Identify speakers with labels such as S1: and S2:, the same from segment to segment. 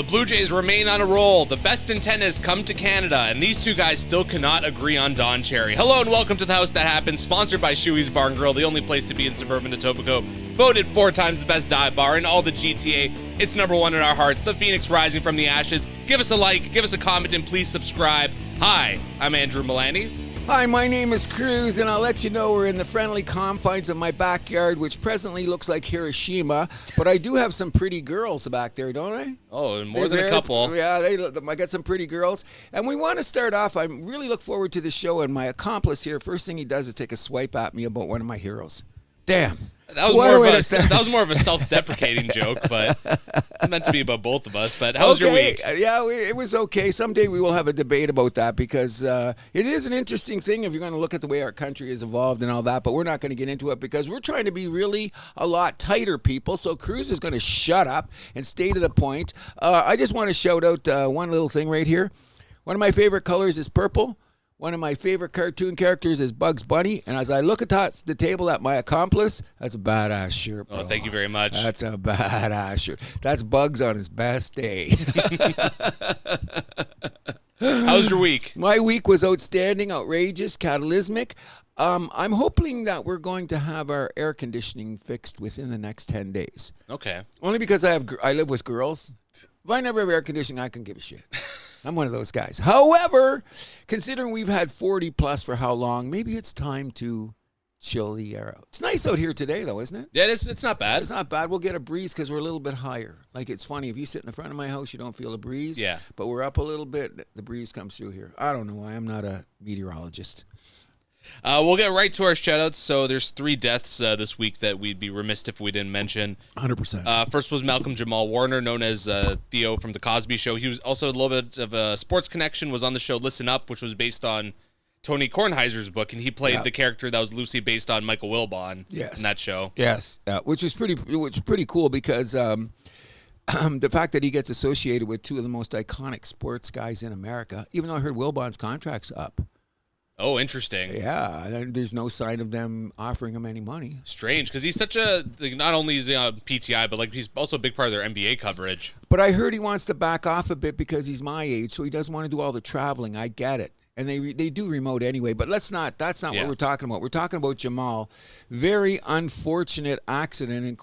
S1: The Blue Jays remain on a roll. The best in tennis come to Canada, and these two guys still cannot agree on Don Cherry. Hello and welcome to The House That Happened, sponsored by Shuey's Bar and Grill, the only place to be in suburban Etobicoke. Voted 4 times the best dive bar in all the GTA. It's number 1 in our hearts, the Phoenix rising from the ashes. Give us a like, give us a comment, and please subscribe. Hi, I'm Andrew Milani.
S2: Hi, my name is Cruz, and I'll let you know we're in the friendly confines of my backyard, which presently looks like Hiroshima, but I do have some pretty girls back there, don't I?
S1: Oh, and more than a couple.
S2: Yeah, I got some pretty girls, and we want to start off. I really look forward to the show, and my accomplice here, first thing he does is take a swipe at me about one of my heroes. Damn.
S1: That was more of a self-deprecating joke, but it's meant to be about both of us. But how was your week?
S2: Yeah, it was okay. Someday we will have a debate about that because it is an interesting thing if you're going to look at the way our country has evolved and all that, but we're not going to get into it because we're trying to be really a lot tighter people, so Cruz is going to shut up and stay to the point. I just want to shout out one little thing right here. One of my favorite colors is purple. One of my favorite cartoon characters is Bugs Bunny, and as I look at the table at my accomplice, that's a badass shirt, bro.
S1: Oh, thank you very much.
S2: That's a badass shirt. That's Bugs on his best day.
S1: How was your week?
S2: My week was outstanding, outrageous, catalysmic. I'm hoping that we're going to have our air conditioning fixed within the next 10 days.
S1: Okay.
S2: Only because I live with girls. If I never have air conditioning, I can give a shit. I'm one of those guys. However, considering we've had 40 plus for how long, maybe it's time to chill the air out. It's nice out here today, though, isn't it?
S1: Yeah, it's not bad.
S2: It's not bad. We'll get a breeze because we're a little bit higher. Like, it's funny. If you sit in the front of my house, you don't feel a breeze.
S1: Yeah.
S2: But we're up a little bit. The breeze comes through here. I don't know why. I'm not a meteorologist.
S1: We'll get right to our shout-outs. So there's 3 deaths this week that we'd be remiss if we didn't mention.
S2: 100%.
S1: First was Malcolm Jamal Warner, known as Theo from The Cosby Show. He was also a little bit of a sports connection, was on the show Listen Up, which was based on Tony Kornheiser's book, and he played the character that was loosely based on Michael Wilbon in that show.
S2: Yes, which was pretty cool because the fact that he gets associated with 2 of the most iconic sports guys in America, even though I heard Wilbon's contract's up.
S1: Oh, interesting.
S2: Yeah, there's no sign of them offering him any money.
S1: Strange, because he's such not only is he on PTI, but he's also a big part of their NBA coverage.
S2: But I heard he wants to back off a bit because he's my age, so he doesn't want to do all the traveling. I get it. And they do remote anyway, but that's not what we're talking about. We're talking about Jamal. Very unfortunate accident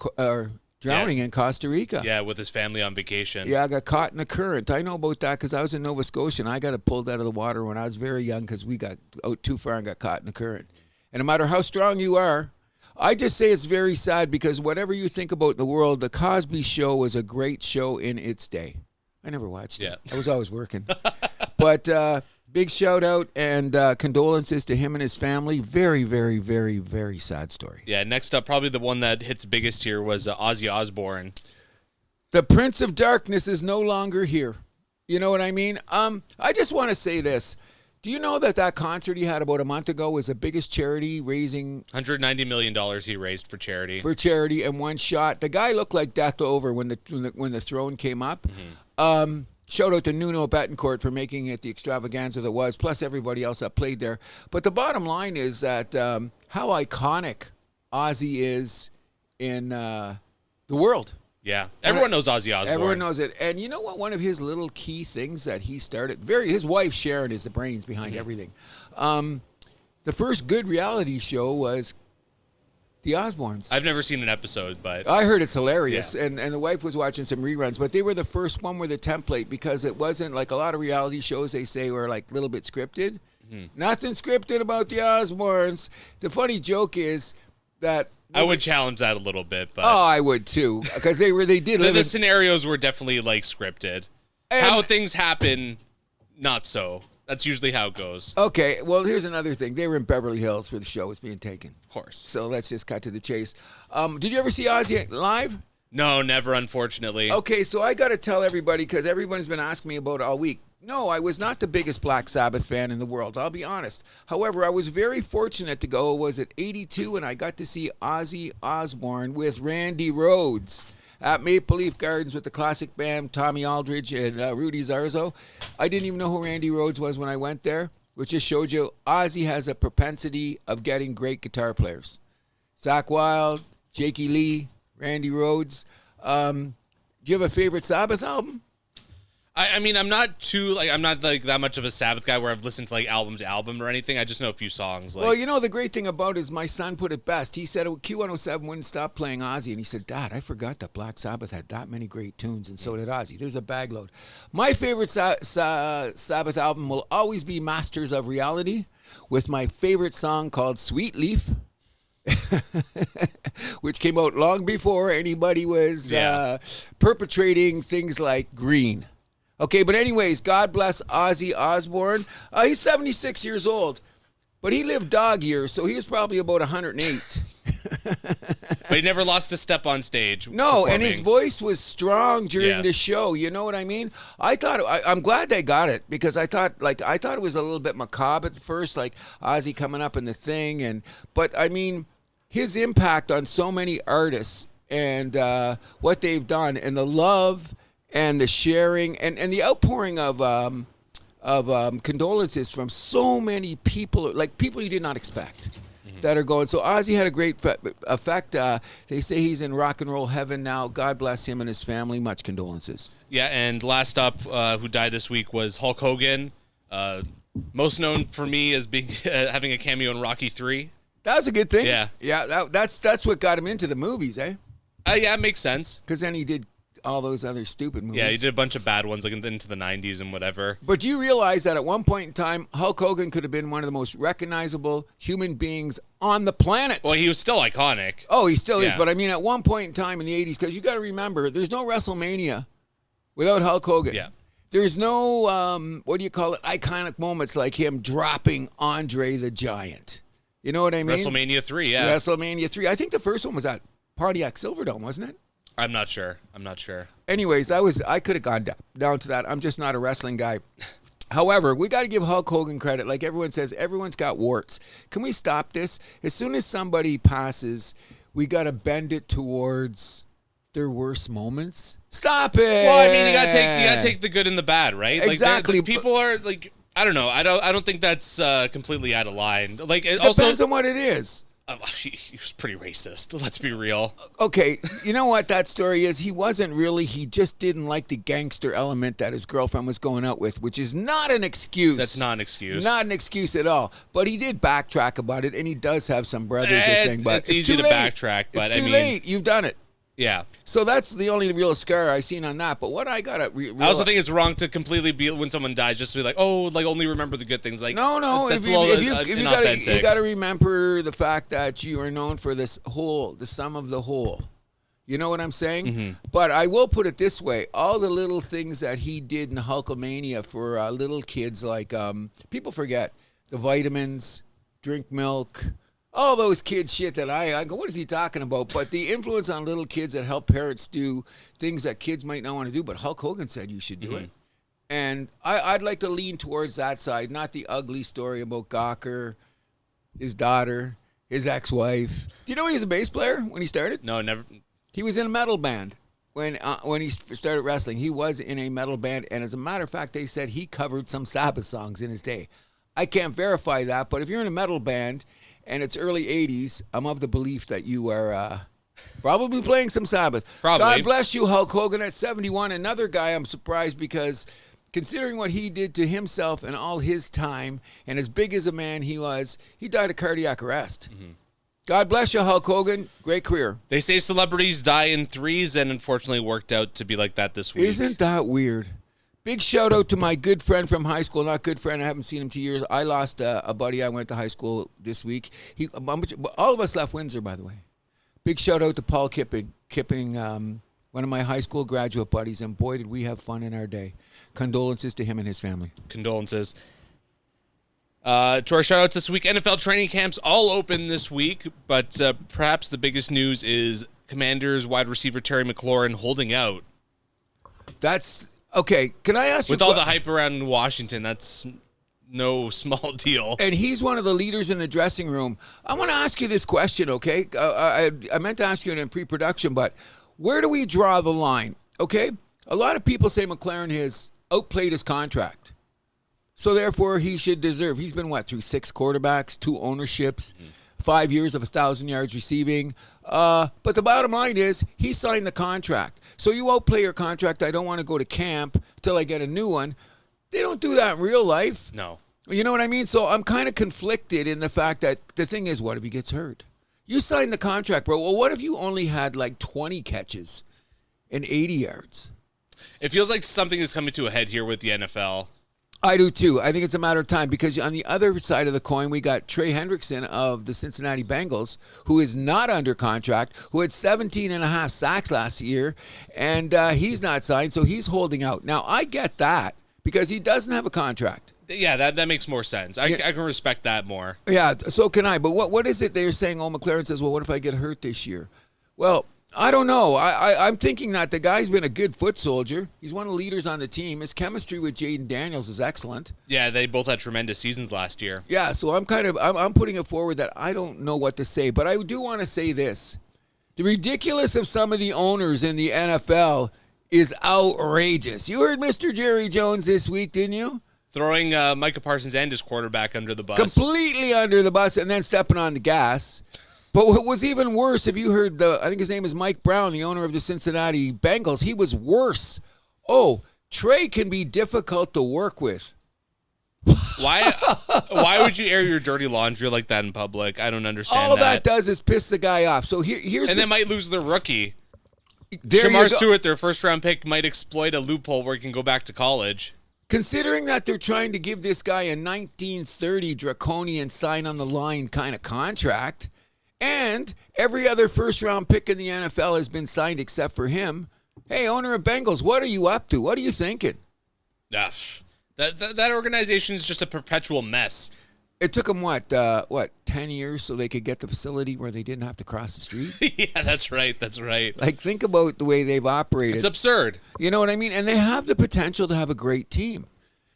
S2: drowning in Costa Rica.
S1: Yeah, with his family on vacation.
S2: Yeah, I got caught in a current. I know about that because I was in Nova Scotia and I got pulled out of the water when I was very young because we got out too far and got caught in a current. And no matter how strong you are, I just say it's very sad because whatever you think about the world, The Cosby Show was a great show in its day. I never watched it. I was always working. But big shout out and condolences to him and his family. Very, very, very, very sad story.
S1: Yeah, next up, probably the one that hits biggest here was Ozzy Osbourne.
S2: The Prince of Darkness is no longer here. You know what I mean? I just want to say this. Do you know that concert he had about a month ago was the biggest charity, raising
S1: $190 million he raised for charity.
S2: For charity in one shot. The guy looked like death over when the throne came up. Mm-hmm. Shout out to Nuno Betancourt for making it the extravaganza that was, plus everybody else that played there. But the bottom line is that how iconic Ozzy is in the world.
S1: Yeah, everyone knows Ozzy Osbourne.
S2: Everyone knows it. And you know what? One of his little key things that he started, his wife Sharon is the brains behind everything. The first good reality show was The Osbournes.
S1: I've never seen an episode, but
S2: I heard it's hilarious. Yeah. And the wife was watching some reruns, but they were the first one with a template because it wasn't like a lot of reality shows they say were like a little bit scripted. Mm-hmm. Nothing scripted about the Osbournes. The funny joke is that
S1: I would challenge that a little bit, but
S2: I would too, because they did live
S1: the scenarios were definitely scripted. And how things happen, not so. That's usually how it goes.
S2: Okay, well, here's another thing. They were in Beverly Hills where the show was being taken.
S1: Of course.
S2: So let's just cut to the chase. Did you ever see Ozzy live?
S1: No, never, unfortunately.
S2: Okay, so I got to tell everybody, because everyone's been asking me about it all week. No, I was not the biggest Black Sabbath fan in the world, I'll be honest. However, I was very fortunate to go, was it 82, and I got to see Ozzy Osbourne with Randy Rhoads at Maple Leaf Gardens with the classic band Tommy Aldridge and Rudy Zarzo. I didn't even know who Randy Rhoads was when I went there, which just showed you Ozzy has a propensity of getting great guitar players. Zakk Wylde, Jakey Lee, Randy Rhoads. Do you have a favorite Sabbath album?
S1: I mean, I'm not that much of a Sabbath guy where I've listened to like album to album or anything. I just know a few songs. Like,
S2: well, you know, the great thing about it is my son put it best. He said Q107 wouldn't stop playing Ozzy, and he said, Dad, I forgot that Black Sabbath had that many great tunes, and so did Ozzy. There's a bag load. My favorite Sabbath album will always be Masters of Reality, with my favorite song called Sweet Leaf. Which came out long before anybody was perpetrating things like Green. Okay, but anyways, God bless Ozzy Osbourne. He's 76 years old, but he lived dog years, so he was probably about 108.
S1: But he never lost a step on stage.
S2: No,
S1: performing.
S2: And his voice was strong during the show. You know what I mean? I'm glad they got it, because I thought it was a little bit macabre at first, like Ozzy coming up in the thing, but I mean, his impact on so many artists and what they've done, and the love and the sharing and the outpouring of condolences from so many people, like people you did not expect, that are going. So Ozzy had a great effect. They say he's in rock and roll heaven now. God bless him and his family. Much condolences.
S1: Yeah, and last up, who died this week was Hulk Hogan, most known for me as being having a cameo in Rocky 3.
S2: That was a good thing.
S1: Yeah.
S2: That's what got him into the movies, eh?
S1: Yeah, it makes sense.
S2: Because then he did all those other stupid movies.
S1: Yeah, he did a bunch of bad ones, like into the 90s and whatever.
S2: But do you realize that at one point in time, Hulk Hogan could have been one of the most recognizable human beings on the planet?
S1: Well, he was still iconic.
S2: Oh, he still is. But I mean, at one point in time in the 80s, because you got to remember, there's no WrestleMania without Hulk Hogan.
S1: Yeah.
S2: There's no, iconic moments like him dropping Andre the Giant. You know what I mean?
S1: WrestleMania 3, yeah.
S2: WrestleMania 3. I think the first one was at Pontiac Silverdome, wasn't it?
S1: I'm not sure.
S2: Anyways, I could have gone down to that. I'm just not a wrestling guy. However, we got to give Hulk Hogan credit. Like everyone says, everyone's got warts. Can we stop this? As soon as somebody passes, we got to bend it towards their worst moments. Stop it.
S1: Well, I mean, you gotta take the good and the bad, right?
S2: Exactly.
S1: Like, people are like, I don't know. I don't think that's completely out of line. Like, it
S2: depends on what it is.
S1: He was pretty racist. Let's be real.
S2: Okay, you know what that story is? He wasn't really. He just didn't like the gangster element that his girlfriend was going out with, which is not an excuse.
S1: That's not an excuse.
S2: Not an excuse at all. But he did backtrack about it, and he does have some brothers are saying, but
S1: it's easy to backtrack. But
S2: it's too late. You've done it.
S1: Yeah.
S2: So that's the only real scar I've seen on that. But what I got to
S1: I also think it's wrong to completely be, when someone dies, just to be like, oh, like only remember the good things. Like,
S2: no.
S1: That's
S2: you got to remember the fact that you are known for this whole, the sum of the whole. You know what I'm saying? Mm-hmm. But I will put it this way. All the little things that he did in Hulkamania for little kids, like people forget the vitamins, drink milk, all those kids shit that I go, what is he talking about? But the influence on little kids that help parents do things that kids might not want to do, but Hulk Hogan said you should do it. And I'd like to lean towards that side, not the ugly story about Gawker, his daughter, his ex-wife. Do you know he was a bass player when he started?
S1: No, never.
S2: He was in a metal band when he started wrestling. He was in a metal band, and as a matter of fact, they said he covered some Sabbath songs in his day. I can't verify that, but if you're in a metal band and it's early 80s, I'm of the belief that you are probably playing some Sabbath.
S1: Probably.
S2: God bless you, Hulk Hogan, at 71. Another guy I'm surprised because considering what he did to himself and all his time, and as big as a man he was, he died of cardiac arrest. Mm-hmm. God bless you, Hulk Hogan. Great career.
S1: They say celebrities die in threes, and unfortunately worked out to be like that this week.
S2: Isn't that weird? Big shout out to my good friend from high school. Not good friend. I haven't seen him 2 years. I lost a buddy I went to high school this week. All of us left Windsor, by the way. Big shout out to Paul Kipping. One of my high school graduate buddies, and boy, did we have fun in our day. Condolences to him and his family.
S1: Condolences. To our shout-outs this week, NFL training camps all open this week, but perhaps the biggest news is Commanders wide receiver Terry McLaurin holding out.
S2: That's... Okay, can I ask you...
S1: With all the hype around Washington, that's no small deal.
S2: And he's one of the leaders in the dressing room. I want to ask you this question, okay? I meant to ask you it in pre-production, but where do we draw the line, okay? A lot of people say McLaurin has outplayed his contract. So, therefore, he should deserve... He's been, through 6 quarterbacks, 2 ownerships, 5 years of 1,000 yards receiving. But the bottom line is he signed the contract. So you outplay your contract. I don't want to go to camp till I get a new one. They don't do that in real life.
S1: No.
S2: You know what I mean? So I'm kind of conflicted in the fact that the thing is, what if he gets hurt? You signed the contract, bro. Well, what if you only had like 20 catches and 80 yards?
S1: It feels like something is coming to a head here with the NFL.
S2: I do too. I think it's a matter of time because on the other side of the coin, we got Trey Hendrickson of the Cincinnati Bengals, who is not under contract, who had 17 and a half sacks last year, and he's not signed, so he's holding out. Now, I get that because he doesn't have a contract.
S1: Yeah, that makes more sense. I can respect that more.
S2: Yeah, so can I. But what is it they're saying? Oh, McLaren says, well, what if I get hurt this year? Well, I don't know. I'm thinking that the guy's been a good foot soldier. He's one of the leaders on the team. His chemistry with Jaden Daniels is excellent.
S1: Yeah, they both had tremendous seasons last year.
S2: Yeah, so I'm putting it forward that I don't know what to say, but I do want to say this. The ridiculous of some of the owners in the NFL is outrageous. You heard Mr. Jerry Jones this week, didn't you?
S1: Throwing Micah Parsons and his quarterback under the bus.
S2: Completely under the bus and then stepping on the gas. But what was even worse, if you heard, I think his name is Mike Brown, the owner of the Cincinnati Bengals, he was worse. Oh, Trey can be difficult to work with.
S1: Why would you air your dirty laundry like that in public? I don't understand
S2: All that does is piss the guy off. So here's
S1: and they might lose their rookie.
S2: There
S1: Shamar Stewart, their first-round pick, might exploit a loophole where he can go back to college.
S2: Considering that they're trying to give this guy a 1930 draconian sign-on-the-line kind of contract, and every other first-round pick in the NFL has been signed except for him. Hey, owner of Bengals, what are you up to? What are you thinking?
S1: That organization is just a perpetual mess.
S2: It took them, 10 years so they could get the facility where they didn't have to cross the street?
S1: Yeah, that's right.
S2: Like, think about the way they've operated.
S1: It's absurd.
S2: You know what I mean? And they have the potential to have a great team.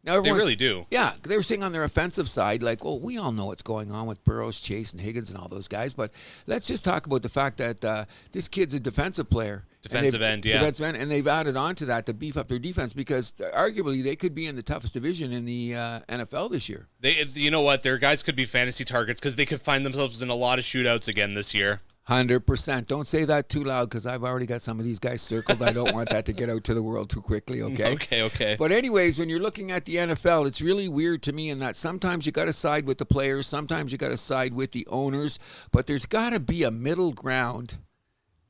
S2: Now,
S1: they really do.
S2: Yeah, they were saying on their offensive side, like, well, we all know what's going on with Burrows, Chase, and Higgins and all those guys, but let's just talk about the fact that this kid's a defensive player.
S1: Defensive end,
S2: and they've added on to that to beef up their defense because arguably they could be in the toughest division in the NFL this year.
S1: You know what? Their guys could be fantasy targets because they could find themselves in a lot of shootouts again this year.
S2: 100%. Don't say that too loud because I've already got some of these guys circled. I don't want that to get out to the world too quickly, okay?
S1: Okay.
S2: But anyways, when you're looking at the NFL, it's really weird to me in that sometimes you got to side with the players, sometimes you got to side with the owners, but there's got to be a middle ground,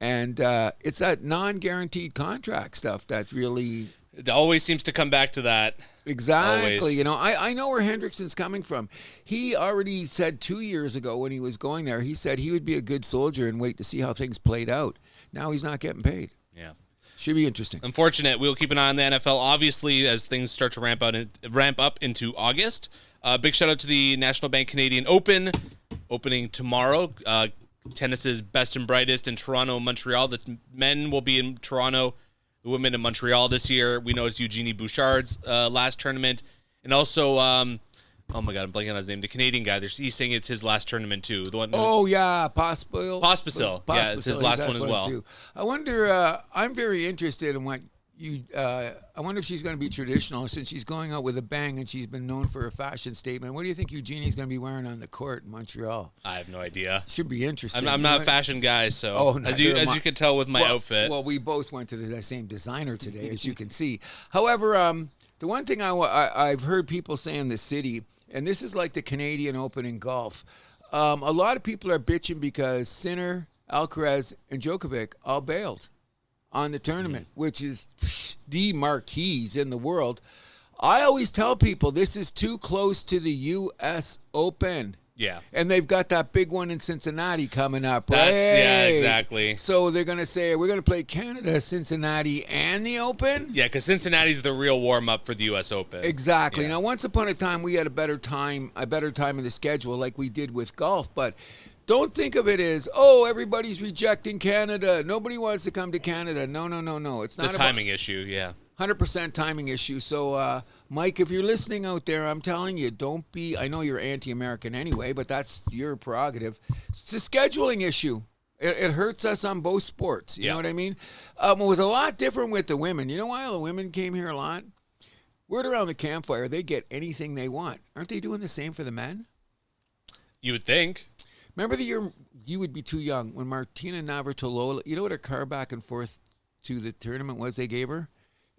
S2: and it's that non-guaranteed contract stuff that really...
S1: It always seems to come back to that.
S2: Exactly.
S1: Always.
S2: You know, I know where Hendrickson's coming from. He already said 2 years ago when he was going there, he said he would be a good soldier and wait to see how things played out. Now he's not getting paid.
S1: Yeah.
S2: Should be interesting.
S1: Unfortunate. We'll keep an eye on the NFL, obviously, as things start to ramp up into August. Big shout out to the National Bank Canadian Open, opening tomorrow. Tennis's best and brightest in Toronto and Montreal. The men will be in Toronto, the women in Montreal this year. We know it's Eugenie Bouchard's last tournament. And also, oh my God, I'm blanking on his name. The Canadian guy, he's saying it's his last tournament too. The one.
S2: Pospisil.
S1: Yeah, it's his last one as well.
S2: Too. I wonder, I'm very interested in what I wonder if she's going to be traditional since she's going out with a bang and she's been known for her fashion statement. What do you think Eugenie's going to be wearing on the court in Montreal?
S1: I have no idea.
S2: Should be interesting.
S1: I'm not a fashion guy, so as you can tell with my outfit.
S2: Well, we both went to the same designer today, as you can see. However, the one thing I've heard people say in the city, and this is like the Canadian Open in golf, a lot of people are bitching because Sinner, Alcaraz, and Djokovic all bailed on the tournament, which is the marquees in the world. I always tell people this is too close to the U.S. Open.
S1: Yeah.
S2: And they've got that big one in Cincinnati coming up, right?
S1: Yeah, exactly.
S2: So they're going to say, we're going to play Canada, Cincinnati, and the Open?
S1: Yeah, because Cincinnati's the real warm-up for the U.S. Open.
S2: Exactly.
S1: Yeah.
S2: Now, once upon a time, we had a better time in the schedule like we did with golf, but don't think of it as, everybody's rejecting Canada. Nobody wants to come to Canada. No. It's not
S1: the timing issue, yeah.
S2: 100% timing issue. So, Mike, if you're listening out there, I'm telling you, don't be, I know you're anti-American anyway, but that's your prerogative. It's a scheduling issue. It hurts us on both sports. You know what I mean? It was a lot different with the women. You know why the women came here a lot? Word around the campfire, they get anything they want. Aren't they doing the same for the men?
S1: You would think.
S2: Remember the year you would be too young. When Martina Navratilova, you know what her car back and forth to the tournament was they gave her?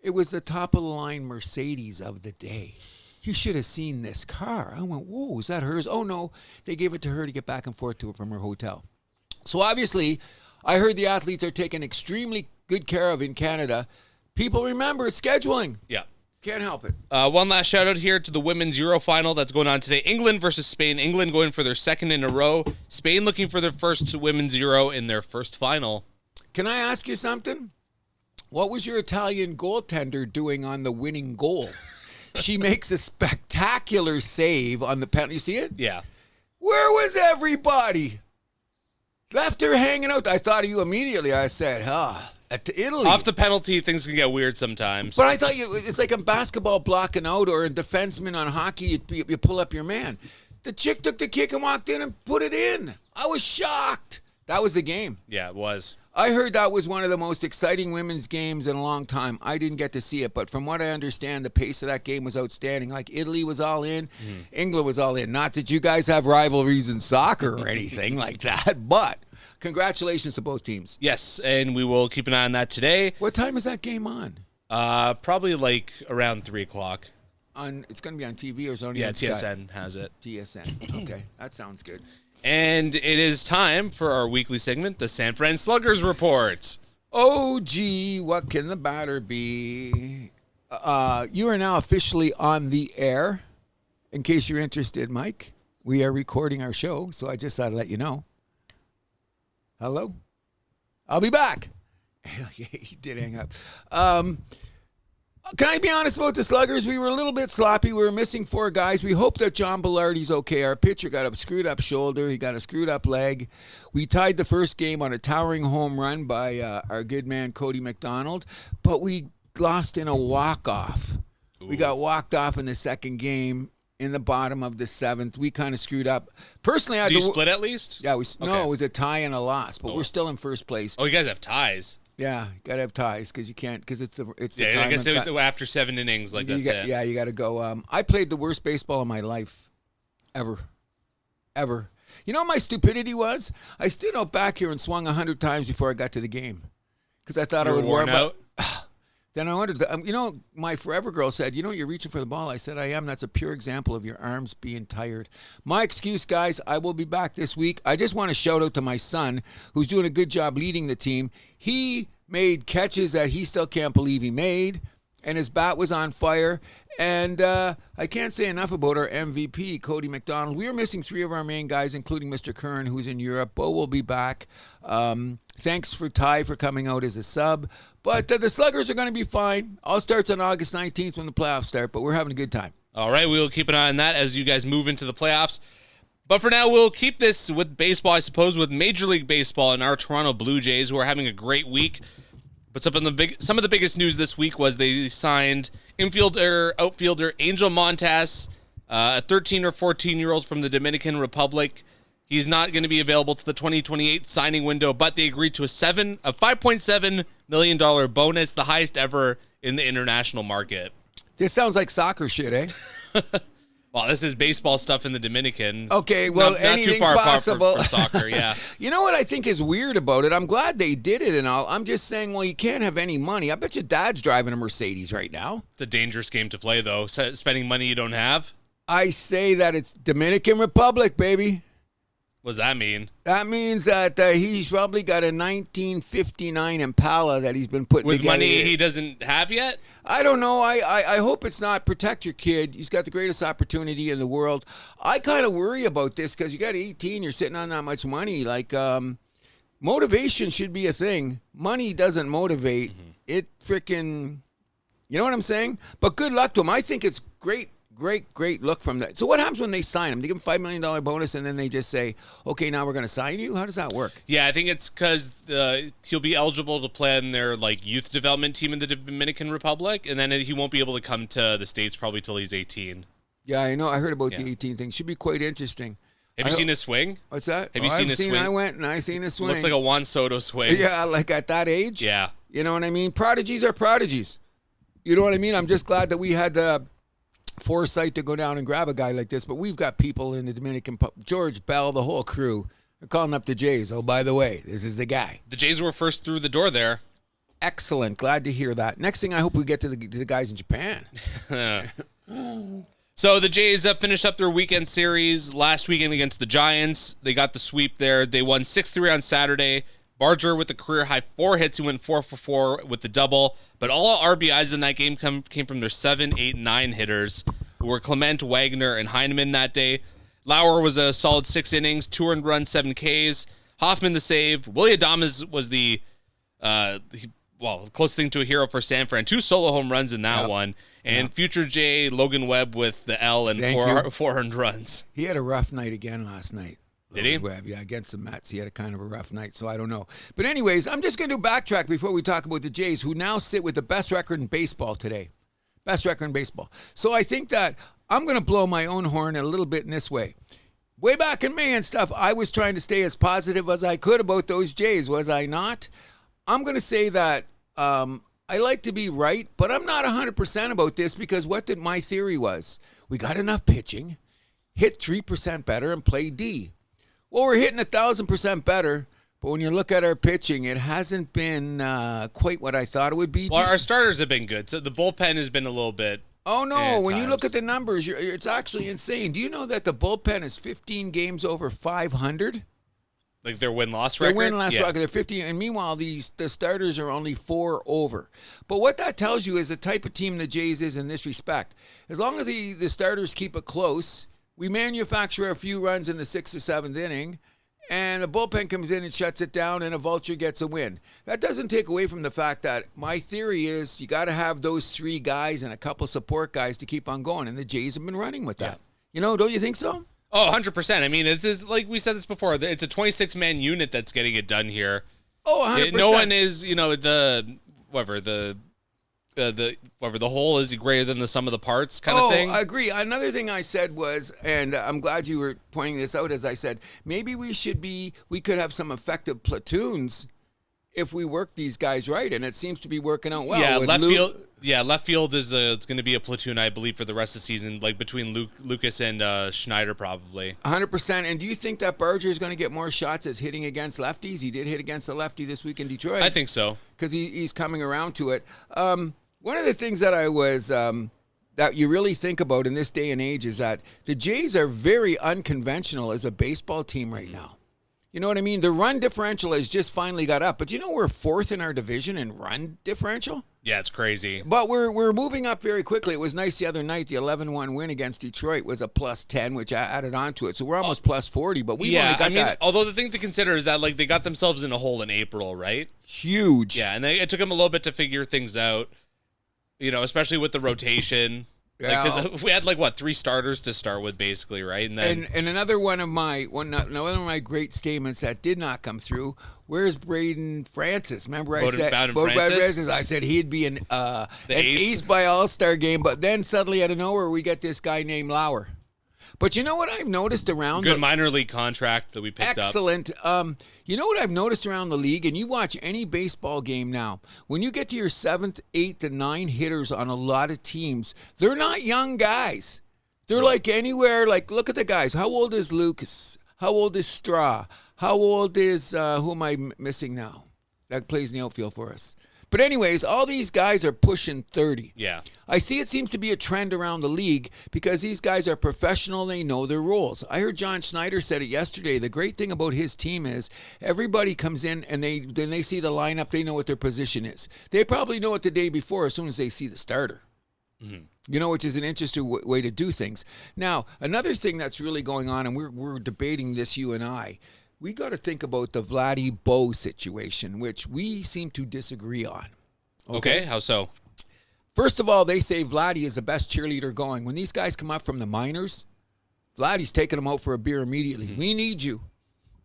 S2: It was the top of the line Mercedes of the day. You should have seen this car. I went, whoa, is that hers? Oh, no. They gave it to her to get back and forth to her from her hotel. So obviously, I heard the athletes are taken extremely good care of in Canada. People remember it's scheduling.
S1: Yeah.
S2: Can't help it.
S1: One last shout out here to the women's Euro final that's going on today. England versus Spain. England going for their second in a row. Spain looking for their first women's Euro in their first final.
S2: Can I ask you something? What was your Italian goaltender doing on the winning goal? She makes a spectacular save on the penalty. You see it?
S1: Yeah.
S2: Where was everybody? Left her hanging out. I thought of you immediately. I said, to Italy.
S1: Off the penalty, things can get weird sometimes.
S2: But I thought it's like in basketball blocking out or in defenseman on hockey, you pull up your man. The chick took the kick and walked in and put it in. I was shocked. That was the game.
S1: Yeah, it was.
S2: I heard that was one of the most exciting women's games in a long time. I didn't get to see it, but from what I understand, the pace of that game was outstanding. Like Italy was all in, England was all in. Not that you guys have rivalries in soccer or anything like that, but congratulations to both teams.
S1: Yes, and we will keep an eye on that today.
S2: What time is that game on?
S1: Probably like around 3 o'clock.
S2: It's going to be on TV or is it on
S1: TSN has it.
S2: TSN. Okay, that sounds good.
S1: And it is time for our weekly segment, the San Fran Sluggers Report.
S2: Oh, gee, what can the batter be? You are now officially on the air. In case you're interested, Mike, we are recording our show, so I just thought I'd let you know. Hello? I'll be back. He did hang up. Can I be honest about the Sluggers? We were a little bit sloppy. We were missing 4 guys. We hope that John Bellardi's okay. Our pitcher got a screwed up shoulder. He got a screwed up leg. We tied the first game on a towering home run by our good man Cody McDonald, but we lost in a walk-off. Ooh. We got walked off in the second game in the bottom of the 7th. We kind of screwed up. Personally,
S1: Did you split at least?
S2: Yeah, no, it was a tie and a loss, but we're still in first place.
S1: Oh, you guys have ties.
S2: Yeah, gotta have ties because you can't it's the
S1: yeah.
S2: time
S1: I guess after 7 innings, like that's it.
S2: Yeah, you got to go. I played the worst baseball of my life, ever. You know what my stupidity was? I stood out back here and swung 100 times before I got to the game because I thought I would warm up. Then I wondered, my forever girl said, you're reaching for the ball. I said, I am. That's a pure example of your arms being tired. My excuse, guys, I will be back this week. I just want to shout out to my son, who's doing a good job leading the team. He made catches that he still can't believe he made, and his bat was on fire. And I can't say enough about our MVP, Cody McDonald. We are missing 3 of our main guys, including Mr. Kern, who's in Europe. Bo will be back. Thanks for Ty for coming out as a sub. But the Sluggers are going to be fine. All starts on August 19th when the playoffs start, but we're having a good time.
S1: All right, we will keep an eye on that as you guys move into the playoffs. But for now, we'll keep this with baseball, I suppose, with Major League Baseball and our Toronto Blue Jays, who are having a great week. But some of the biggest news this week was they signed outfielder Angel Montas, a 13 or 14-year-old from the Dominican Republic. He's not going to be available to the 2028 signing window, but they agreed to a $5.7 million bonus, the highest ever in the international market.
S2: This sounds like soccer shit, eh?
S1: Well, this is baseball stuff in the Dominican.
S2: Okay, well, not anything's
S1: too far
S2: possible.
S1: Apart from soccer, yeah.
S2: You know what I think is weird about it? I'm glad they did it and all. I'm just saying, well, you can't have any money. I bet your dad's driving a Mercedes right now.
S1: It's a dangerous game to play, though, spending money you don't have.
S2: I say that it's Dominican Republic, baby.
S1: What does that mean?
S2: That means that he's probably got a 1959 Impala that he's been putting
S1: with
S2: together.
S1: Money he doesn't have yet?
S2: I don't know. I hope it's not. Protect your kid. He's got the greatest opportunity in the world. I kind of worry about this because you got 18. You're sitting on that much money. Like, motivation should be a thing. Money doesn't motivate. Mm-hmm. It freaking, you know what I'm saying? But good luck to him. I think it's great look from that. So what happens when they sign him? They give him $5 million bonus and then they just say, okay, now we're going to sign you? How does that work?
S1: Yeah, I think it's because he'll be eligible to play in their youth development team in the Dominican Republic, and then he won't be able to come to the States probably till he's 18.
S2: Yeah, I know. I heard about the 18 thing. Should be quite interesting.
S1: Have you seen his swing?
S2: What's that?
S1: Have you seen his swing?
S2: I went and I seen his swing.
S1: Looks like a Juan Soto swing.
S2: Yeah, like at that age?
S1: Yeah.
S2: You know what I mean? Prodigies are prodigies. You know what I mean? I'm just glad that we had the foresight to go down and grab a guy like this, but we've got people in the Dominican, George Bell, the whole crew. They're calling up the Jays. Oh, by the way, this is the guy.
S1: The Jays were first through the door there.
S2: Excellent. Glad to hear that. Next thing, I hope we get to the guys in Japan.
S1: So the Jays finished up their weekend series last weekend against the Giants. They got the sweep there. They won 6-3 on Saturday. Barger with the career-high 4 hits. He went 4 for 4 with the double. But all RBIs in that game came from their 7, 8, 9 hitters, who were Clement, Wagner, and Heineman that day. Lauer was a solid 6 innings, 2 earned runs, 7 Ks. Hoffman the save. Willie Adames was the close thing to a hero for San Fran. 2 solo home runs in that one. And future J, Logan Webb with the L and 4 earned runs.
S2: He had a rough night again last night.
S1: Did he?
S2: Webb, yeah, against the Mets. He had a kind of a rough night, so I don't know. But anyways, I'm just going to backtrack before we talk about the Jays, who now sit with the best record in baseball today. Best record in baseball. So I think that I'm going to blow my own horn a little bit in this way. Way back in May and stuff, I was trying to stay as positive as I could about those Jays, was I not? I'm going to say that I like to be right, but I'm not 100% about this because my theory was, we got enough pitching, hit 3% better, and play D. Well, we're hitting 1,000% better, but when you look at our pitching, it hasn't been quite what I thought it would be.
S1: Well, our starters have been good, so the bullpen has been a little bit.
S2: Oh, no. When you look at the numbers, it's actually insane. Do you know that the bullpen is 15 games over 500?
S1: Like their win-loss record?
S2: Their win-loss record. They're 15. And meanwhile, the starters are only 4 over. But what that tells you is the type of team the Jays is in this respect. As long as the starters keep it close, we manufacture a few runs in the 6th or 7th inning, and the bullpen comes in and shuts it down, and a vulture gets a win. That doesn't take away from the fact that my theory is you got to have those 3 guys and a couple support guys to keep on going, and the Jays have been running with that. You know, don't you think so?
S1: Oh, 100%. I mean, it's like we said this before. It's a 26-man unit that's getting it done here.
S2: Oh, 100%.
S1: No one is, the whole is greater than the sum of the parts kind of thing.
S2: Oh, I agree. Another thing I said was, and I'm glad you were pointing this out, as I said, maybe we could have some effective platoons if we work these guys right, and it seems to be working out well.
S1: Yeah, left field is it's going to be a platoon, I believe, for the rest of the season, like between Lucas and Schneider probably.
S2: 100%. And do you think that Barger is going to get more shots as hitting against lefties? He did hit against a lefty this week in Detroit.
S1: I think so.
S2: Because he's coming around to it. One of the things that I was that you really think about in this day and age is that the Jays are very unconventional as a baseball team right now. You know what I mean? The run differential has just finally got up. But you know we're 4th in our division in run differential?
S1: Yeah, it's crazy.
S2: But we're moving up very quickly. It was nice the other night. The 11-1 win against Detroit was a +10, which I added on to it. So we're almost +40, but we've only got that.
S1: Although the thing to consider is that they got themselves in a hole in April, right?
S2: Huge.
S1: Yeah, and it took them a little bit to figure things out, especially with the rotation.
S2: Yeah.
S1: Because we had 3 starters to start with, basically, right? And then
S2: another one of my great statements that did not come through. Where's Braden Francis? Remember I said
S1: Francis?
S2: I said he'd be an ace by All-Star game, but then suddenly out of nowhere we get this guy named Lauer. But you know what I've noticed around
S1: good minor league contract that we picked up.
S2: Excellent. You know what I've noticed around the league, and you watch any baseball game now, when you get to your 7th, 8th, and 9 hitters on a lot of teams, they're not young guys. They're anywhere, look at the guys. How old is Lucas? How old is Straw? How old is, who am I missing now? That plays in the outfield for us. But anyways, all these guys are pushing 30.
S1: Yeah.
S2: I see it seems to be a trend around the league because these guys are professional. They know their roles. I heard John Schneider said it yesterday. The great thing about his team is everybody comes in and then they see the lineup. They know what their position is. They probably know it the day before as soon as they see the starter. Mm-hmm. Which is an interesting way to do things. Now, another thing that's really going on, and we're debating this, you and I, we got to think about the Vladdy Bo situation, which we seem to disagree on.
S1: Okay, how so?
S2: First of all, they say Vladdy is the best cheerleader going. When these guys come up from the minors, Vladdy's taking them out for a beer immediately. Mm-hmm. We need you.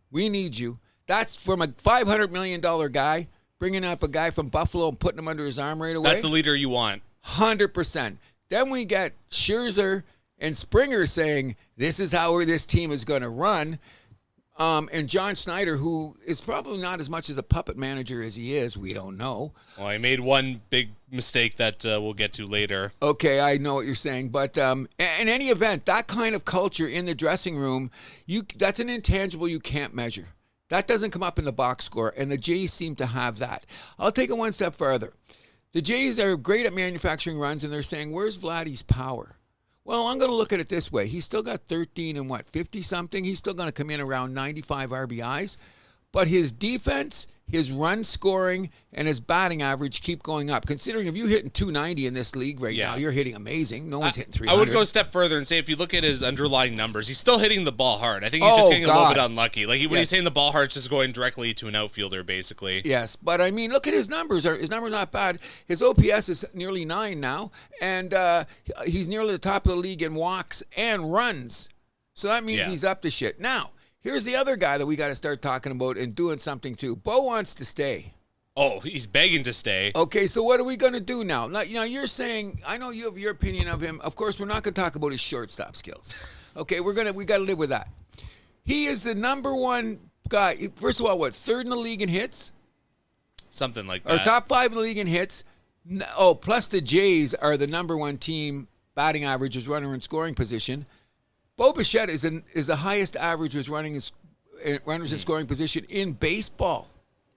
S2: We need you. That's from a $500 million guy, bringing up a guy from Buffalo and putting him under his arm right away.
S1: That's the leader you want.
S2: 100%. Then we get Scherzer and Springer saying, this is how this team is going to run. And John Snyder, who is probably not as much as a puppet manager as he is, we don't know.
S1: Well, he made one big mistake that we'll get to later.
S2: Okay, I know what you're saying. But in any event, that kind of culture in the dressing room, that's an intangible you can't measure. That doesn't come up in the box score, and the Jays seem to have that. I'll take it one step further. The Jays are great at manufacturing runs, and they're saying, where's Vladdy's power? Well, I'm going to look at it this way. He's still got 13 and 50-something. He's still going to come in around 95 RBIs. But his defense, his run scoring, and his batting average keep going up. Considering if you're hitting 290 in this league right now, you're hitting amazing. No one's hitting 300.
S1: I would go a step further and say if you look at his underlying numbers, he's still hitting the ball hard. I think he's just getting a little bit unlucky. Like when he's hitting the ball hard, it's just going directly to an outfielder, basically.
S2: Yes, but I mean, look at his numbers. His numbers are not bad. His OPS is nearly 9 now, and he's nearly the top of the league in walks and runs. So that means he's up to shit. Now, here's the other guy that we got to start talking about and doing something to. Bo wants to stay.
S1: Oh, he's begging to stay.
S2: Okay, so what are we going to do now? Now, you're saying, I know you have your opinion of him. Of course, we're not going to talk about his shortstop skills. Okay, we got to live with that. He is the number one guy. First of all, third in the league in hits?
S1: Something like that.
S2: Or top 5 in the league in hits. Oh, plus the Jays are the number one team batting average as runner in scoring position. Bo Bichette is the highest average with runners in scoring position in baseball.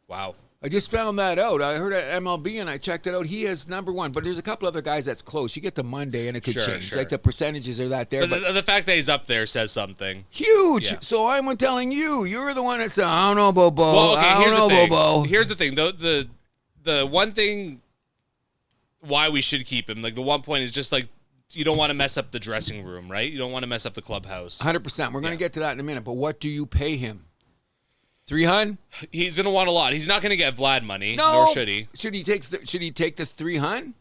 S1: Wow.
S2: I just found that out. I heard at MLB and I checked it out. He is number one, but there's a couple other guys that's close. You get to Monday and it could change.
S1: Sure.
S2: Like the percentages are that there.
S1: But the fact that he's up there says something.
S2: Huge.
S1: Yeah.
S2: So I'm telling you, you're the one that's, I don't know, Bobo.
S1: Well, okay,
S2: I don't know, Bobo.
S1: Here's the thing. The one thing why we should keep him, like the one point is just like, you don't want to mess up the dressing room, right? You don't want to mess up the clubhouse.
S2: 100%. We're going to get to that in a minute. But what do you pay him? $300?
S1: He's going to want a lot. He's not going to get Vlad money,
S2: nor
S1: should he.
S2: Should he take the $300?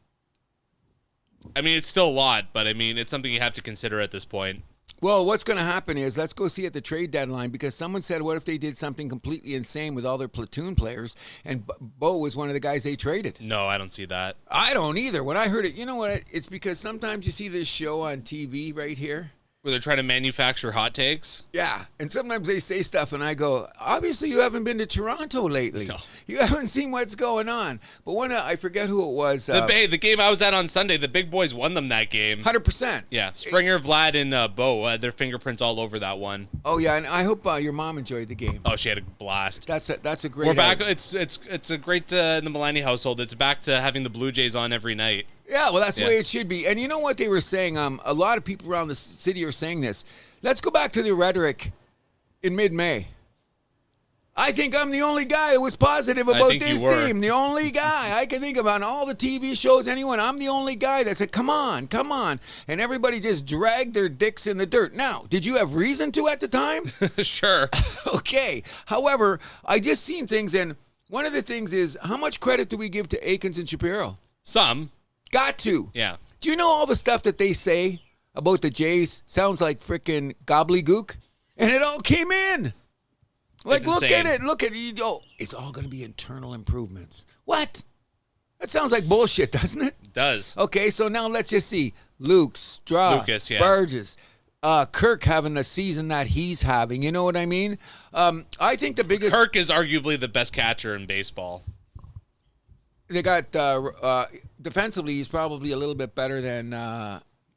S1: I mean, it's still a lot, but I mean, it's something you have to consider at this point.
S2: Well, what's going to happen is let's go see at the trade deadline because someone said, what if they did something completely insane with all their platoon players and Bo was one of the guys they traded?
S1: No, I don't see that.
S2: I don't either. When I heard it, you know what? It's because sometimes you see this show on TV right here.
S1: Where they're trying to manufacture hot takes?
S2: Yeah, and sometimes they say stuff and I go, obviously you haven't been to Toronto lately.
S1: No.
S2: You haven't seen what's going on. But I forget who it was.
S1: The game I was at on Sunday, the big boys won them that game.
S2: 100%.
S1: Yeah, Springer, Vlad, and Bo had their fingerprints all over that one.
S2: Oh, yeah, and I hope your mom enjoyed the game.
S1: Oh, she had a blast.
S2: That's a great.
S1: We're back. It's a great in the Milani household. It's back to having the Blue Jays on every night.
S2: Yeah, well, that's the way it should be. And you know what they were saying? A lot of people around the city are saying this. Let's go back to the rhetoric in mid-May. I think I'm the only guy that was positive about this team. The only guy I can think of on all the TV shows, anyone. I'm the only guy that said, come on. And everybody just dragged their dicks in the dirt. Now, did you have reason to at the time?
S1: Sure.
S2: Okay. However, I just seen things, and one of the things is, how much credit do we give to Akins and Shapiro?
S1: Some.
S2: Got to.
S1: Yeah.
S2: Do you know all the stuff that they say about the Jays sounds like freaking gobbledygook? And it all came in. Like, look at it. Look at it. Oh, it's all going to be internal improvements. What? That sounds like bullshit, doesn't it?
S1: It does.
S2: Okay, so now let's just see. Luke,
S1: Lucas,
S2: Burgess, Kirk having the season that he's having. You know what I mean? I think the biggest...
S1: Kirk is arguably the best catcher in baseball.
S2: They got defensively, he's probably a little bit better than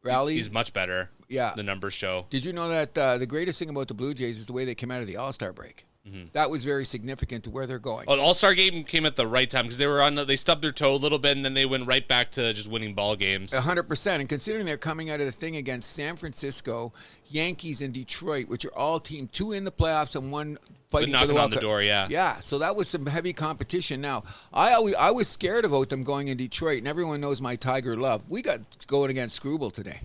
S2: Rowley.
S1: He's much better.
S2: Yeah.
S1: The numbers show.
S2: Did you know that the greatest thing about the Blue Jays is the way they came out of the All-Star break? Mm-hmm. That was very significant to where they're going.
S1: Oh, the All-Star game came at the right time because they stubbed their toe a little bit and then they went right back to just winning ball games.
S2: 100%. And considering they're coming out of the thing against San Francisco, Yankees, and Detroit, which are all team 2 in the playoffs and 1 fighting for the wild card.
S1: On the door, yeah.
S2: Yeah, so that was some heavy competition. Now, I was scared about them going in Detroit, and everyone knows my Tiger love. We got going against Scrubel today.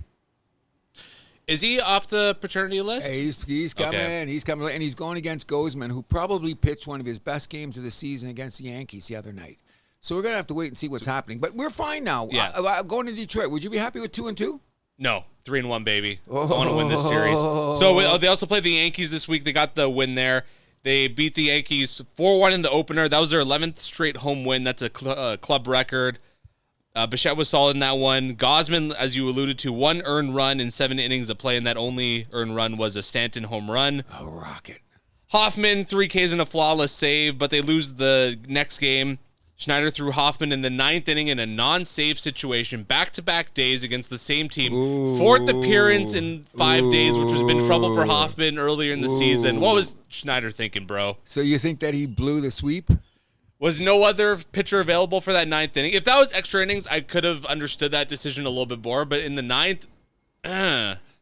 S1: Is he off the paternity list?
S2: Hey, he's coming. Okay. He's coming, and he's going against Gozman, who probably pitched one of his best games of the season against the Yankees the other night. So we're gonna have to wait and see what's happening. But we're fine now. Yeah. Going to Detroit, would you be happy with 2-2?
S1: No, 3-1, baby. I want to win this series. So they also played the Yankees this week. They got the win there. They beat the Yankees 4-1 in the opener. That was their 11th straight home win. That's a club record. Bichette was solid in that one. Gosman, as you alluded to, 1 earned run in 7 innings of play, and that only earned run was a Stanton home run.
S2: Oh, rocket.
S1: Hoffman, 3 Ks and a flawless save, but they lose the next game. Schneider threw Hoffman in the 9th inning in a non-save situation, back-to-back days against the same team.
S2: Ooh.
S1: 4th appearance in 5 days, which has been trouble for Hoffman earlier in the season. What was Schneider thinking, bro?
S2: So you think that he blew the sweep?
S1: Was no other pitcher available for that 9th inning? If that was extra innings, I could have understood that decision a little bit more, but in the 9th,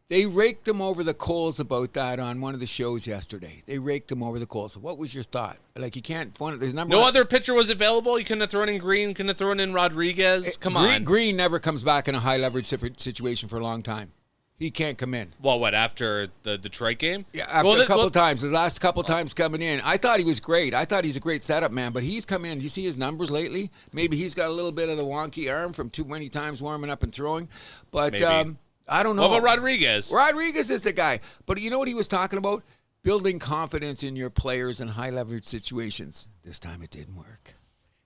S2: They raked him over the coals about that on one of the shows yesterday. They raked him over the coals. What was your thought? Like, you can't...
S1: No other pitcher was available? You couldn't have thrown in Green? Couldn't have thrown in Rodriguez? Come on.
S2: Green never comes back in a high-leverage situation for a long time. He can't come in.
S1: Well, what, after the Detroit game?
S2: Yeah, after a couple times. The last couple times coming in. I thought he was great. I thought he's a great setup man, but he's come in. You see his numbers lately? Maybe he's got a little bit of the wonky arm from too many times warming up and throwing. But...
S1: Maybe.
S2: I don't know.
S1: What about Rodriguez?
S2: Rodriguez is the guy. But you know what he was talking about? Building confidence in your players in high leverage situations. This time it didn't work.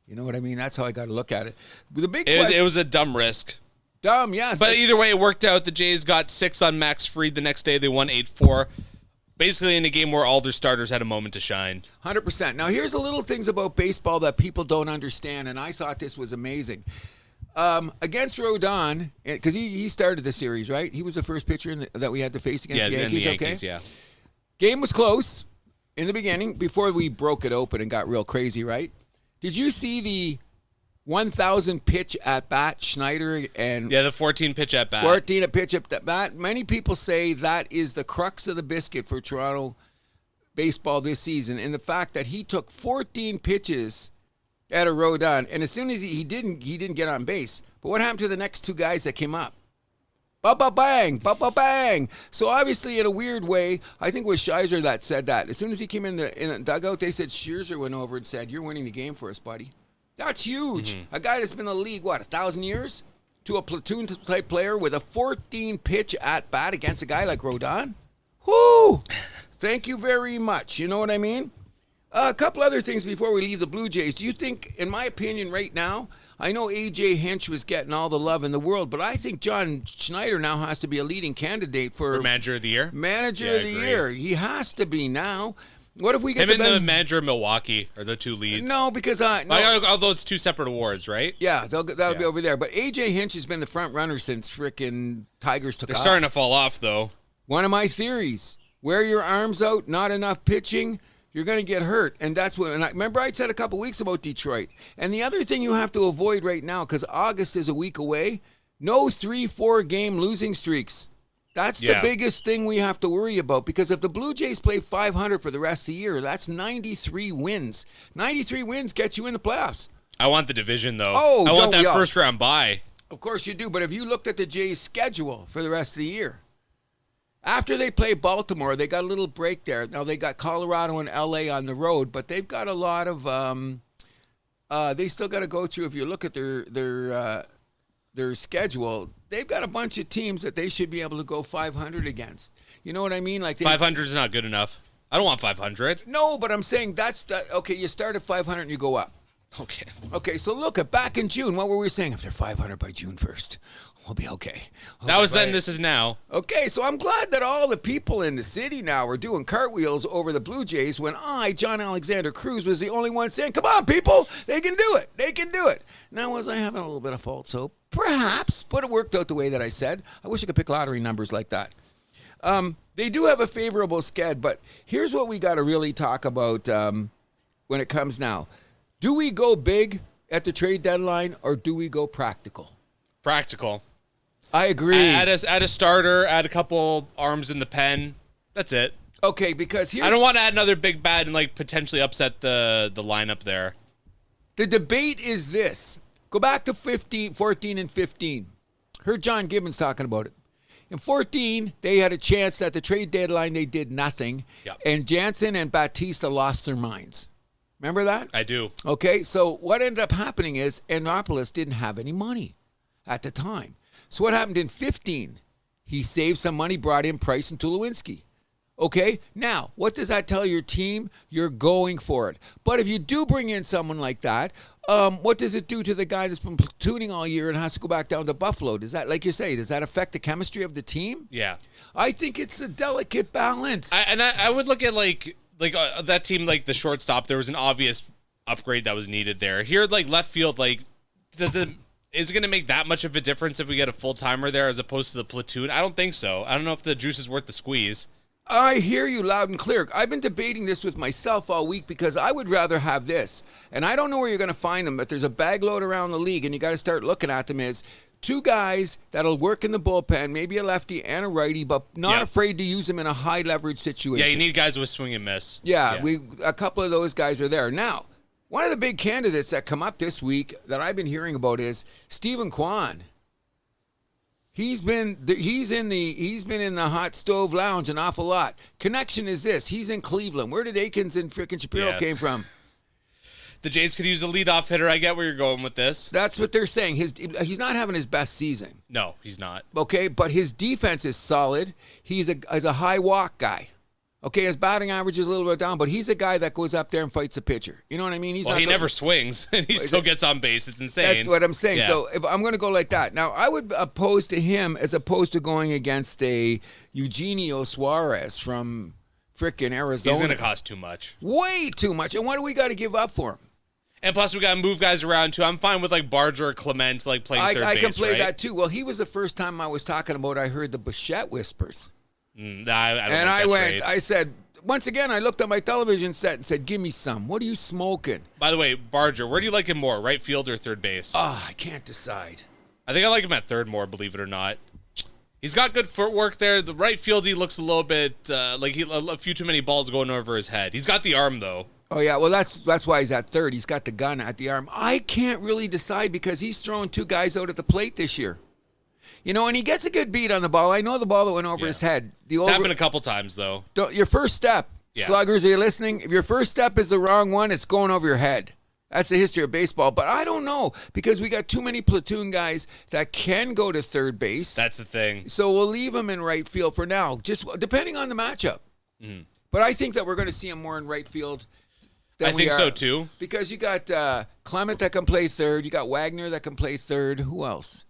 S2: You know what I mean? That's how I got to look at it. The big question,
S1: it was a dumb risk.
S2: Dumb, yes.
S1: But either way, it worked out. The Jays got 6 on Max Fried. The next day, they won 8-4. Basically in a game where all their starters had a moment to shine.
S2: 100%. Now, here's the little things about baseball that people don't understand, and I thought this was amazing. Against Rodon, because he started the series, right? He was the first pitcher that we had to face against the Yankees.
S1: Yankees,
S2: okay?
S1: yeah.
S2: Game was close in the beginning before we broke it open and got real crazy, right? Did you see the 1,000 pitch at bat, Schneider and
S1: the 14 pitch at bat.
S2: 14 pitch at bat. Many people say that is the crux of the biscuit for Toronto baseball this season, and the fact that he took 14 pitches at a Rodon, and as soon as he didn't get on base. But what happened to the next 2 guys that came up? Ba-ba-bang, ba-ba-bang. So obviously, in a weird way, I think it was Shizer that said that. As soon as he came in the dugout, they said Scherzer went over and said, "You're winning the game for us, buddy." That's huge. A guy that's been in the league, 1,000 years? To a platoon-type player with a 14-pitch at-bat against a guy like Rodon? Whoo! Thank you very much. You know what I mean? A couple other things before we leave the Blue Jays. Do you think, in my opinion right now, I know A.J. Hinch was getting all the love in the world, but I think John Schneider now has to be a leading candidate for
S1: Manager of the Year?
S2: Manager of the Year. He has to be now. What if we get
S1: him and the manager of Milwaukee are the 2 leads?
S2: No, because
S1: although it's 2 separate awards, right?
S2: Yeah, that'll be over there. But A.J. Hinch has been the front runner since frickin' Tigers took off.
S1: They're starting to fall off, though.
S2: One of my theories: wear your arms out, not enough pitching, you're going to get hurt. And that's what, and I remember I said a couple weeks about Detroit. And the other thing you have to avoid right now, because August is a week away, no 3-4 game losing streaks. That's the biggest thing we have to worry about, because if the Blue Jays play 500 for the rest of the year, that's 93 wins. 93 wins gets you in the playoffs.
S1: I want the division, though.
S2: Oh,
S1: I want that first round bye.
S2: Of course you do, but if you looked at the Jays' schedule for the rest of the year, after they play Baltimore, they got a little break there. Now, they got Colorado and L.A. on the road, but they've got a lot of they still got to go through. If you look at their schedule, they've got a bunch of teams that they should be able to go 500 against. You know what I mean? Like
S1: 500 is not good enough. I don't want 500.
S2: No, but I'm saying okay, you start at 500 and you go up. Okay, so look, back in June, what were we saying? If they're 500 by June 1st, we'll be okay.
S1: That was then, this is now.
S2: Okay, so I'm glad that all the people in the city now are doing cartwheels over the Blue Jays when John Alexander Cruz, was the only one saying, come on, people, they can do it. They can do it. Now, was I having a little bit of fault? So perhaps, but it worked out the way that I said. I wish I could pick lottery numbers like that. They do have a favorable sched, but here's what we got to really talk about when it comes now. Do we go big at the trade deadline, or do we go practical?
S1: Practical.
S2: I agree.
S1: Add a starter, add a couple arms in the pen. That's it.
S2: Okay, because
S1: I don't want to add another big bat and potentially upset the lineup there.
S2: The debate is this. Go back to 14 and 15. Heard John Gibbons talking about it. In 14, they had a chance at the trade deadline. They did nothing.
S1: Yep.
S2: And Jansen and Bautista lost their minds. Remember that?
S1: I do.
S2: Okay, so what ended up happening is Annapolis didn't have any money at the time. So what happened in 15? He saved some money, brought in Price and Tulowitzki. Okay, now, what does that tell your team? You're going for it. But if you do bring in someone like that, what does it do to the guy that's been platooning all year and has to go back down to Buffalo? Does that, like you say, does that affect the chemistry of the team?
S1: Yeah.
S2: I think it's a delicate balance.
S1: I would look at the like that team, like the shortstop, there was an obvious upgrade that was needed there. Here, like left field, like is it going to make that much of a difference if we get a full timer there as opposed to the platoon? I don't think so. I don't know if the juice is worth the squeeze.
S2: I hear you loud and clear. I've been debating this with myself all week because I would rather have this. And I don't know where you're going to find them, but there's a bag load around the league, and you got to start looking at them as two guys that'll work in the bullpen, maybe a lefty and a righty, but not afraid to use them in a high leverage situation.
S1: Yeah, you need guys with swing and miss.
S2: Yeah, a couple of those guys are there. Now, one of the big candidates that come up this week that I've been hearing about is Stephen Kwan. He's been in the hot stove lounge an awful lot. Connection is this: he's in Cleveland. Where did Akins and frickin' Shapiro came from?
S1: The Jays could use a leadoff hitter. I get where you're going with this.
S2: That's what they're saying. He's not having his best season.
S1: No, he's not.
S2: Okay, but his defense is solid. He's a high walk guy. Okay, his batting average is a little bit down, but he's a guy that goes up there and fights a pitcher. You know what I mean?
S1: He never swings, and he still gets on base. It's insane.
S2: That's what I'm saying.
S1: Yeah.
S2: So if I'm going to go like that. Now, I would oppose to him as opposed to going against a Eugenio Suarez from frickin' Arizona.
S1: He's going to cost too much.
S2: Way too much. And what do we got to give up for him?
S1: And plus, we got to move guys around, too. I'm fine with, like, Barger or Clement, like, playing third base,
S2: I can play
S1: right?
S2: that, too. Well, he was the first time I was talking about I heard the Bichette whispers.
S1: I
S2: said, once again, I looked at my television set and said, give me some. What are you smoking?
S1: By the way, Barger, where do you like him more, right field or third base?
S2: I can't decide.
S1: I think I like him at third more, believe it or not. He's got good footwork there. The right field, he looks a little bit like a few too many balls going over his head. He's got the arm, though.
S2: Oh, yeah. Well, that's why he's at third. He's got the gun at the arm. I can't really decide because he's throwing two guys out at the plate this year. You know, and he gets a good beat on the ball. I know the ball that went over his head.
S1: It's happened a couple times, though.
S2: Your first step, sluggers, are you listening? If your first step is the wrong one, it's going over your head. That's the history of baseball. But I don't know because we got too many platoon guys that can go to third base.
S1: That's the thing.
S2: So we'll leave him in right field for now, just depending on the matchup. Mm-hmm. But I think that we're going to see him more in right field.
S1: I think so, too.
S2: Because you got Clement that can play third. You got Wagner that can play third. Who else?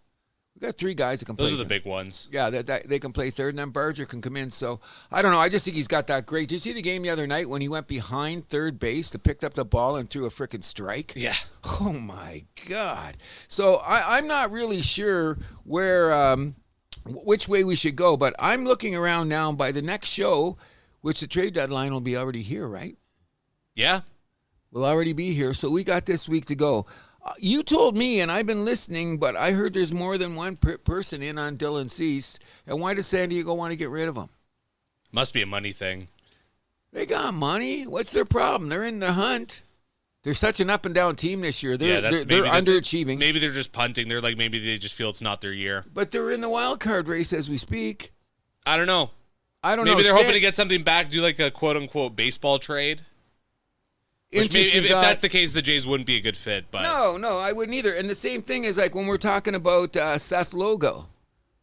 S2: We got three guys that can play
S1: third. Those are the
S2: third.
S1: Big ones.
S2: Yeah, they can play third, and then Barger can come in. So, I don't know. I just think he's got that great. Did you see the game the other night when he went behind third base to pick up the ball and threw a frickin' strike?
S1: Yeah.
S2: Oh, my God. So, I'm not really sure where which way we should go, but I'm looking around now by the next show, which the trade deadline will be already here, right?
S1: Yeah.
S2: We'll already be here, so we got this week to go. You told me, and I've been listening, but I heard there's more than one person in on Dylan Cease. And why does San Diego want to get rid of him?
S1: Must be a money thing.
S2: They got money. What's their problem? They're in the hunt. They're such an up-and-down team this year. They're underachieving.
S1: Maybe they're just punting. They're like, maybe they just feel it's not their year.
S2: But they're in the wild card race as we speak.
S1: I don't know. Maybe they're hoping to get something back, do like a quote-unquote baseball trade. Which maybe, if that's the case, the Jays wouldn't be a good fit. But
S2: No, I wouldn't either. And the same thing is like when we're talking about Seth Logo.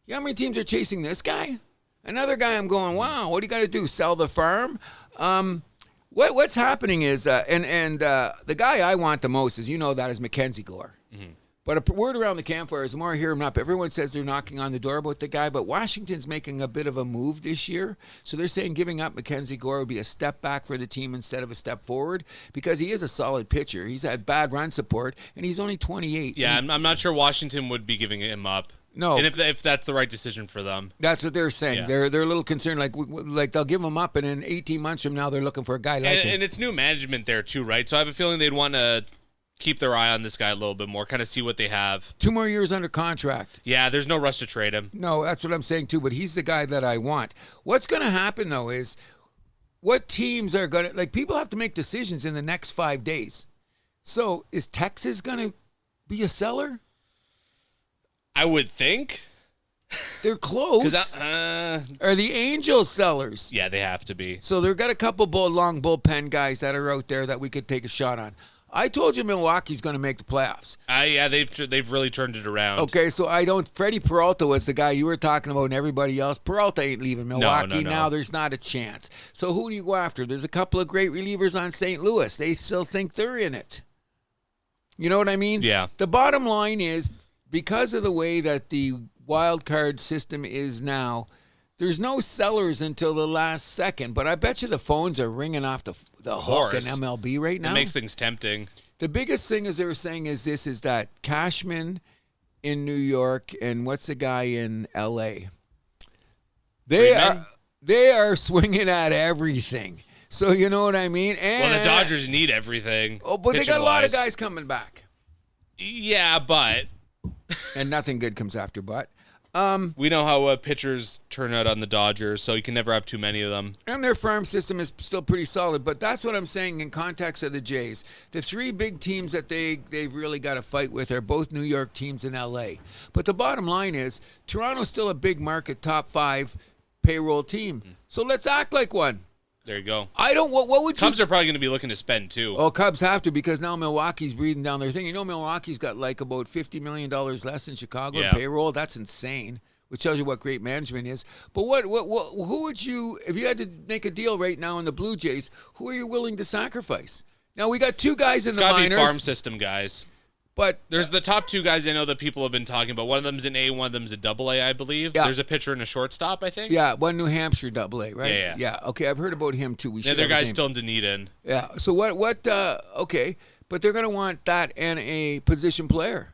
S2: You know how many teams are chasing this guy? Another guy I'm going, wow, what do you got to do? Sell the farm? What's happening is, the guy I want the most is, you know that, is Mackenzie Gore. Mm-hmm. But a word around the campfire is the more I hear him up, everyone says they're knocking on the door about the guy, but Washington's making a bit of a move this year. So they're saying giving up Mackenzie Gore would be a step back for the team instead of a step forward because he is a solid pitcher. He's had bad run support, and he's only 28.
S1: Yeah, I'm not sure Washington would be giving him up.
S2: No.
S1: And if that's the right decision for them.
S2: That's what they're saying. Yeah. They're a little concerned, like they'll give him up, and in 18 months from now, they're looking for a guy like him.
S1: And it's new management there, too, right? So I have a feeling they'd want to keep their eye on this guy a little bit more, kind of see what they have.
S2: 2 more years under contract.
S1: Yeah, there's no rush to trade him.
S2: No, that's what I'm saying too, but he's the guy that I want. What's going to happen, though, is what teams are going to, like, people have to make decisions in the next 5 days. So is Texas going to be a seller?
S1: I would think.
S2: They're close. Are the Angels sellers?
S1: Yeah, they have to be.
S2: So they've got a couple long bullpen guys that are out there that we could take a shot on. I told you Milwaukee's going to make the playoffs.
S1: Yeah, they've really turned it around.
S2: Okay, so Freddie Peralta was the guy you were talking about and everybody else. Peralta ain't leaving Milwaukee.
S1: No.
S2: Now there's not a chance. So who do you go after? There's a couple of great relievers on St. Louis. They still think they're in it. You know what I mean?
S1: Yeah.
S2: The bottom line is, because of the way that the wild card system is now, there's no sellers until the last second, but I bet you the phones are ringing off the hook in MLB right now.
S1: It makes things tempting.
S2: The biggest thing, as they were saying, is that Cashman in New York and what's the guy in L.A.? They are swinging at everything. So you know what I mean? And,
S1: well, the Dodgers need everything.
S2: Oh, but they got a lot of guys coming back.
S1: Yeah, but.
S2: And nothing good comes after but.
S1: We know how pitchers turn out on the Dodgers, so you can never have too many of them.
S2: And their farm system is still pretty solid, but that's what I'm saying in context of the Jays. The three big teams that they've really got to fight with are both New York teams and L.A. But the bottom line is Toronto's still a big market, top 5 payroll team. So let's act like one.
S1: There you go.
S2: What would you...
S1: Cubs are probably going to be looking to spend, too.
S2: Oh, Cubs have to, because now Milwaukee's breathing down their thing. You know, Milwaukee's got like about $50 million less than Chicago in payroll. That's insane, which tells you what great management is. But who would you, if you had to make a deal right now in the Blue Jays, who are you willing to sacrifice? Now, we got 2 guys in the minors.
S1: It's got to be farm system guys.
S2: But
S1: there's the top 2 guys I know that people have been talking about. One of them's an A, one of them's a AA, I believe.
S2: Yeah.
S1: There's a pitcher and a shortstop, I think.
S2: Yeah, one New Hampshire AA, right?
S1: Yeah.
S2: Yeah, okay, I've heard about him too.
S1: The other guy's still in Dunedin.
S2: Yeah, so okay, but they're going to want that and a position player.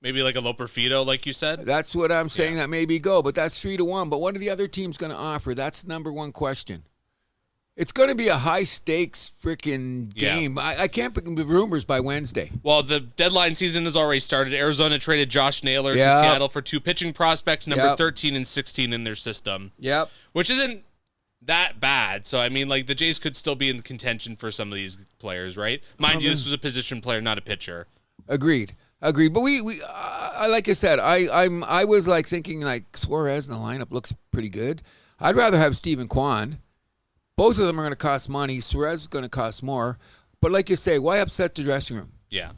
S1: Maybe like a Loperfido, like you said?
S2: That's what I'm saying, that maybe go, but that's 3-1. But what are the other teams going to offer? That's the number one question. It's going to be a high-stakes freaking game. I can't pick the rumors by Wednesday.
S1: Well, the deadline season has already started. Arizona traded Josh Naylor to Seattle for 2 pitching prospects, number 13 and 16 in their system.
S2: Yep.
S1: Which isn't that bad. So, I mean, like, the Jays could still be in contention for some of these players, right? Mind you, this was a position player, not a pitcher.
S2: Agreed. But we like I said, I was like thinking like Suarez in the lineup looks pretty good. I'd rather have Stephen Kwan. Both of them are going to cost money. Suarez is going to cost more. But like you say, why upset the dressing room?
S1: Yeah.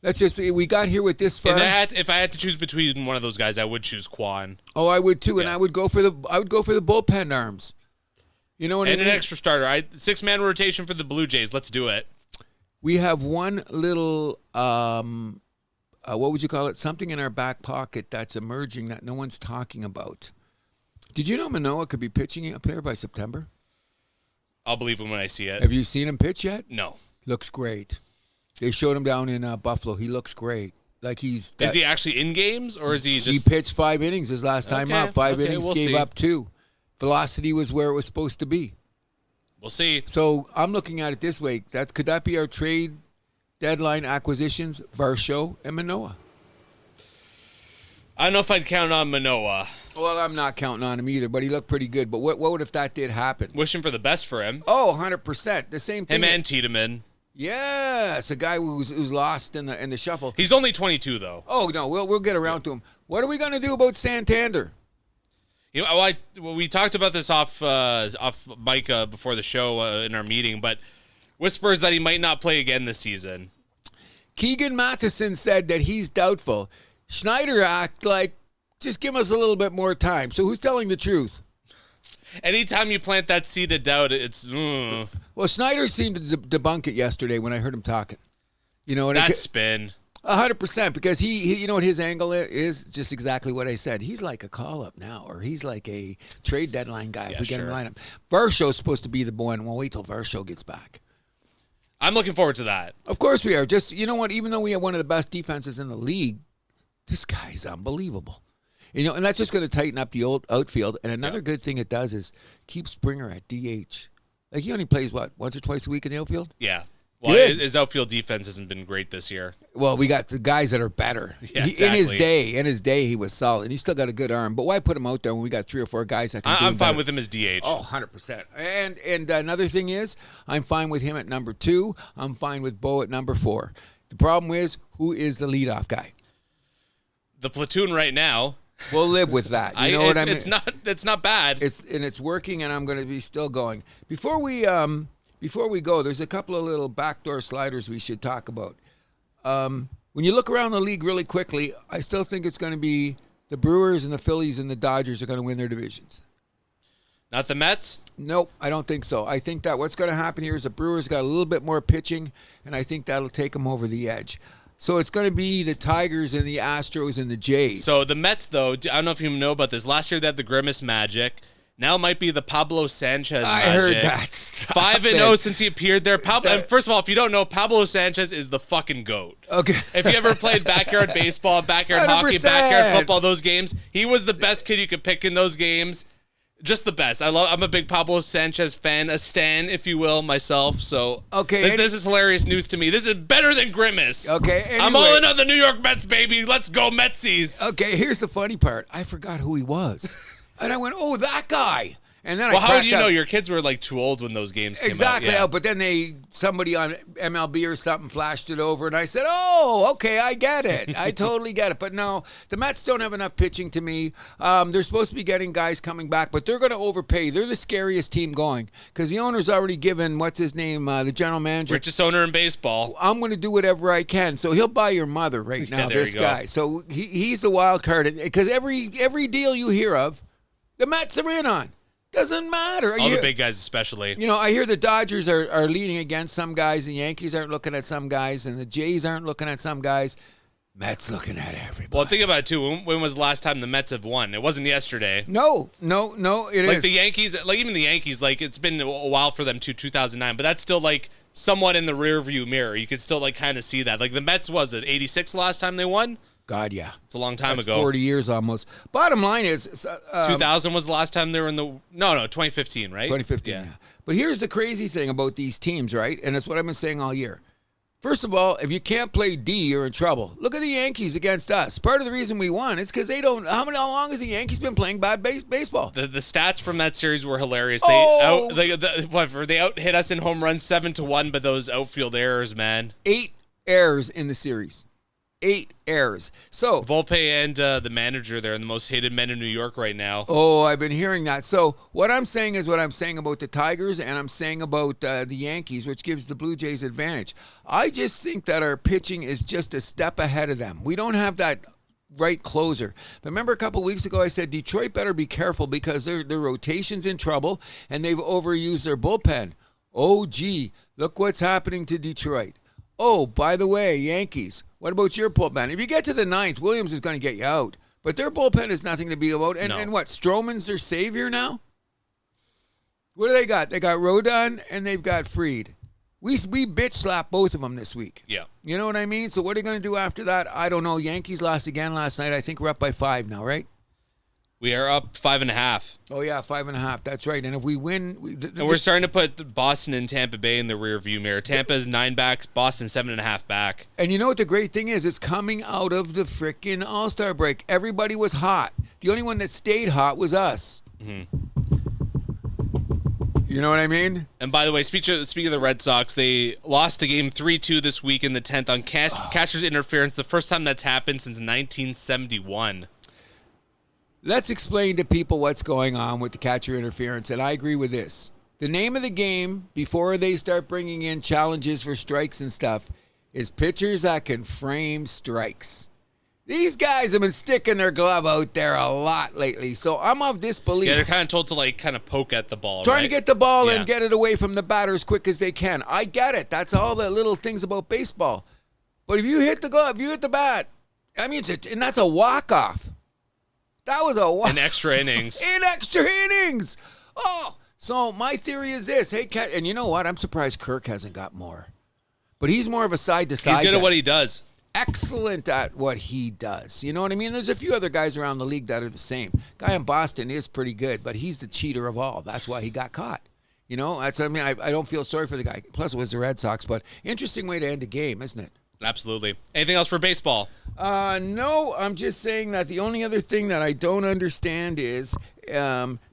S2: Let's just say we got here with this far.
S1: And if I had to choose between one of those guys, I would choose Kwan.
S2: Oh, I would too, and I would go for the bullpen arms. You know what I mean?
S1: And an extra starter. 6-man rotation for the Blue Jays. Let's do it.
S2: We have one little what would you call it? Something in our back pocket that's emerging that no one's talking about. Did you know Manoah could be pitching up there by September?
S1: I'll believe him when I see it.
S2: Have you seen him pitch yet?
S1: No.
S2: Looks great. They showed him down in Buffalo. He looks great. Like is
S1: he actually in games, or is he just...
S2: He pitched 5 innings his last time up. 5 innings, gave up 2. Velocity was where it was supposed to be.
S1: We'll see.
S2: So I'm looking at it this way. Could that be our trade deadline acquisitions? Varsho and Manoah.
S1: I don't know if I'd count on Manoah.
S2: Well, I'm not counting on him either, but he looked pretty good. But what would if that did happen?
S1: Wishing for the best for him.
S2: Oh, 100%. The same thing.
S1: Him and Tiedemann.
S2: Yes, a guy who's lost in the shuffle.
S1: He's only 22, though.
S2: Oh, no, we'll get around to him. What are we going to do about Santander?
S1: You know, we talked about this off mic before the show in our meeting, but whispers that he might not play again this season.
S2: Keegan Matheson said that he's doubtful. Schneider act like, just give us a little bit more time. So who's telling the truth?
S1: Anytime you plant that seed of doubt, it's...
S2: Well, Schneider seemed to debunk it yesterday when I heard him talking. You know,
S1: that spin.
S2: 100%, because he you know what his angle is? Just exactly what I said. He's like a call-up now, or he's like a trade deadline guy if we get him lined up. Varsho's supposed to be the boy, and we'll wait till Varsho gets back.
S1: I'm looking forward to that.
S2: Of course we are. Just, you know what? Even though we have one of the best defenses in the league, this guy's unbelievable. You know, and that's just going to tighten up the old outfield. And another good thing it does is keep Springer at DH. Like, he only plays, once or twice a week in the outfield?
S1: Yeah. Well, his outfield defense hasn't been great this year.
S2: Well, we got the guys that are better.
S1: Yeah, exactly.
S2: In his day, he was solid. And he's still got a good arm. But why put him out there when we got 3 or 4 guys that can do
S1: I'm fine
S2: better?
S1: with him as DH.
S2: Oh, 100%. And another thing is, I'm fine with him at number 2. I'm fine with Bo at number 4. The problem is, who is the leadoff guy?
S1: The platoon right now.
S2: We'll live with that. You know what I mean?
S1: It's not bad.
S2: It's working, and I'm going to be still going. Before we go, there's a couple of little backdoor sliders we should talk about. When you look around the league really quickly, I still think it's going to be the Brewers and the Phillies and the Dodgers are going to win their divisions.
S1: Not the Mets?
S2: Nope, I don't think so. I think that what's going to happen here is the Brewers got a little bit more pitching, and I think that'll take them over the edge. So it's going to be the Tigers and the Astros and the Jays.
S1: So the Mets, though, I don't know if you know about this. Last year they had the Grimace Magic. now might be the Pablo Sanchez
S2: I
S1: magic.
S2: heard that.
S1: 5-0 since he appeared there. And first of all, if you don't know, Pablo Sanchez is the fucking GOAT.
S2: Okay.
S1: If you ever played backyard baseball, backyard
S2: 100%.
S1: hockey, backyard football, those games, he was the best kid you could pick in those games. Just the best. I'm a big Pablo Sanchez fan, a stan, if you will, myself. So this is hilarious news to me. This is better than Grimace.
S2: Okay, anyway.
S1: I'm all in on the New York Mets, baby. Let's go Metsies.
S2: Okay, here's the funny part. I forgot who he was. And I went, oh, that guy. And then
S1: how do you know? Your kids were like too old when those games came out.
S2: Exactly. Yeah. But then somebody on MLB or something flashed it over, and I said, oh, okay, I get it. I totally get it. But no, the Mets don't have enough pitching to me. They're supposed to be getting guys coming back, but they're going to overpay. They're the scariest team going because the owner's already given, what's his name, the general manager.
S1: Richest owner in baseball.
S2: I'm going to do whatever I can. So he'll buy your mother right now, this guy. So he's the wild card because every deal you hear of, the Mets are in on. Doesn't matter.
S1: All the big guys especially.
S2: You know, I hear the Dodgers are leaning against some guys, the Yankees aren't looking at some guys, and the Jays aren't looking at some guys. Mets looking at everybody.
S1: Well, think about it, too. When was the last time the Mets have won? It wasn't yesterday.
S2: No, it
S1: like
S2: is.
S1: The Yankees, like even the Yankees, like it's been a while for them, too, 2009, but that's still like somewhat in the rearview mirror. You could still like kind of see that. Like the Mets, was it 86 last time they won?
S2: God, yeah.
S1: It's a long time ago.
S2: 40 years almost. Bottom line is...
S1: 2000 was the last time they were in the... No, 2015, right?
S2: 2015, yeah. But here's the crazy thing about these teams, right? And it's what I've been saying all year. First of all, if you can't play D, you're in trouble. Look at the Yankees against us. Part of the reason we won is because they don't... How long has the Yankees been playing bad baseball?
S1: The stats from that series were hilarious. They out hit us in home runs 7-1, but those outfield errors, man.
S2: 8 errors in the series. 8 errors. So
S1: Volpe and the manager, they're the most hated men in New York right now.
S2: Oh, I've been hearing that. So what I'm saying is what I'm saying about the Tigers, and I'm saying about the Yankees, which gives the Blue Jays advantage. I just think that our pitching is just a step ahead of them. We don't have that right closer. But remember a couple weeks ago I said Detroit better be careful because their rotation's in trouble and they've overused their bullpen. Oh, gee, look what's happening to Detroit. Oh, by the way, Yankees, what about your bullpen? If you get to the 9th, Williams is going to get you out. But their bullpen is nothing to be about. And what, Stroman's their savior now? What do they got? They got Rodon and they've got Fried. We bitch slapped both of them this week.
S1: Yeah.
S2: You know what I mean? So what are you going to do after that? I don't know. Yankees lost again last night. I think we're up by 5 now, right?
S1: We are up 5.5.
S2: Oh, yeah, 5.5. That's right. And if we win...
S1: and we're starting to put Boston and Tampa Bay in the rearview mirror. Tampa's 9 backs, Boston 7.5 back.
S2: And you know what the great thing is? It's coming out of the freaking All-Star break. Everybody was hot. The only one that stayed hot was us. Mm-hmm. You know what I mean?
S1: And by the way, speaking of the Red Sox, they lost a game 3-2 this week in the 10th on catcher's interference. The first time that's happened since 1971.
S2: Let's explain to people what's going on with the catcher interference, and I agree with this. The name of the game, before they start bringing in challenges for strikes and stuff, is pitchers that can frame strikes. These guys have been sticking their glove out there a lot lately, so I'm of this belief.
S1: Yeah, they're kind of told to kind of poke at the ball,
S2: Trying to get the ball and get it away from the batter as quick as they can. I get it. That's all the little things about baseball. But if you hit the glove, you hit the bat, I mean, and that's a walk-off. That was
S1: in extra innings.
S2: In extra innings. Oh, so my theory is this. Hey, and you know what? I'm surprised Kirk hasn't got more. But he's more of a side-to-side
S1: He's good
S2: guy.
S1: at what he does.
S2: Excellent at what he does. You know what I mean? There's a few other guys around the league that are the same. Guy in Boston is pretty good, but he's the cheater of all. That's why he got caught. You know, that's what I mean. I don't feel sorry for the guy. Plus, it was the Red Sox, but interesting way to end a game, isn't it?
S1: Absolutely. Anything else for baseball?
S2: No, I'm just saying that the only other thing that I don't understand is,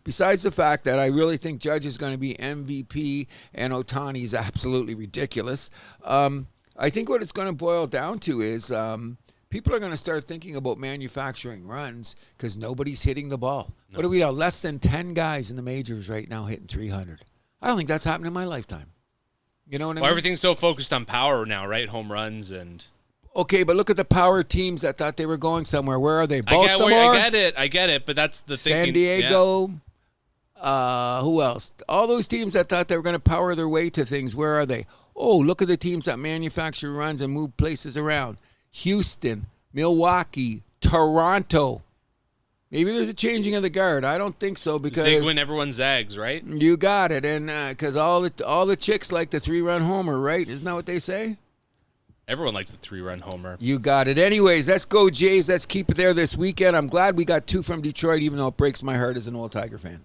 S2: besides the fact that I really think Judge is going to be MVP and Ohtani is absolutely ridiculous, I think what it's going to boil down to is people are going to start thinking about manufacturing runs because nobody's hitting the ball. No. What do we have? Less than 10 guys in the majors right now hitting 300. I don't think that's happened in my lifetime. You know what I mean?
S1: Everything's so focused on power now, right? Home runs and...
S2: Okay, but look at the power teams that thought they were going somewhere. Where are they? Baltimore?
S1: I get it, but that's the thing.
S2: San Diego. Yeah. Who else? All those teams that thought they were going to power their way to things, where are they? Oh, look at the teams that manufacture runs and move places around. Houston, Milwaukee, Toronto. Maybe there's a changing of the guard. I don't think so because
S1: Zig when everyone zags, right?
S2: you got it, and because all the chicks like the 3-run homer, right? Isn't that what they say?
S1: Everyone likes the 3-run homer.
S2: You got it. Anyways, let's go, Jays. Let's keep it there this weekend. I'm glad we got 2 from Detroit, even though it breaks my heart as an old Tiger fan.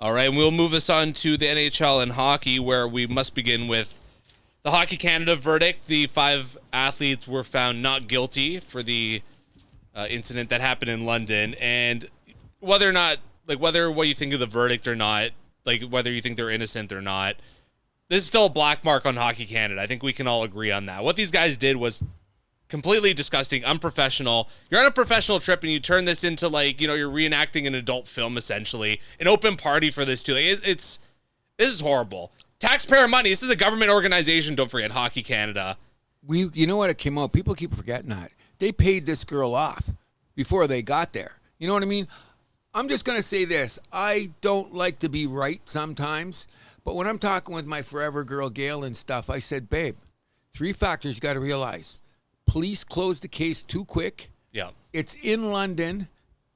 S1: All right, and we'll move us on to the NHL and hockey, where we must begin with the Hockey Canada verdict. The 5 athletes were found not guilty for the incident that happened in London, and whether or not, whether what you think of the verdict or not, whether you think they're innocent or not, this is still a black mark on Hockey Canada. I think we can all agree on that. What these guys did was completely disgusting, unprofessional. You're on a professional trip and you turn this into you're reenacting an adult film, essentially. An open party for this too. This is horrible. Taxpayer money. This is a government organization. Don't forget Hockey Canada.
S2: You know what? It came out. People keep forgetting that they paid this girl off before they got there. You know what I mean? I'm just gonna say this. I don't like to be right sometimes, but when I'm talking with my forever girl Gail and stuff, I said, babe, 3 factors you got to realize. Police closed the case too quick.
S1: Yeah.
S2: It's in London,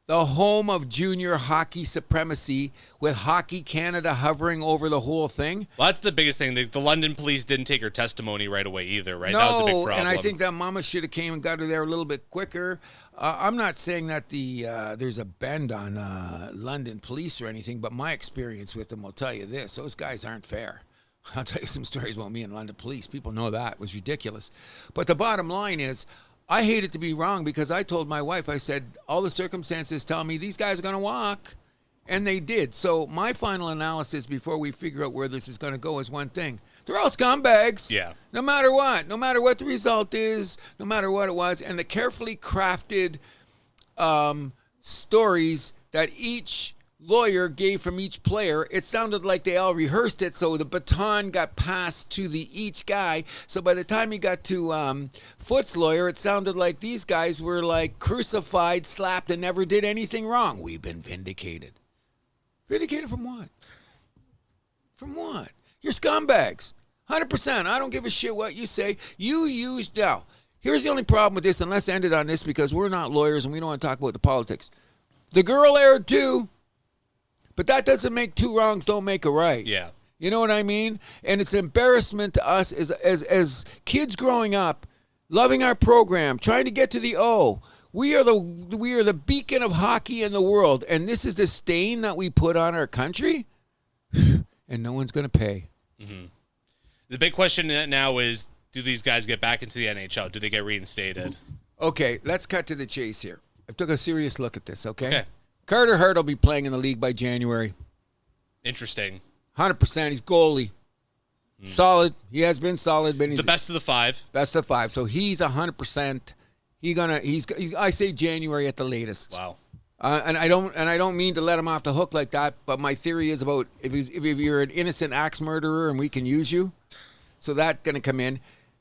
S2: the home of junior hockey supremacy, with Hockey Canada hovering over the whole thing.
S1: Well, that's the biggest thing. The London police didn't take her testimony right away either, right? That was a big problem.
S2: And I think that mama should have came and got her there a little bit quicker. I'm not saying that there's a bend on London police or anything, but my experience with them will tell you this. Those guys aren't fair. I'll tell you some stories about me and London police. People know that. It was ridiculous. But the bottom line is, I hate it to be wrong because I told my wife, I said, all the circumstances tell me these guys are going to walk. And they did. So my final analysis before we figure out where this is going to go is one thing. They're all scumbags.
S1: Yeah.
S2: No matter what the result is, no matter what it was. And the carefully crafted stories that each lawyer gave from each player, it sounded like they all rehearsed it, so the baton got passed to each guy. So by the time he got to Foot's lawyer, it sounded like these guys were crucified, slapped, and never did anything wrong. We've been vindicated. Vindicated from what? From what? You're scumbags. 100%. I don't give a shit what you say. Now, here's the only problem with this, and let's end it on this because we're not lawyers and we don't want to talk about the politics. The girl erred too. But that doesn't make 2 wrongs don't make a right.
S1: Yeah.
S2: You know what I mean? And it's an embarrassment to us as kids growing up, loving our program, trying to get to the O. We are the beacon of hockey in the world, and this is the stain that we put on our country, and no one's going to pay.
S1: Mm-hmm. The big question now is, do these guys get back into the NHL? Do they get reinstated?
S2: Okay, let's cut to the chase here. I took a serious look at this, okay? Carter Hart will be playing in the league by January.
S1: Interesting.
S2: 100%. He's goalie. Solid. He has been solid. But he's
S1: the best of the 5.
S2: Best of 5. So he's 100%. I say January at the latest.
S1: Wow.
S2: And I don't mean to let him off the hook like that. But my theory is about if you're an innocent axe murderer and we can use you, so that's going to come in.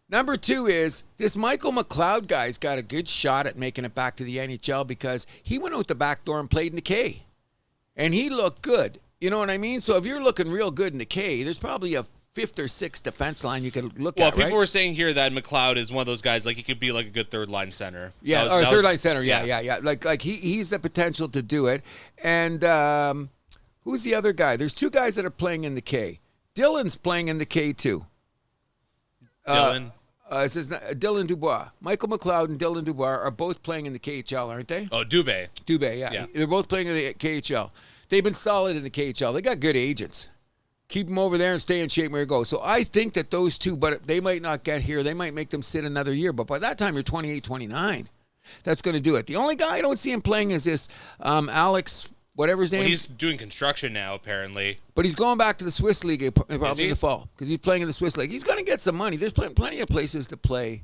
S2: Number 2 is this Michael McLeod guy's got a good shot at making it back to the NHL because he went out the back door and played in the K. And he looked good. You know what I mean? So if you're looking real good in the K, there's probably a 5th or 6th defense line you could look at, right?
S1: Well, people were saying here that McLeod is one of those guys, he could be a good third-line center.
S2: Yeah, or third-line center, yeah. He's the potential to do it. And who's the other guy? There's 2 guys that are playing in the K. Dylan's playing in the K, too.
S1: Dylan?
S2: It says Dylan Dubois. Michael McLeod and Dylan Dubois are both playing in the KHL, aren't they?
S1: Oh, Dubé.
S2: Dubé, yeah. They're both playing in the KHL. They've been solid in the KHL. They got good agents. Keep them over there and stay in shape where you go. So I think that those 2, but they might not get here. They might make them sit another year. But by that time, you're 28, 29. That's going to do it. The only guy I don't see him playing is this Alex, whatever his name is.
S1: He's doing construction now, apparently.
S2: But he's going back to the Swiss League probably in the fall because he's playing in the Swiss League. He's going to get some money. There's plenty of places to play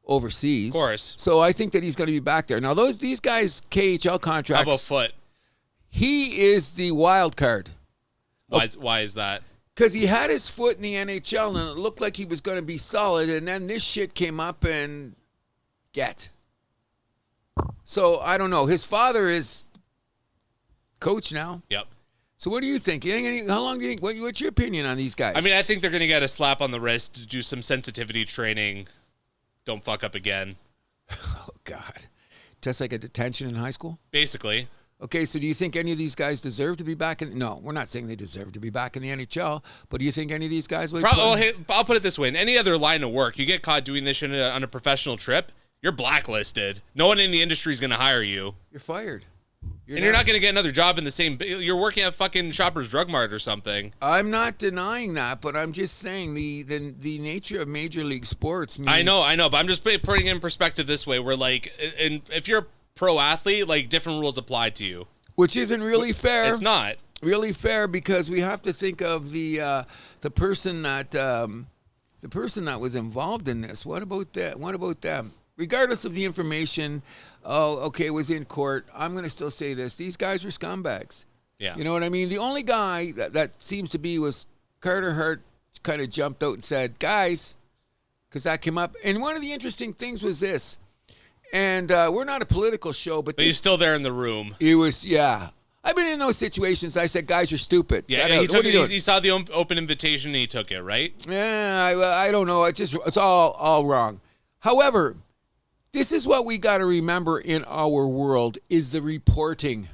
S2: overseas.
S1: Of course.
S2: So I think that he's going to be back there. Now, these guys' KHL contracts.
S1: How about Foot?
S2: He is the wild card.
S1: Why is that?
S2: Because he had his foot in the NHL and it looked like he was going to be solid, and then this shit came up and So I don't know. His father is coach now.
S1: Yep.
S2: So what do you think? How long do you think? What's your opinion on these guys?
S1: I mean, I think they're going to get a slap on the wrist to do some sensitivity training. Don't fuck up again.
S2: Oh, God. Just like a detention in high school?
S1: Basically.
S2: Okay, so do you think any of these guys deserve to be back in? No, we're not saying they deserve to be back in the NHL, but do you think any of these guys would?
S1: Hey, I'll put it this way: in any other line of work, you get caught doing this shit on a professional trip, you're blacklisted. No one in the industry is going to hire you.
S2: You're fired.
S1: You're not going to get another job in the same. You're working at fucking Shoppers Drug Mart or something.
S2: I'm not denying that, but I'm just saying the nature of Major League Sports means.
S1: I know, but I'm just putting it in perspective this way, where like, if you're a pro athlete, like different rules apply to you,
S2: which isn't really fair.
S1: It's not
S2: really fair because we have to think of the person that was involved in this. What about that? What about them? Regardless of the information, it was in court. I'm going to still say this. These guys were scumbags.
S1: Yeah.
S2: You know what I mean? The only guy that seems to be was Carter Hart kind of jumped out and said, guys, because that came up. And one of the interesting things was this, and we're not a political show, but
S1: he's still there in the room.
S2: He was, yeah. I've been in those situations. I said, guys, you're stupid.
S1: Yeah, he saw the open invitation and he took it, right?
S2: Yeah, I don't know. It's all wrong. However, this is what we got to remember in our world is the reporting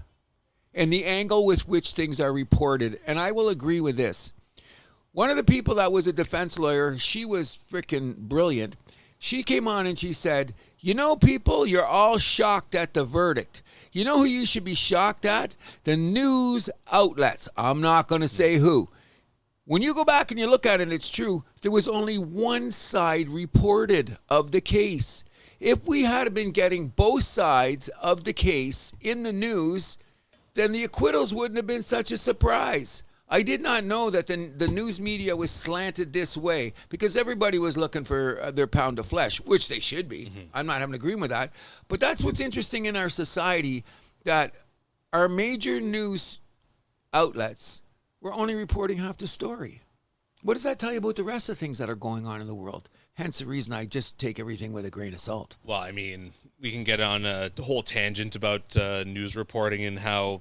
S2: and the angle with which things are reported. And I will agree with this. One of the people that was a defense lawyer, she was freaking brilliant. She came on and she said, you know, people, you're all shocked at the verdict. You know who you should be shocked at? The news outlets. I'm not going to say who. When you go back and you look at it, it's true. There was only one side reported of the case. If we had been getting both sides of the case in the news, then the acquittals wouldn't have been such a surprise. I did not know that the news media was slanted this way because everybody was looking for their pound of flesh, which they should be. Mm-hmm. I'm not having to agree with that. But that's what's interesting in our society, that our major news outlets were only reporting half the story. What does that tell you about the rest of things that are going on in the world? Hence the reason I just take everything with a grain of salt.
S1: Well, I mean, we can get on a whole tangent about news reporting and how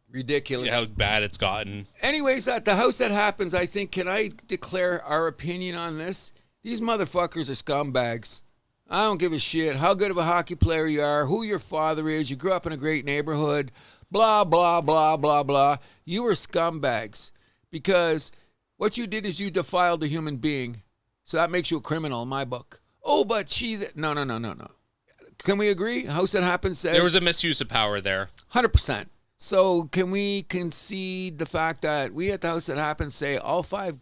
S2: ridiculous,
S1: how bad it's gotten.
S2: Anyways, at the house that happens, I think, can I declare our opinion on this? These motherfuckers are scumbags. I don't give a shit how good of a hockey player you are, who your father is, you grew up in a great neighborhood, blah, blah, blah, blah, blah. You were scumbags because what you did is you defiled a human being. So that makes you a criminal in my book. Oh, but no. Can we agree? House that happens says...
S1: There was a misuse of power there.
S2: 100%. So can we concede the fact that we at the House that happens say all five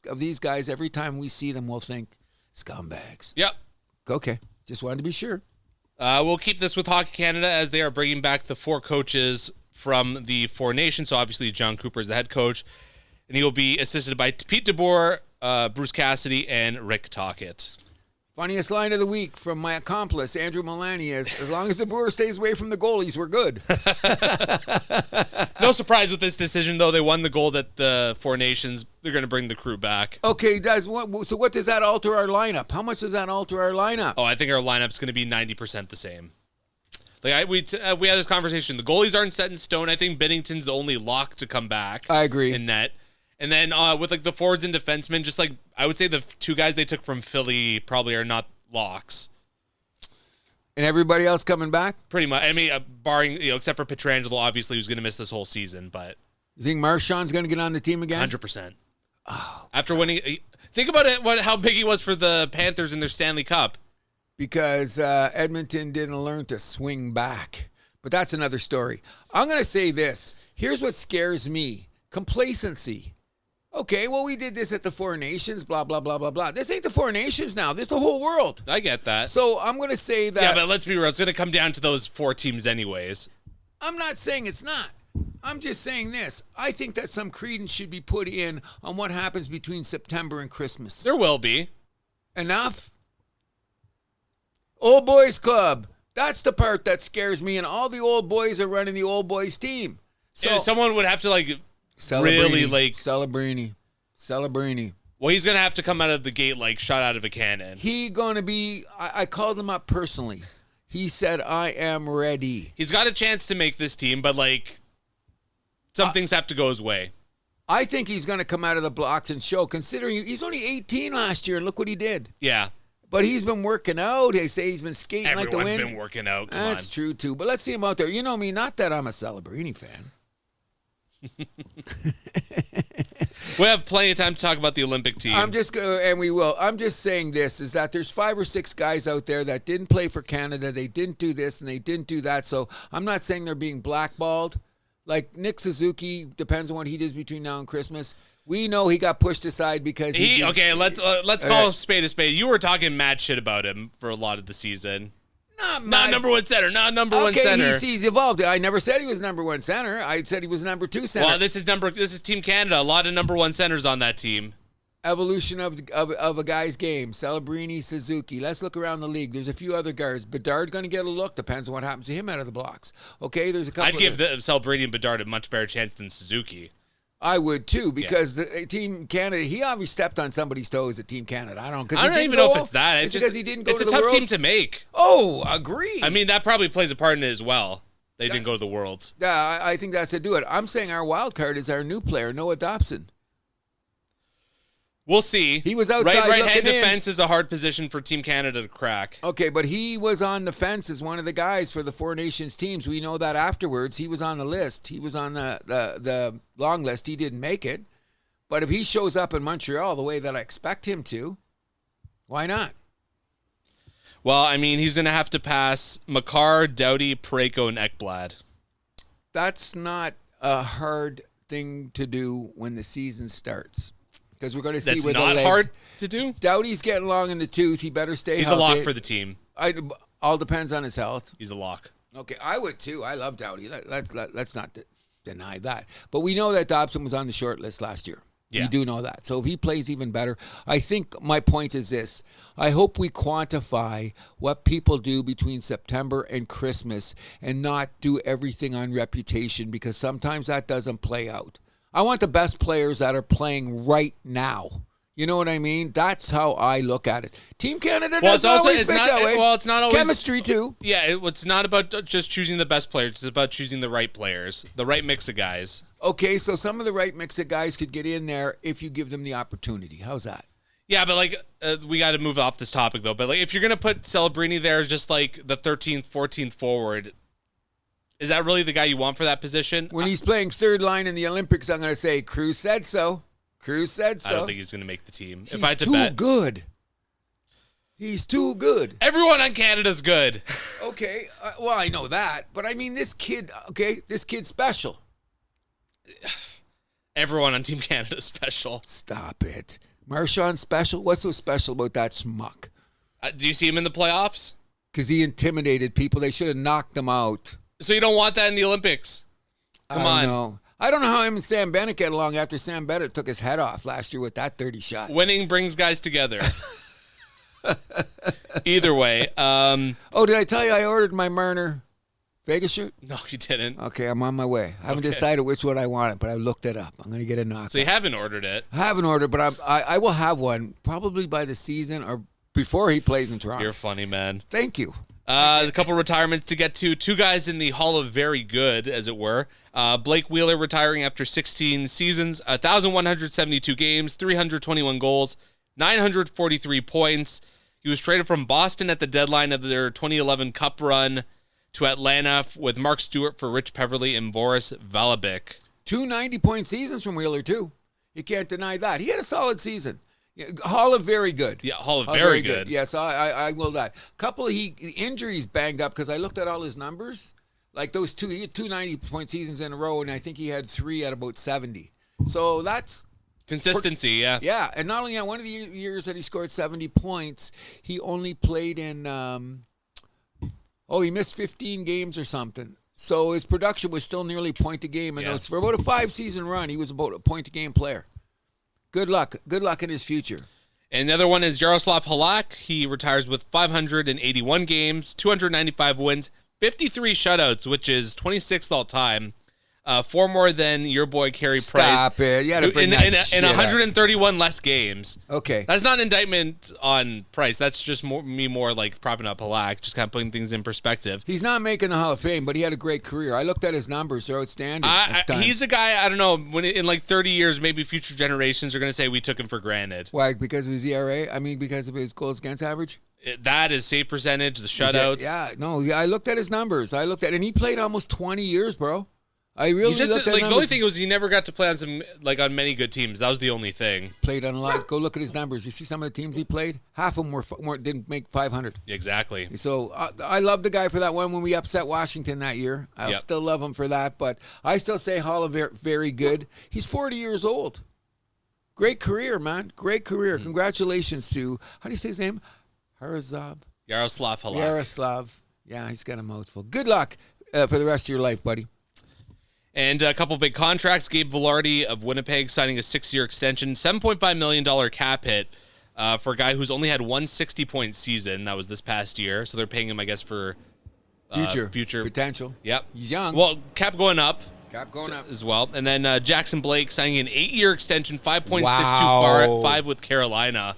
S2: of these guys, every time we see them, we'll think scumbags?
S1: Yep.
S2: Okay. Just wanted to be sure.
S1: We'll keep this with Hockey Canada as they are bringing back the 4 coaches from the 4 nations. So obviously John Cooper is the head coach, and he will be assisted by Pete DeBoer, Bruce Cassidy, and Rick Tocchet.
S2: Funniest line of the week from my accomplice, Andrew Milani, is, as long as the Brewer stays away from the goalies, we're good.
S1: No surprise with this decision, though. They won the gold at the 4 Nations. They're going to bring the crew back.
S2: Okay, so what does that alter our lineup? How much does that alter our lineup?
S1: Oh, I think our lineup's going to be 90% the same. Like we had this conversation. The goalies aren't set in stone. I think Bennington's the only lock to come back.
S2: I agree.
S1: In net. And then with like the forwards and defensemen, just like I would say the 2 guys they took from Philly probably are not locks.
S2: And everybody else coming back?
S1: Pretty much. I mean, barring, except for Pietrangelo, obviously, who's going to miss this whole season. But
S2: you think Marchand's going to get on the team again?
S1: 100%.
S2: Oh,
S1: after winning, think about it. How big he was for the Panthers in their Stanley Cup.
S2: Because Edmonton didn't learn to swing back. But that's another story. I'm going to say this. Here's what scares me. Complacency. Okay, well, we did this at the 4 Nations, blah, blah, blah, blah, blah. This ain't the 4 Nations now. This is the whole world.
S1: I get that.
S2: So I'm going to say that...
S1: Yeah, but let's be real. It's going to come down to those 4 teams anyways.
S2: I'm not saying it's not. I'm just saying this. I think that some credence should be put in on what happens between September and Christmas.
S1: There will be.
S2: Enough? Old Boys Club. That's the part that scares me, and all the old boys are running the old boys team. So
S1: yeah, someone would have to, really,
S2: Celebrini.
S1: Well, he's going to have to come out of the gate, shot out of a cannon.
S2: He going to be, I called him up personally. He said, I am ready.
S1: He's got a chance to make this team, but, some things have to go his way.
S2: I think he's going to come out of the blocks and show, considering he's only 18 last year, and look what he did.
S1: Yeah.
S2: But he's been working out. They say he's been skating like the wind.
S1: Everyone's been working out. Come
S2: That's
S1: on.
S2: true, too. But let's see him out there. You know me, not that I'm a Celebrini fan.
S1: We have plenty of time to talk about the Olympic team.
S2: And we will. I'm just saying this, is that there's 5 or 6 guys out there that didn't play for Canada. They didn't do this and they didn't do that. So I'm not saying they're being blackballed. Like Nick Suzuki, depends on what he does between now and Christmas. We know he got pushed aside because
S1: let's call a spade a spade. You were talking mad shit about him for a lot of the season. Not number one center. Not number one center.
S2: Okay, he's evolved. I never said he was number 1 center. I said he was number 2 center.
S1: Well, this is Team Canada. A lot of number 1 centers on that team.
S2: Evolution of a guy's game. Celebrini, Suzuki. Let's look around the league. There's a few other guards. Bedard going to get a look. Depends on what happens to him out of the blocks. Okay, there's a couple.
S1: I'd give Celebrini and Bedard a much better chance than Suzuki.
S2: I would too, because the Team Canada, he obviously stepped on somebody's toes at Team Canada. I don't even
S1: know if it's that.
S2: It's because he didn't go to the
S1: It's a tough team
S2: Worlds?
S1: to make.
S2: Oh, agree.
S1: I mean, that probably plays a part in it as well. They didn't go to the Worlds.
S2: Yeah, I think that's to do it. I'm saying our wild card is our new player, Noah Dobson.
S1: We'll see.
S2: He was outside
S1: right-hand
S2: looking in.
S1: defense is a hard position for Team Canada to crack.
S2: Okay, but he was on the fence as one of the guys for the 4 Nations teams. We know that afterwards. He was on the list. He was on the long list. He didn't make it. But if he shows up in Montreal the way that I expect him to, why not?
S1: Well, I mean, he's going to have to pass Makar, Doughty, Parayko, and Ekblad.
S2: That's not a hard thing to do when the season starts. Because we're going to see where the legs...
S1: That's not hard to do?
S2: Doughty's getting long in the tooth. He better stay healthy.
S1: He's a lock for the team.
S2: All depends on his health.
S1: He's a lock.
S2: Okay, I would too. I love Doughty. Let's not deny that. But we know that Dobson was on the short list last year.
S1: Yeah.
S2: We do know that. So if he plays even better, I think my point is this. I hope we quantify what people do between September and Christmas and not do everything on reputation, because sometimes that doesn't play out. I want the best players that are playing right now. You know what I mean? That's how I look at it. Team Canada doesn't always fit that way.
S1: Well, it's not always...
S2: Chemistry, too.
S1: Yeah, it's not about just choosing the best players. It's about choosing the right players, the right mix of guys.
S2: Okay, so some of the right mix of guys could get in there if you give them the opportunity. How's that?
S1: Yeah, but we got to move off this topic, though. But if you're going to put Celebrini there as just like the 13th, 14th forward... Is that really the guy you want for that position?
S2: When he's playing third line in the Olympics, I'm going to say, Cruz said so. Cruz said so.
S1: I don't think he's going to make the team.
S2: He's
S1: if I had to
S2: too
S1: bet.
S2: good. He's too good.
S1: Everyone on Canada's good.
S2: Okay, well, I know that. But I mean, this kid's special.
S1: Everyone on Team Canada's special.
S2: Stop it. Marchand's special? What's so special about that schmuck?
S1: Do you see him in the playoffs?
S2: Because he intimidated people. They should have knocked him out.
S1: So you don't want that in the Olympics? Come on.
S2: No. I don't know how him and Sam Bennett get along after Sam Bennett took his head off last year with that 30 shot.
S1: Winning brings guys together. Either way.
S2: Did I tell you I ordered my Marner Vegas shoot?
S1: No, you didn't.
S2: Okay, I'm on my way. I haven't decided which one I wanted, but I looked it up. I'm going to get a knockout.
S1: So you haven't ordered it?
S2: I haven't ordered, but I will have one probably by the season or before he plays in Toronto.
S1: You're funny, man.
S2: Thank you.
S1: There's a couple retirements to get to. 2 guys in the Hall of Very Good, as it were. Blake Wheeler retiring after 16 seasons, 1,172 games, 321 goals, 943 points. He was traded from Boston at the deadline of their 2011 Cup run to Atlanta with Mark Stewart for Rich Peverly and Boris Valabic.
S2: 2 90-point seasons from Wheeler, too. You can't deny that. He had a solid season. Hall of Very Good.
S1: Yeah, Hall of Very Good.
S2: Yes, I will that. Couple of injuries banged up because I looked at all his numbers. Like those two 90-point seasons in a row, and I think he had 3 at about 70. So that's...
S1: Consistency, yeah.
S2: Yeah, and not only that, one of the years that he scored 70 points, he only played in... he missed 15 games or something. So his production was still nearly a point a game. And for about a 5-season run, he was about a point a game player. Good luck. Good luck in his future.
S1: And the other one is Jaroslav Halak. He retires with 581 games, 295 wins, 53 shutouts, which is 26th all time. 4 more than your boy Carey Price.
S2: Stop it. You had to bring that shit
S1: in 131 less games.
S2: Okay.
S1: That's not an indictment on Price. That's just more like propping up Halak, just kind of putting things in perspective.
S2: He's not making the Hall of Fame, but he had a great career. I looked at his numbers. They're outstanding.
S1: He's a guy, I don't know, when in like 30 years, maybe future generations are going to say we took him for granted.
S2: Why? Because of his ERA? I mean, because of his goals against average?
S1: That is save percentage, the shutouts.
S2: I looked at his numbers. And he played almost 20 years, bro. I really looked at
S1: the only thing was he never got to play on many good teams. That was the only thing.
S2: Played on a lot. Go look at his numbers. You see some of the teams he played? Half of them didn't make 500.
S1: Exactly.
S2: So I love the guy for that one when we upset Washington that year. I still love him for that, but I still say Hall of very good. He's 40 years old. Great career, man. Great career. Congratulations to, how do you say his name?
S1: Yaroslav Halak.
S2: Yaroslav. Yeah, he's got a mouthful. Good luck for the rest of your life, buddy.
S1: And a couple big contracts. Gabe Vilardi of Winnipeg signing a 6-year extension, $7.5 million cap hit for a guy who's only had one 60-point season. That was this past year. So they're paying him, I guess, for future
S2: potential.
S1: Yep.
S2: He's young.
S1: Well, cap going up.
S2: As
S1: well. And then Jackson Blake signing an 8-year extension, $5.62 5 with Carolina.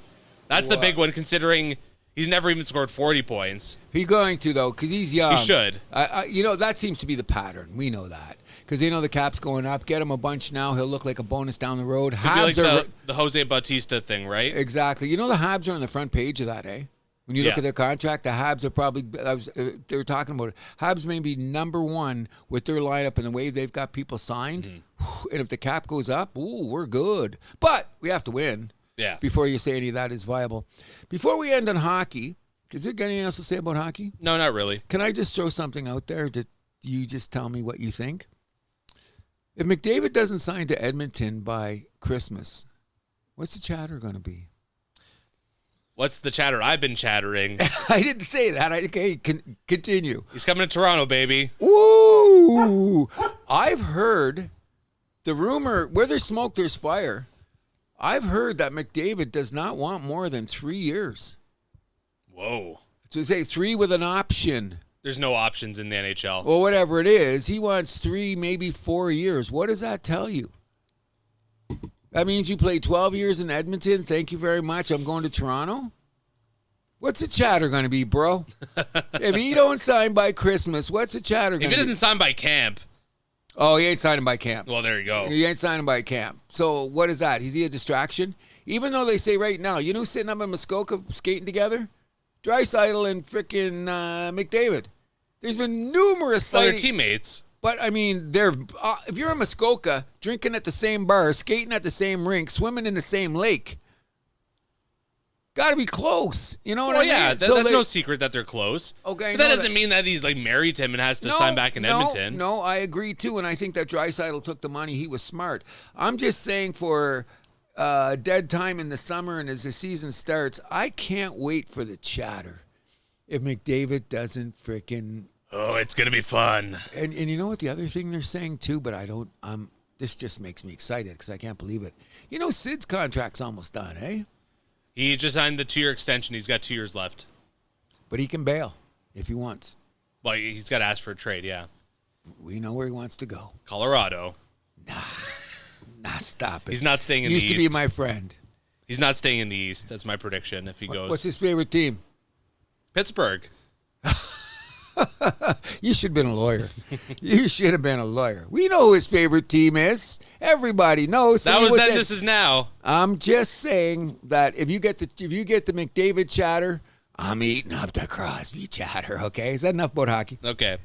S1: That's the big one, considering he's never even scored 40 points.
S2: He's going to, though, because he's young.
S1: He should.
S2: That seems to be the pattern. We know that. Because they know the cap's going up. Get him a bunch now. He'll look like a bonus down the road.
S1: Habs like the Jose Bautista thing, right?
S2: Exactly. The Habs are on the front page of that, eh? When you look at their contract, the Habs are probably, they were talking about it. Habs may be number one with their lineup and the way they've got people signed. Mm-hmm. And if the cap goes up, we're good. But we have to win before you say any of that is viable. Before we end on hockey, is there anything else to say about hockey?
S1: No, not really.
S2: Can I just throw something out there? You just tell me what you think? If McDavid doesn't sign to Edmonton by Christmas, what's the chatter going to be?
S1: What's the chatter? I've been chattering.
S2: I didn't say that. Okay, continue.
S1: He's coming to Toronto, baby.
S2: Ooh. I've heard the rumor, where there's smoke, there's fire. I've heard that McDavid does not want more than 3 years.
S1: Whoa.
S2: So say 3 with an option.
S1: There's no options in the NHL.
S2: Well, whatever it is, he wants 3, maybe 4 years. What does that tell you? That means you played 12 years in Edmonton. Thank you very much. I'm going to Toronto. What's the chatter going to be, bro? If he don't sign by Christmas, what's the chatter going to be?
S1: If he doesn't sign by camp.
S2: Oh, he ain't signing by camp.
S1: Well, there you go.
S2: He ain't signing by camp. So what is that? Is he a distraction? Even though they say right now, who's sitting up in Muskoka skating together? Draisaitl and frickin' McDavid. There's been numerous sightings.
S1: They're teammates.
S2: But, I mean, if you're in Muskoka, drinking at the same bar, skating at the same rink, swimming in the same lake, got to be close. You know what I mean?
S1: Yeah, that's no secret that they're close.
S2: Okay,
S1: but that doesn't mean that he's like married to him and has to sign back in Edmonton.
S2: No, I agree, too, and I think that Draisaitl took the money. He was smart. I'm just saying for dead time in the summer and as the season starts, I can't wait for the chatter if McDavid doesn't frickin'...
S1: Oh, it's going to be fun.
S2: And you know what the other thing they're saying, too, but I don't... this just makes me excited because I can't believe it. Sid's contract's almost done, eh?
S1: He just signed the 2-year extension. He's got 2 years left.
S2: But he can bail if he wants.
S1: Well, he's got to ask for a trade, yeah.
S2: We know where he wants to go.
S1: Colorado.
S2: Nah, stop it.
S1: He's not staying in the East.
S2: Used to be my friend.
S1: He's not staying in the East. That's my prediction if he goes.
S2: What's his favorite team?
S1: Pittsburgh.
S2: You should have been a lawyer. You should have been a lawyer. We know who his favorite team is. Everybody knows.
S1: That was then. This is now.
S2: I'm just saying that if you get the McDavid chatter, I'm eating up the Crosby chatter. Okay, is that enough about hockey?
S1: Okay.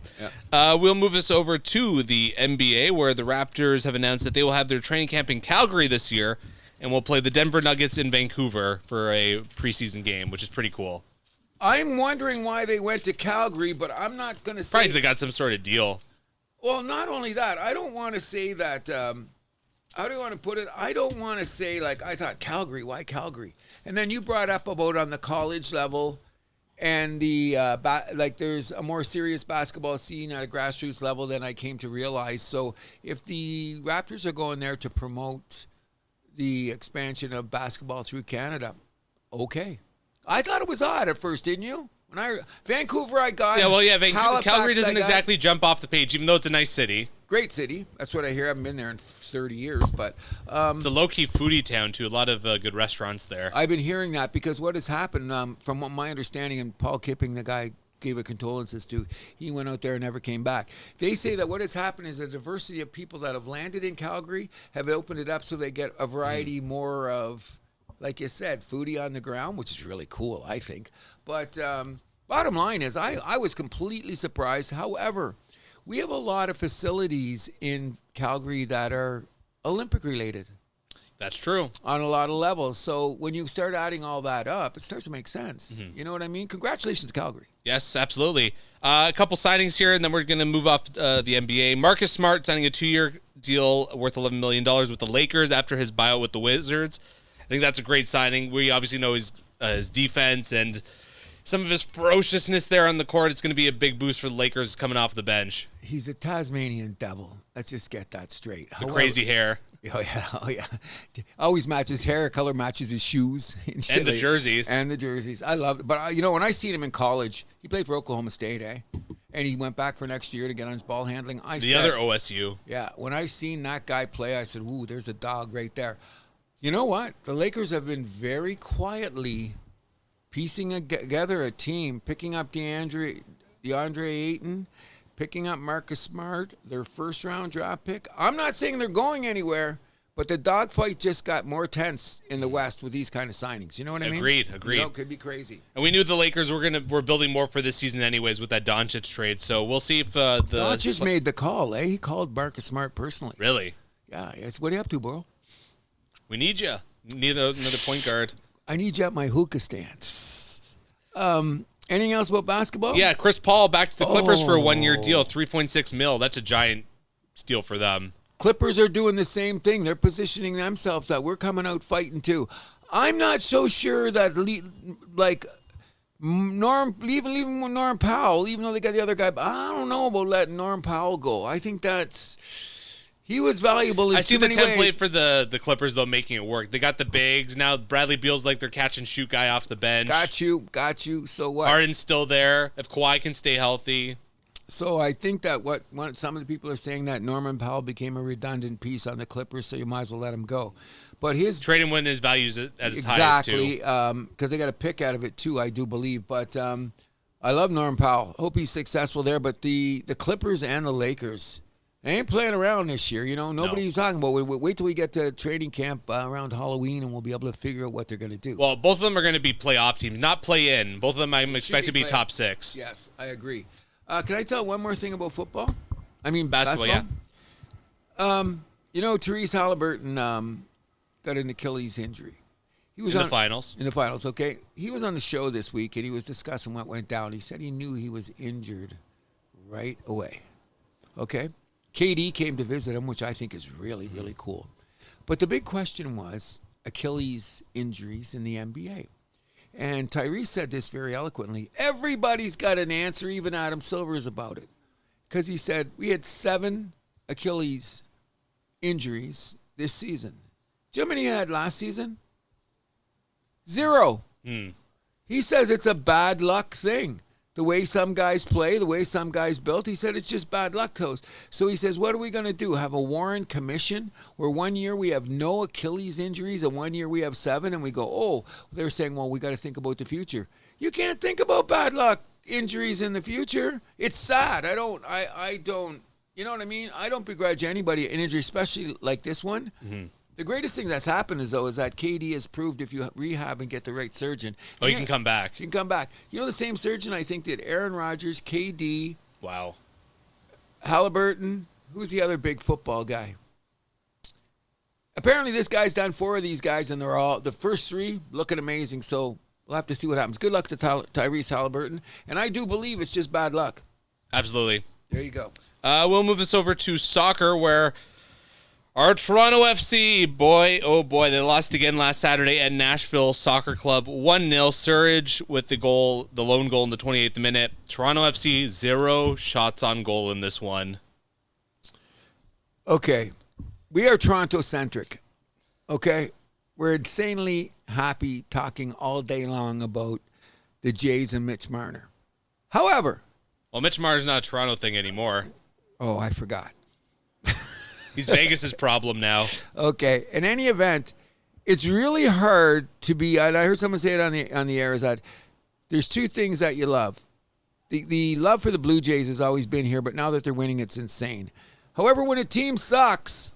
S1: Yeah. We'll move this over to the NBA, where the Raptors have announced that they will have their training camp in Calgary this year, and will play the Denver Nuggets in Vancouver for a preseason game, which is pretty cool.
S2: I'm wondering why they went to Calgary, but I'm not going to say...
S1: Surprised they got some sort of deal.
S2: Well, not only that, I don't want to say that... how do you want to put it? I don't want to say, like, I thought, Calgary, why Calgary? And then you brought up about on the college level and the, there's a more serious basketball scene at a grassroots level than I came to realize. So if the Raptors are going there to promote the expansion of basketball through Canada, okay. I thought it was odd at first, didn't you? Vancouver, I got.
S1: Yeah, well, yeah, Calgary doesn't exactly jump off the page, even though it's a nice city.
S2: Great city. That's what I hear. I haven't been there in 30 years, but
S1: It's a low-key foodie town, too. A lot of good restaurants there.
S2: I've been hearing that because what has happened, from what my understanding, and Paul Kipping, the guy gave a condolences to, he went out there and never came back. They say that what has happened is a diversity of people that have landed in Calgary have opened it up so they get a variety more of, like you said, foodie on the ground, which is really cool, I think. But bottom line is I was completely surprised. However, we have a lot of facilities in Calgary that are Olympic related.
S1: That's true.
S2: On a lot of levels. So when you start adding all that up, it starts to make sense. You know what I mean? Congratulations to Calgary.
S1: Yes, absolutely. A couple signings here, and then we're going to move off the NBA. Marcus Smart signing a 2-year deal worth $11 million with the Lakers after his buyout with the Wizards. I think that's a great signing. We obviously know his defense and some of his ferociousness there on the court. It's going to be a big boost for the Lakers coming off the bench.
S2: He's a Tasmanian devil. Let's just get that straight.
S1: The crazy hair.
S2: Oh, yeah. Always matches hair color, matches his shoes.
S1: And the jerseys.
S2: And the jerseys. I love it. But, when I seen him in college, he played for Oklahoma State, and he went back for next year to get on his ball handling.
S1: The other OSU.
S2: Yeah, when I seen that guy play, I said, ooh, there's a dog right there. You know what? The Lakers have been very quietly piecing together a team, picking up DeAndre Ayton, picking up Marcus Smart, their first-round draft pick. I'm not saying they're going anywhere, but the dogfight just got more tense in the West with these kind of signings. You know what I mean?
S1: Agreed.
S2: It could be crazy.
S1: And we knew the Lakers were building more for this season anyways with that Doncic trade. So we'll see if
S2: Doncic made the call, eh? He called Marcus Smart personally.
S1: Really?
S2: Yeah. What are you up to, bro?
S1: We need you. Need another point guard.
S2: I need you at my hookah stand. Anything else about basketball?
S1: Yeah, Chris Paul back to the Clippers for a 1-year deal, $3.6 million. That's a giant steal for them.
S2: Clippers are doing the same thing. They're positioning themselves that we're coming out fighting too. I'm not so sure that leaving Norm Powell, even though they got the other guy, but I don't know about letting Norm Powell go. I think he was valuable in
S1: I see
S2: too
S1: the
S2: many
S1: template
S2: ways.
S1: for the Clippers, though, making it work. They got the bigs. Now Bradley Beal's like their catch-and-shoot guy off the bench.
S2: Got you. So what?
S1: Harden's still there. If Kawhi can stay healthy.
S2: So I think that some of the people are saying that Norman Powell became a redundant piece on the Clippers, so you might as well let him go. But his
S1: trade and win his values at his highest, too.
S2: Exactly, because they got a pick out of it, too, I do believe. But I love Norm Powell. Hope he's successful there. But the Clippers and the Lakers, they ain't playing around this year. Nobody's talking about. Wait till we get to training camp around Halloween, and we'll be able to figure out what they're going to do.
S1: Well, both of them are going to be playoff teams, not play-in. Both of them I expect to be top 6.
S2: Yes, I agree. Can I tell one more thing about football? I mean
S1: basketball.
S2: Yeah. Therese Halliburton got an Achilles injury. He was
S1: in the finals.
S2: In the finals, okay. He was on the show this week, and he was discussing what went down. He said he knew he was injured right away. Okay. KD came to visit him, which I think is really, really cool. But the big question was Achilles injuries in the NBA. And Tyrese said this very eloquently. Everybody's got an answer, even Adam Silver's about it. Because he said, we had 7 Achilles injuries this season. Do you know how many he had last season? 0. He says it's a bad luck thing. The way some guys play, the way some guys built, he said it's just bad luck, coach. So he says, what are we going to do? Have a Warren Commission where 1 year we have no Achilles injuries and 1 year we have 7, and we go, they're saying, well, we got to think about the future. You can't think about bad luck injuries in the future. It's sad. I don't, you know what I mean? I don't begrudge anybody an injury, especially like this one. The greatest thing that's happened is that KD has proved if you rehab and get the right surgeon.
S1: Oh, you can come back.
S2: You can come back. You know the same surgeon, I think, did Aaron Rodgers, KD.
S1: Wow.
S2: Halliburton. Who's the other big football guy? Apparently this guy's done 4 of these guys, and they're all, the first 3 looking amazing, so we'll have to see what happens. Good luck to Tyrese Halliburton. And I do believe it's just bad luck.
S1: Absolutely.
S2: There you go.
S1: We'll move this over to soccer, where our Toronto FC, boy, oh boy, they lost again last Saturday at Nashville Soccer Club, 1-0. Surridge with the lone goal in the 28th minute. Toronto FC, 0 shots on goal in this one.
S2: Okay, we are Toronto-centric, okay? We're insanely happy talking all day long about the Jays and Mitch Marner. However...
S1: Well, Mitch Marner's not a Toronto thing anymore.
S2: Oh, I forgot.
S1: He's Vegas's problem now.
S2: Okay. In any event, it's really hard to be. And I heard someone say it on the air is that there's two things that you love. The love for the Blue Jays has always been here, but now that they're winning, it's insane. However, when a team sucks,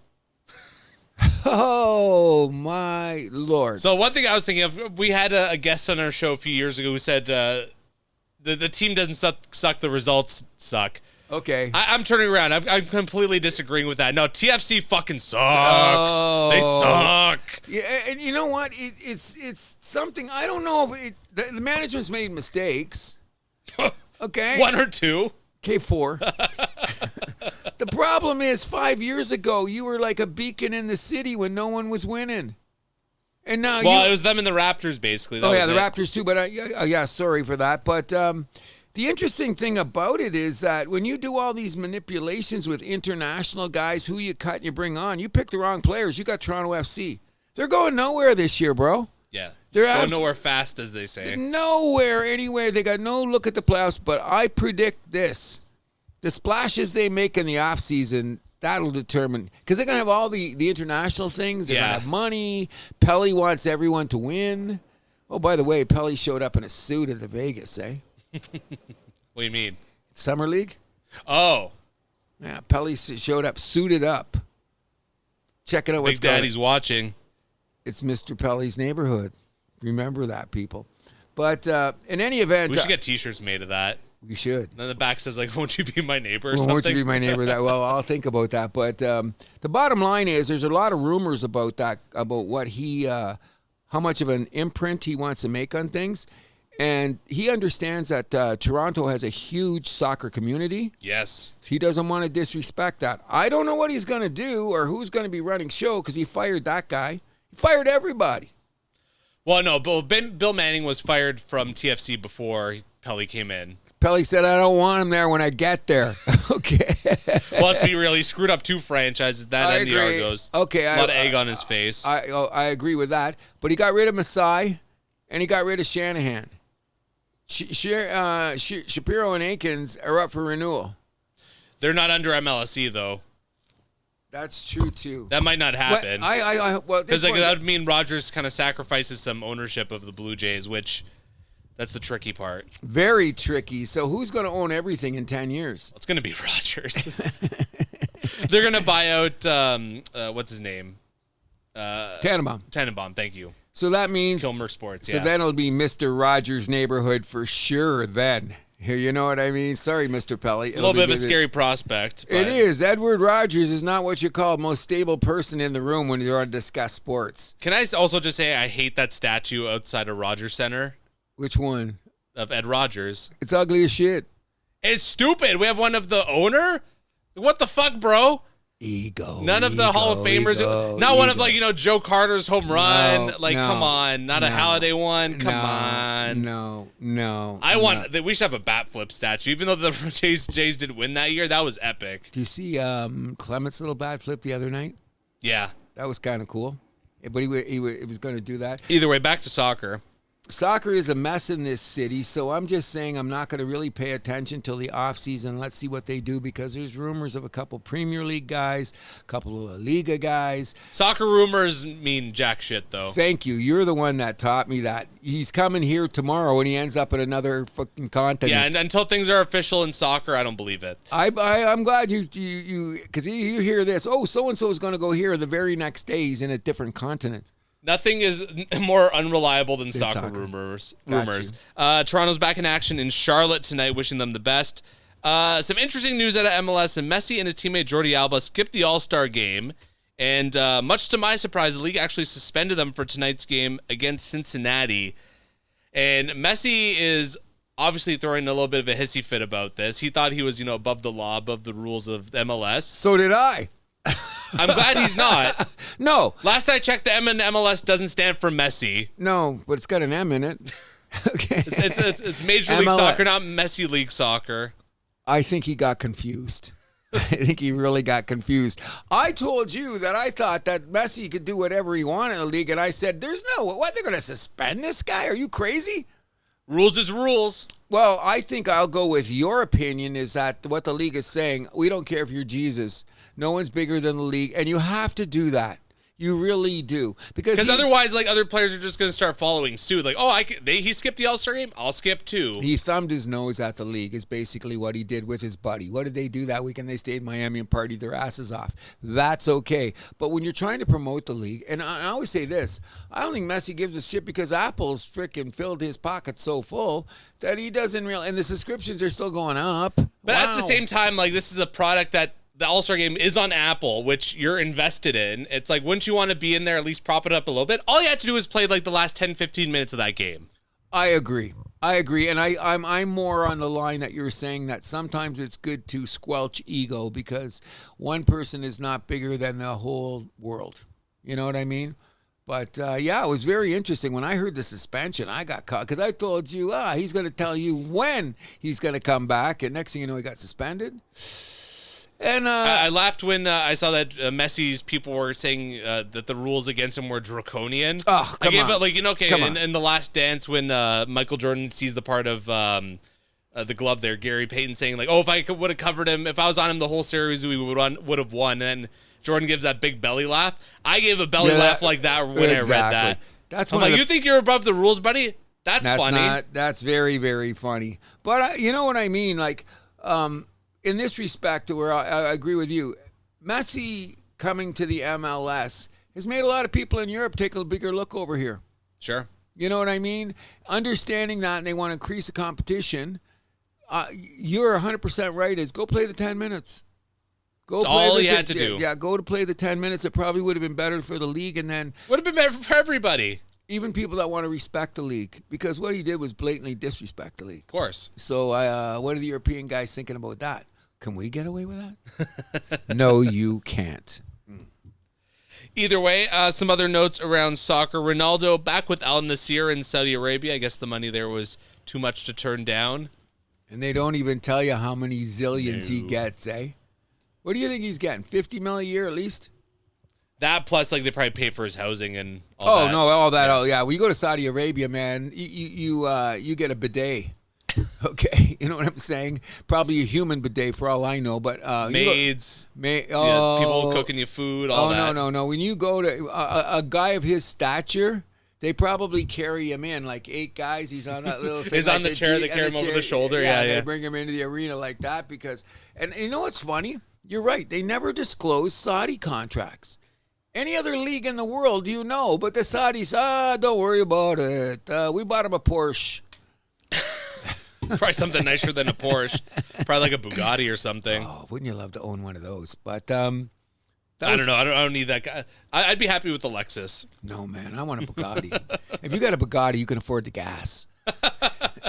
S2: oh my Lord!
S1: So one thing I was thinking of, we had a guest on our show a few years ago who said the team doesn't suck, the results suck.
S2: Okay.
S1: I'm turning around. I'm completely disagreeing with that. No, TFC fucking sucks.
S2: Oh.
S1: They suck.
S2: Yeah, and you know what? It's something, I don't know. The management's made mistakes. Okay.
S1: 1 or 2.
S2: Okay, 4. The problem is 5 years ago, you were like a beacon in the city when no one was winning. And now
S1: it was them and the Raptors, basically.
S2: The Raptors too, but yeah, sorry for that. But the interesting thing about it is that when you do all these manipulations with international guys, who you cut and you bring on, you pick the wrong players. You got Toronto FC. They're going nowhere this year, bro.
S1: Yeah.
S2: They're
S1: going nowhere fast, as they say.
S2: Nowhere anywhere. They got no look at the playoffs, but I predict this. The splashes they make in the offseason, that'll determine. Because they're going to have all the international things. They're going to have money. Pelly wants everyone to win. Oh, by the way, Pelly showed up in a suit at the Vegas, eh?
S1: What do you mean?
S2: Summer League?
S1: Oh.
S2: Yeah, Pelly showed up suited up. Checking out what's
S1: Big Daddy's watching.
S2: It's Mr. Pelly's neighborhood. Remember that, people. But in any event...
S1: We should get T-shirts made of that.
S2: We should.
S1: And then the back says, like, won't you be my neighbor or something?
S2: Won't you be my neighbor? Well, I'll think about that. But the bottom line is there's a lot of rumors about that, about what how much of an imprint he wants to make on things. And he understands that Toronto has a huge soccer community.
S1: Yes.
S2: He doesn't want to disrespect that. I don't know what he's going to do or who's going to be running show because he fired that guy. He fired everybody.
S1: Well, no, Bill Manning was fired from TFC before Pelly came in.
S2: Pelly said, I don't want him there when I get there. Okay.
S1: Well, let's be real. He screwed up 2 franchises. That NDR goes.
S2: Okay.
S1: A lot of egg on his face.
S2: I agree with that. But he got rid of Masai and he got rid of Shanahan. Shapiro and Aikens are up for renewal.
S1: They're not under MLSE, though.
S2: That's true, too.
S1: That might not happen.
S2: Well,
S1: because that would mean Rogers kind of sacrifices some ownership of the Blue Jays, which that's the tricky part.
S2: Very tricky. So who's going to own everything in 10 years?
S1: It's going to be Rogers. They're going to buy out, what's his name?
S2: Tannenbaum.
S1: Tannenbaum, thank you.
S2: So that means...
S1: Kilmer Sports,
S2: So then it'll be Mr. Rogers' neighborhood for sure then. You know what I mean? Sorry, Mr. Pelly.
S1: It's a little bit of a scary prospect. But
S2: it is. Edward Rogers is not what you call the most stable person in the room when you're on to discuss sports.
S1: Can I also just say I hate that statue outside of Rogers Center?
S2: Which one?
S1: Of Ed Rogers.
S2: It's ugly as shit.
S1: It's stupid. We have one of the owner? What the fuck, bro?
S2: Ego.
S1: None of the Hall of Famers. Not one of, like, Joe Carter's home run. Come on. Not a Halliday one. Come on.
S2: No.
S1: We should have a bat flip statue. Even though the Jays didn't win that year, that was epic.
S2: Do you see Clement's little bat flip the other night?
S1: Yeah.
S2: That was kind of cool. But he was going to do that.
S1: Either way, back to soccer.
S2: Soccer is a mess in this city, so I'm just saying I'm not going to really pay attention till the offseason. Let's see what they do because there's rumors of a couple Premier League guys, a couple of La Liga guys.
S1: Soccer rumors mean jack shit, though.
S2: Thank you. You're the one that taught me that. He's coming here tomorrow and he ends up in another fucking continent.
S1: Yeah, and until things are official in soccer, I don't believe it.
S2: I'm glad you because you hear this, oh, so-and-so is going to go here. The very next day he's in a different continent.
S1: Nothing is more unreliable than soccer rumors. Toronto's back in action in Charlotte tonight, wishing them the best. Some interesting news out of MLS, and Messi and his teammate Jordi Alba skipped the All-Star game, and much to my surprise, the league actually suspended them for tonight's game against Cincinnati. And Messi is obviously throwing a little bit of a hissy fit about this. He thought he was, above the law, above the rules of MLS.
S2: So did I.
S1: I'm glad he's not.
S2: No.
S1: Last I checked, the M in MLS doesn't stand for Messi.
S2: No, but it's got an M in it. Okay.
S1: It's Major League Soccer, not Messi League Soccer.
S2: I think he got confused. I think he really got confused. I told you that I thought that Messi could do whatever he wanted in the league, and I said, there's no, what, they're going to suspend this guy? Are you crazy?
S1: Rules is rules.
S2: Well, I think I'll go with your opinion is that what the league is saying, we don't care if you're Jesus. No one's bigger than the league, and you have to do that. You really do. Because
S1: otherwise, like, other players are just going to start following suit. Like, he skipped the All-Star game? I'll skip too.
S2: He thumbed his nose at the league is basically what he did with his buddy. What did they do that weekend? They stayed in Miami and partied their asses off. That's okay. But when you're trying to promote the league, and I always say this, I don't think Messi gives a shit because Apple's freaking filled his pockets so full that he doesn't really, and the subscriptions are still going up.
S1: But at the same time, like, this is a product that the All-Star game is on Apple, which you're invested in. It's like, wouldn't you want to be in there, at least prop it up a little bit? All you have to do is play like the last 10, 15 minutes of that game.
S2: I agree. And I'm more on the line that you're saying that sometimes it's good to squelch ego because one person is not bigger than the whole world. You know what I mean? But, yeah, it was very interesting. When I heard the suspension, I got caught because I told you, he's going to tell you when he's going to come back. And next thing you know, he got suspended. And
S1: I laughed when I saw that Messi's people were saying that the rules against him were draconian.
S2: Oh, come on.
S1: It, like, you know, okay, in The Last Dance when Michael Jordan sees the part of the glove there, Gary Payton saying, like, if I would have covered him, if I was on him the whole series, we would have won. And then Jordan gives that big belly laugh. I gave a belly laugh like that when I read that.
S2: That's
S1: I'm like, you think you're above the rules, buddy? That's funny.
S2: That's very, very funny. But you know what I mean? Like, in this respect, where I agree with you, Messi coming to the MLS has made a lot of people in Europe take a bigger look over here.
S1: Sure.
S2: You know what I mean? Understanding that and they want to increase the competition, you're 100% right, is go play the 10 minutes.
S1: That's all he had to do.
S2: Yeah, go to play the 10 minutes. It probably would have been better for the league, and then
S1: would have been better for everybody.
S2: Even people that want to respect the league, because what he did was blatantly disrespect the league.
S1: Of course.
S2: So what are the European guys thinking about that? Can we get away with that? No, you can't.
S1: Either way, some other notes around soccer. Ronaldo back with Al Nassr in Saudi Arabia. I guess the money there was too much to turn down.
S2: And they don't even tell you how many zillions he gets, eh? What do you think he's getting? 50 mil a year at least?
S1: That plus, like, they probably pay for his housing and all that.
S2: Oh, no, all that. Yeah. Oh, yeah. When you go to Saudi Arabia, man, you get a bidet. Okay, you know what I'm saying? Probably a human bidet for all I know, but
S1: maids, people cooking you food, all that.
S2: No. When you go to a guy of his stature, they probably carry him in like 8 guys. He's on that little thing.
S1: He's on the chair. They carry him over the shoulder. Yeah.
S2: They bring him into the arena like that because, and you know what's funny? You're right. They never disclose Saudi contracts. Any other league in the world, you know, but the Saudis, don't worry about it. We bought him a Porsche.
S1: Probably something nicer than a Porsche. Probably like a Bugatti or something.
S2: Oh, wouldn't you love to own one of those? But
S1: I don't know. I don't need that guy. I'd be happy with the Lexus.
S2: No, man. I want a Bugatti. If you got a Bugatti, you can afford the gas.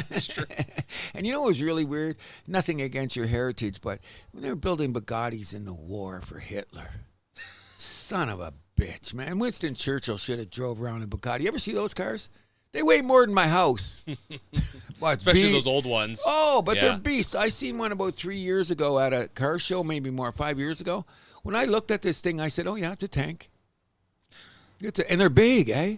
S1: That's true.
S2: And you know what was really weird? Nothing against your heritage, but when they were building Bugattis in the war for Hitler, son of a bitch, man. Winston Churchill should have drove around in Bugatti. You ever see those cars? They weigh more than my house.
S1: Especially those old ones.
S2: Oh, but they're beasts. I seen one about 3 years ago at a car show, maybe more, 5 years ago. When I looked at this thing, I said, oh, yeah, it's a tank. And they're big, eh?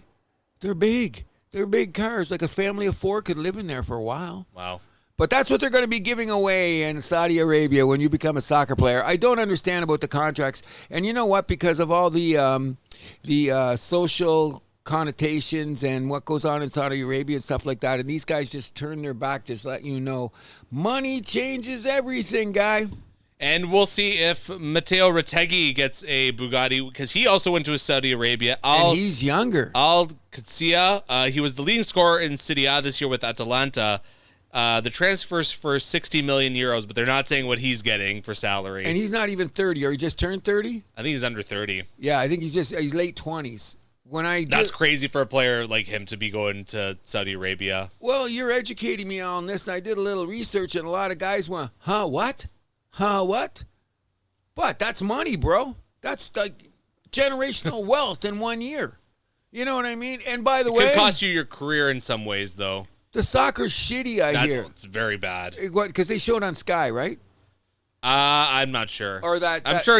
S2: They're big. They're big cars. Like a family of 4 could live in there for a while.
S1: Wow.
S2: But that's what they're going to be giving away in Saudi Arabia when you become a soccer player. I don't understand about the contracts. And you know what? Because of all the social connotations and what goes on in Saudi Arabia and stuff like that, and these guys just turn their back, just let you know, money changes everything, guy.
S1: And we'll see if Matteo Retegui gets a Bugatti, because he also went to Saudi Arabia.
S2: And he's younger.
S1: Al Qudsiya, he was the leading scorer in Serie A this year with Atalanta. The transfer's for 60 million euros, but they're not saying what he's getting for salary.
S2: And he's not even 30, or he just turned 30?
S1: I think he's under 30.
S2: Yeah, I think he's late 20s.
S1: That's crazy for a player like him to be going to Saudi Arabia.
S2: Well, you're educating me on this. I did a little research, and a lot of guys went, what? But that's money, bro. That's like generational wealth in 1 year. You know what I mean? And by the way,
S1: it could cost you your career in some ways, though.
S2: The soccer's shitty, I hear.
S1: It's very bad.
S2: What? Because they showed on Sky, right?
S1: I'm not sure.
S2: Or that
S1: I'm sure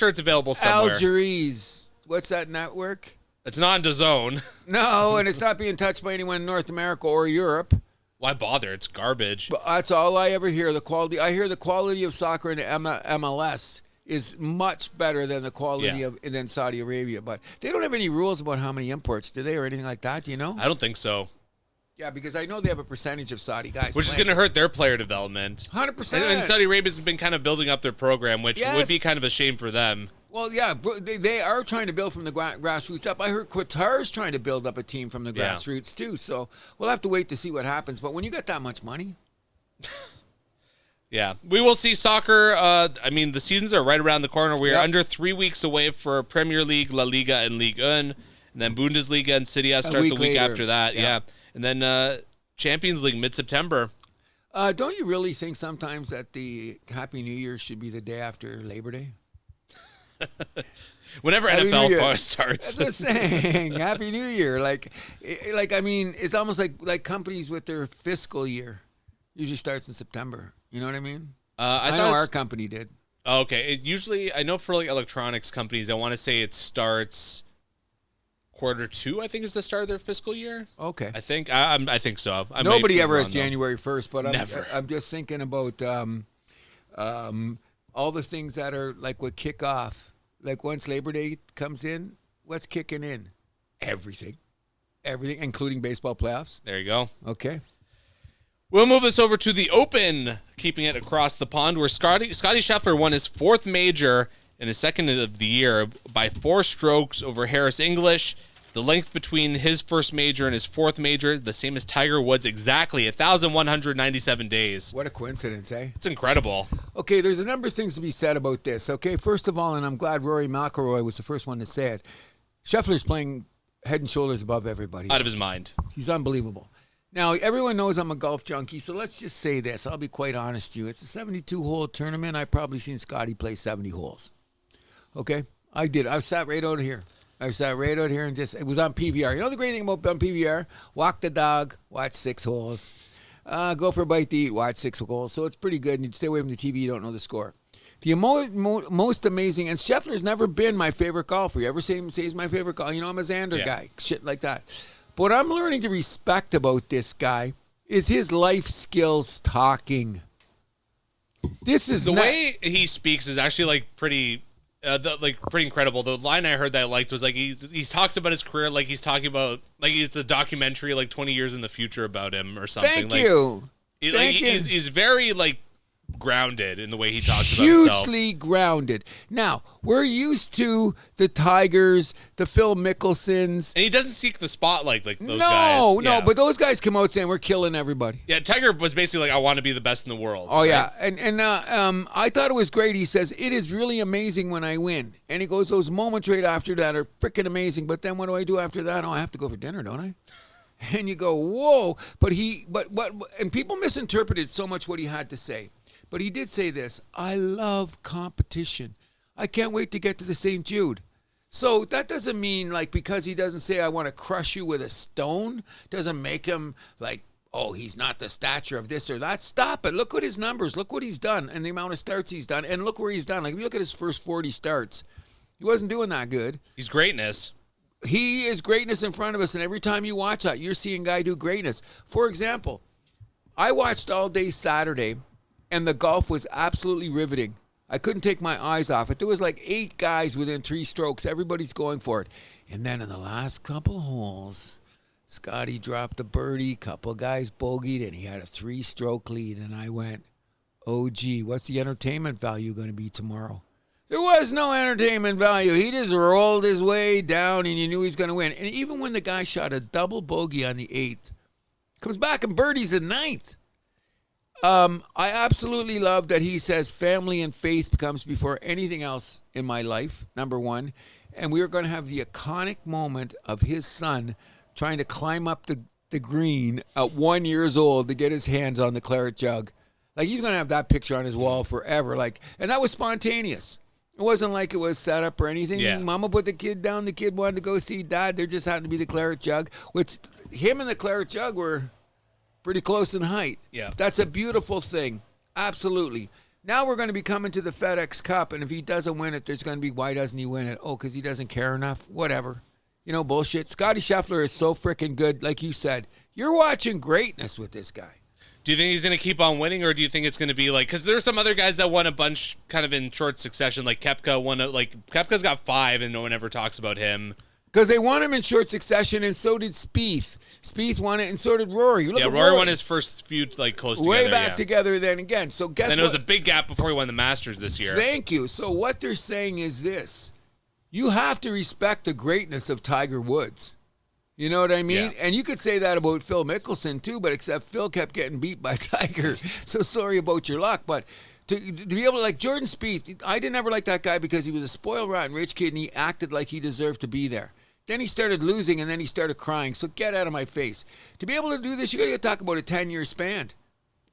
S1: it's available somewhere.
S2: Algeries. What's that network?
S1: It's not in DAZN.
S2: No, and it's not being touched by anyone in North America or Europe.
S1: Why bother? It's garbage.
S2: But that's all I ever hear. I hear the quality of soccer in the MLS is much better than the quality than Saudi Arabia. But they don't have any rules about how many imports, do they, or anything like that? Do you know?
S1: I don't think so.
S2: Yeah, because I know they have a percentage of Saudi guys.
S1: Which is going to hurt their player development.
S2: 100%.
S1: And Saudi Arabia's been kind of building up their program, which would be kind of a shame for them.
S2: Well, yeah, they are trying to build from the grassroots up. I heard Qatar's trying to build up a team from the grassroots too. So we'll have to wait to see what happens. But when you got that much money...
S1: Yeah, we will see soccer. I mean, the seasons are right around the corner. We are under 3 weeks away for Premier League, La Liga, and Ligue 1. And then Bundesliga and Serie A start the week later. After that. Yeah. And then Champions League mid-September.
S2: Don't you really think sometimes that the Happy New Year should be the day after Labor Day?
S1: Whenever NFL starts.
S2: That's what I'm saying. Happy New Year. Like I mean, it's almost like companies with their fiscal year usually starts in September. You know what I mean? I know our company did.
S1: Okay. Usually, I know for like electronics companies, I want to say it starts Q2, I think, is the start of their fiscal year. Okay. I think so.
S2: Nobody ever has January 1st, but I'm just thinking about all the things that are like what kick off. Like once Labor Day comes in, what's kicking in? Everything, including baseball playoffs.
S1: There you go.
S2: Okay.
S1: We'll move this over to the Open, keeping it across the pond, where Scottie Scheffler won his fourth major in his second of the year by 4 strokes over Harris English. The length between his first major and his fourth major is the same as Tiger Woods, exactly 1,197 days.
S2: What a coincidence, eh?
S1: It's incredible.
S2: Okay, there's a number of things to be said about this. Okay, first of all, and I'm glad Rory McIlroy was the first one to say it, Scheffler's playing head and shoulders above everybody.
S1: Out of his mind.
S2: He's unbelievable. Now, everyone knows I'm a golf junkie, so let's just say this. I'll be quite honest with you. It's a 72-hole tournament. I've probably seen Scottie play 70 holes. Okay? I did. I sat right out here. And just, it was on PVR. You know the great thing about on PVR? Walk the dog, watch 6 holes. Go for a bite to eat, watch 6 holes. So it's pretty good, and you stay away from the TV, you don't know the score. The most amazing, and Scheffler's never been my favorite golfer. You ever say he's my favorite golfer? You know, I'm a Xander guy, shit like that. But what I'm learning to respect about this guy is his life skills talking. This is
S1: the way he speaks is actually like pretty incredible. The line I heard that I liked was like he talks about his career like he's talking about like it's a documentary like 20 years in the future about him or something.
S2: Thank you.
S1: He's very like grounded in the way he talks about himself.
S2: Hugely grounded. Now, we're used to the Tigers, the Phil Mickelsons.
S1: And he doesn't seek the spotlight like those guys.
S2: No, but those guys come out saying we're killing everybody.
S1: Yeah, Tiger was basically like, I want to be the best in the world.
S2: Oh, right? Yeah. And I thought it was great. He says, it is really amazing when I win. And he goes, those moments right after that are freaking amazing. But then what do I do after that? Oh, I have to go for dinner, don't I? And you go, whoa. But people misinterpreted so much what he had to say. But he did say this, I love competition. I can't wait to get to the St. Jude. So that doesn't mean like because he doesn't say I want to crush you with a stone, doesn't make him like, oh, he's not the stature of this or that. Stop it. Look at his numbers. Look what he's done and the amount of starts he's done. And look where he's done. Like if you look at his first 40 starts, he wasn't doing that good.
S1: He's greatness.
S2: He is greatness in front of us. And every time you watch that, you're seeing a guy do greatness. For example, I watched all day Saturday. And the golf was absolutely riveting. I couldn't take my eyes off it. There was like 8 guys within 3 strokes. Everybody's going for it. And then in the last couple holes, Scottie dropped a birdie. Couple guys bogeyed, and he had a 3-stroke lead. And I went, oh, gee, what's the entertainment value going to be tomorrow? There was no entertainment value. He just rolled his way down, and you knew he was going to win. And even when the guy shot a double bogey on the 8th, comes back and birdies the 9th. I absolutely love that he says family and faith comes before anything else in my life, number one. And we are going to have the iconic moment of his son trying to climb up the green at 1 year old to get his hands on the claret jug. Like he's going to have that picture on his wall forever. Like, and that was spontaneous. It wasn't like it was set up or anything. Yeah. Mama put the kid down. The kid wanted to go see Dad. There just happened to be the claret jug, which him and the claret jug were pretty close in height.
S1: Yeah.
S2: That's a beautiful thing. Absolutely. Now we're going to be coming to the FedEx Cup, and if he doesn't win it, there's going to be, why doesn't he win it? Oh, because he doesn't care enough? Whatever. You know, bullshit. Scottie Scheffler is so freaking good, like you said. You're watching greatness with this guy.
S1: Do you think he's going to keep on winning, or do you think it's going to be like, because there's some other guys that won a bunch kind of in short succession, like Koepka won, Koepka's got 5 and no one ever talks about him.
S2: Because they won him in short succession, and so did Spieth. Spieth won it, and so did Rory.
S1: Rory won his first few close together.
S2: Way back together then again. So guess what?
S1: And there was a big gap before he won the Masters this year.
S2: Thank you. So what they're saying is this. You have to respect the greatness of Tiger Woods. You know what I mean?
S1: Yeah.
S2: And you could say that about Phil Mickelson too, but except Phil kept getting beat by Tiger. So sorry about your luck. But to be able to, like Jordan Spieth, I didn't ever like that guy because he was a spoiled, rotten rich kid and he acted like he deserved to be there. Then he started losing and then he started crying. So get out of my face. To be able to do this, you got to talk about a 10-year span.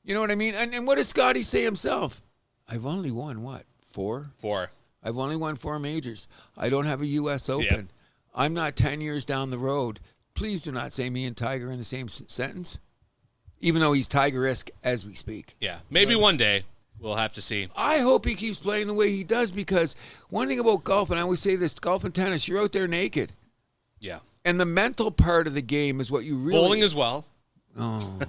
S2: You know what I mean? And what does Scottie say himself? I've only won, what, 4?
S1: 4.
S2: I've only won 4 majors. I don't have a U.S. Open.
S1: Yep.
S2: I'm not 10 years down the road. Please do not say me and Tiger in the same sentence, even though he's Tiger-esque as we speak.
S1: Yeah, maybe one day. We'll have to see.
S2: I hope he keeps playing the way he does because one thing about golf, and I always say this, golf and tennis, you're out there naked.
S1: Yeah.
S2: And the mental part of the game is what you really...
S1: Bowling as well.
S2: Oh.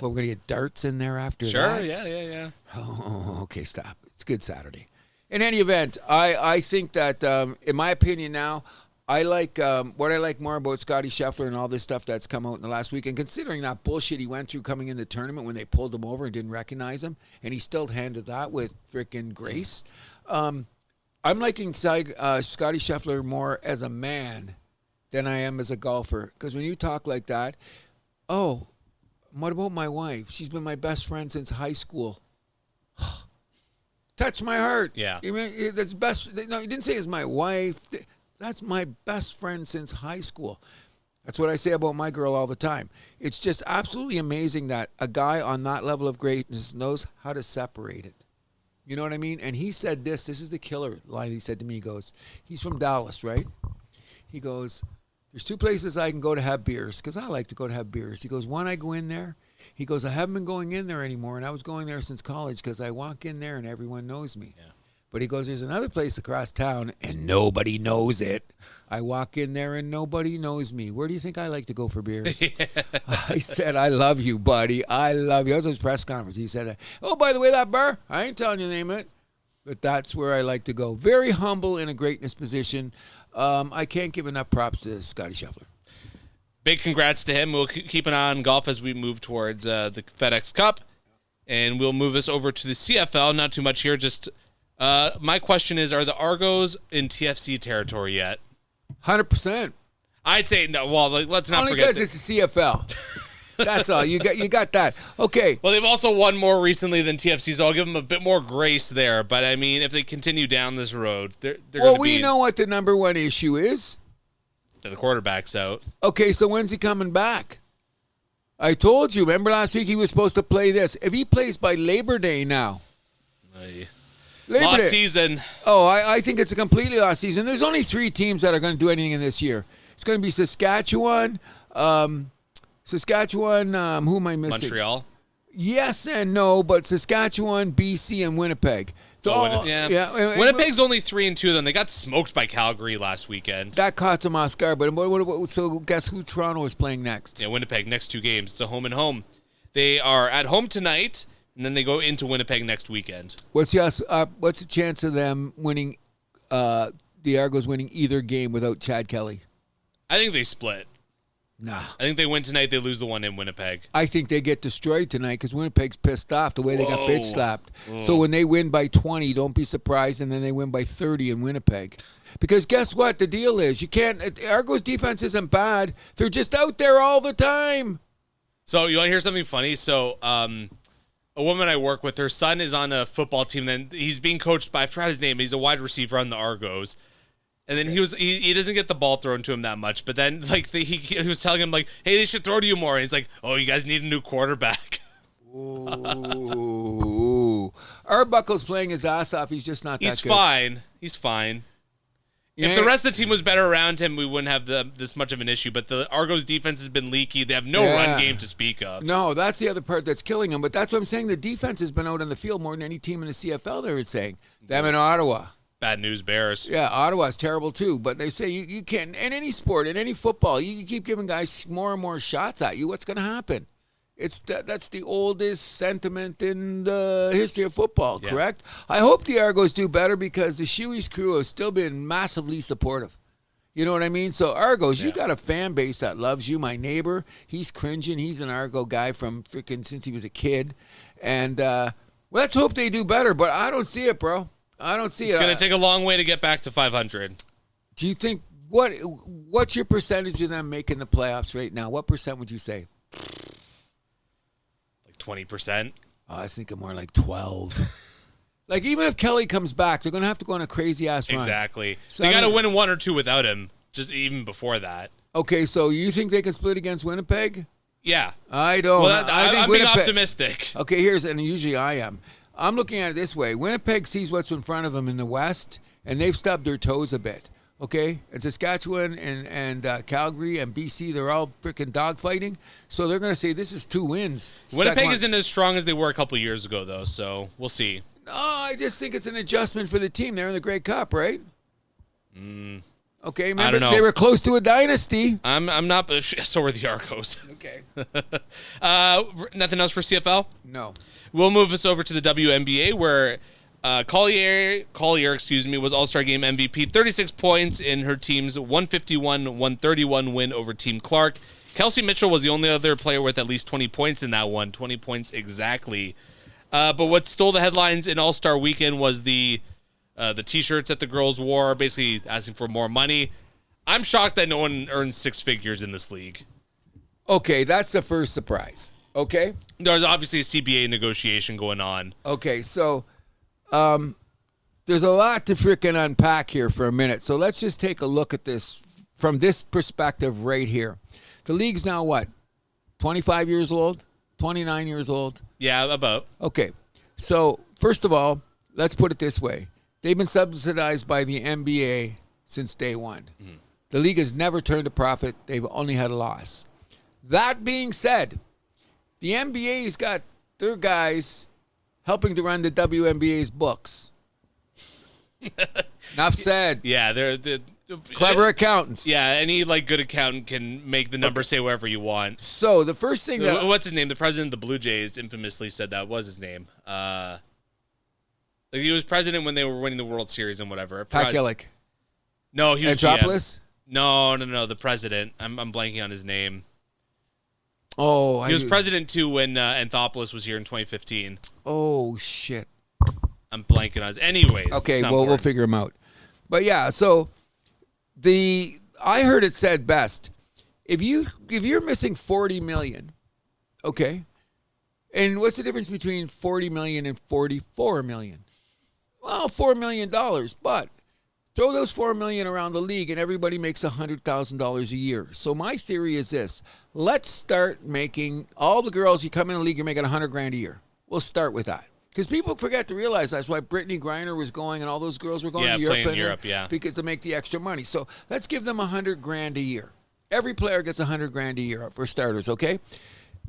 S2: Well, we're going to get darts in there after
S1: sure,
S2: that?
S1: Yeah.
S2: Oh, okay, stop. It's good Saturday. In any event, I think that, in my opinion now, I like what I like more about Scottie Scheffler and all this stuff that's come out in the last week, and considering that bullshit he went through coming in the tournament when they pulled him over and didn't recognize him, and he still handled that with freaking grace. I'm liking Scottie Scheffler more as a man than I am as a golfer, because when you talk like that, oh, what about my wife? She's been my best friend since high school. Touch my heart.
S1: Yeah.
S2: You mean, that's best. No, you didn't say it's my wife. That's my best friend since high school. That's what I say about my girl all the time. It's just absolutely amazing that a guy on that level of greatness knows how to separate it. You know what I mean? And he said this is the killer line he said to me. He goes, he's from Dallas, right? He goes, there's 2 places I can go to have beers, because I like to go to have beers. He goes, one, I go in there. He goes, I haven't been going in there anymore, and I was going there since college because I walk in there and everyone knows me. Yeah. But he goes, there's another place across town, and nobody knows it. I walk in there, and nobody knows me. Where do you think I like to go for beers? Yeah. I said, I love you, buddy. I love you. That was his press conference. He said, oh, by the way, that bar, I ain't telling you the name of it, but that's where I like to go. Very humble in a greatness position. I can't give enough props to Scottie Scheffler.
S1: Big congrats to him. We'll keep an eye on golf as we move towards the FedEx Cup, and we'll move us over to the CFL. Not too much here, just... my question is, are the Argos in TFC territory yet?
S2: 100%.
S1: I'd say no. Well, let's not
S2: only
S1: forget.
S2: Only because it's the CFL. That's all. You got that. Okay.
S1: Well, they've also won more recently than TFC, so I'll give them a bit more grace there. But, I mean, if they continue down this road, they're going to be...
S2: Well, we know what the number one issue is.
S1: The quarterback's out.
S2: Okay, so when's he coming back? I told you. Remember last week he was supposed to play this. If he plays by Labor Day now...
S1: Lost season.
S2: Oh, I think it's a completely lost season. There's only 3 teams that are going to do anything in this year. It's going to be Saskatchewan, who am I missing?
S1: Montreal.
S2: Yes and no, but Saskatchewan, BC, and Winnipeg.
S1: Yeah. Winnipeg's only 3-2. Then they got smoked by Calgary last weekend.
S2: That caught them off guard. But so guess who Toronto is playing next?
S1: Yeah, Winnipeg next 2 games. It's a home and home. They are at home tonight. And then they go into Winnipeg next weekend.
S2: What's the chance of them winning, the Argos winning either game without Chad Kelly?
S1: I think they split.
S2: Nah.
S1: I think they win tonight. They lose the one in Winnipeg.
S2: I think they get destroyed tonight because Winnipeg's pissed off the way they got bitch slapped. So when they win by 20, don't be surprised, and then they win by 30 in Winnipeg. Because guess what? The deal is you can't. Argos defense isn't bad. They're just out there all the time.
S1: So you want to hear something funny? So a woman I work with, her son is on a football team. Then he's being coached by, I forgot his name. He's a wide receiver on the Argos. And then he doesn't get the ball thrown to him that much. But then he was telling him hey, they should throw to you more. And he's like, oh, you guys need a new quarterback.
S2: Ooh. Arbuckle's playing his ass off. He's just not that good.
S1: He's fine.
S2: Yeah.
S1: If the rest of the team was better around him, we wouldn't have this much of an issue. But the Argos defense has been leaky. They have no run game to speak of.
S2: No, that's the other part that's killing them. But that's what I'm saying. The defense has been out on the field more than any team in the CFL, they were saying. Them in Ottawa.
S1: Bad news, Bears.
S2: Yeah, Ottawa's terrible too. But they say you can't, in any sport, in any football, you keep giving guys more and more shots at you. What's going to happen? That's the oldest sentiment in the history of football, correct? I hope the Argos do better because the Shoey's crew has still been massively supportive. You know what I mean? So Argos, you got a fan base that loves you. My neighbor, he's cringing. He's an Argo guy from freaking since he was a kid. And let's hope they do better, but I don't see it, bro. I don't see it.
S1: It's going to take a long way to get back to 500.
S2: Do you think, what's your percentage of them making the playoffs right now? What percent would you say?
S1: 20%.
S2: I was thinking more like 12. Like, even if Kelly comes back, they're going to have to go on a crazy-ass run.
S1: Exactly.
S2: So
S1: they got to win 1 or 2 without him, just even before that.
S2: Okay, so you think they can split against Winnipeg?
S1: Yeah.
S2: I don't.
S1: Well,
S2: I think
S1: I'm being optimistic.
S2: Okay, and usually I am. I'm looking at it this way. Winnipeg sees what's in front of them in the West, and they've stubbed their toes a bit. Okay, and Saskatchewan and Calgary and BC, they're all freaking dogfighting. So they're going to say this is 2 wins.
S1: Winnipeg isn't as strong as they were a couple years ago, though, so we'll see.
S2: No, I just think it's an adjustment for the team. They're in the Grey Cup, right? Okay, remember,
S1: I don't know.
S2: They were close to a dynasty.
S1: I'm not, so were the Argos.
S2: Okay.
S1: Nothing else for CFL?
S2: No.
S1: We'll move us over to the WNBA, where Collier, was All-Star Game MVP, 36 points in her team's 151-131 win over Team Clark. Kelsey Mitchell was the only other player with at least 20 points in that one, 20 points exactly. But what stole the headlines in All-Star Weekend was the T-shirts that the girls wore, basically asking for more money. I'm shocked that no one earns 6 figures in this league.
S2: Okay, that's the first surprise. Okay?
S1: There's obviously a CBA negotiation going on.
S2: Okay, so there's a lot to freaking unpack here for a minute. So let's just take a look at this from this perspective right here. The league's now what? 25 years old? 29 years old?
S1: Yeah, about.
S2: Okay, so first of all, let's put it this way. They've been subsidized by the NBA since day one. Mm-hmm. The league has never turned a profit. They've only had a loss. That being said, the NBA's got their guys helping to run the WNBA's books. Enough said.
S1: Yeah, they're
S2: clever accountants.
S1: Yeah, any good accountant can make the numbers say whatever you want.
S2: So the first thing
S1: what's his name? The president of the Blue Jays infamously said that. What was his name? He was president when they were winning the World Series and whatever.
S2: Pat Gillick.
S1: No, he was
S2: Metropolis?
S1: GM. No, the president. I'm blanking on his name.
S2: Oh,
S1: he was president too when Anthopoulos was here in 2015.
S2: Oh shit!
S1: I'm blanking on his. Anyways,
S2: okay, well we'll figure him out. But yeah, so I heard it said best. If you're missing $40 million, okay, and what's the difference between $40 million and $44 million? Well, $4 million, but throw those $4 million around the league and everybody makes $100,000 a year. So my theory is this. Let's start making, all the girls, you come in the league, you're making $100,000 a year. We'll start with that. Because people forget to realize that's why Brittany Griner was going and all those girls were going to Europe.
S1: Playing in Europe, yeah.
S2: Because to make the extra money. So let's give them $100,000 a year. Every player gets $100,000 a year for starters, okay?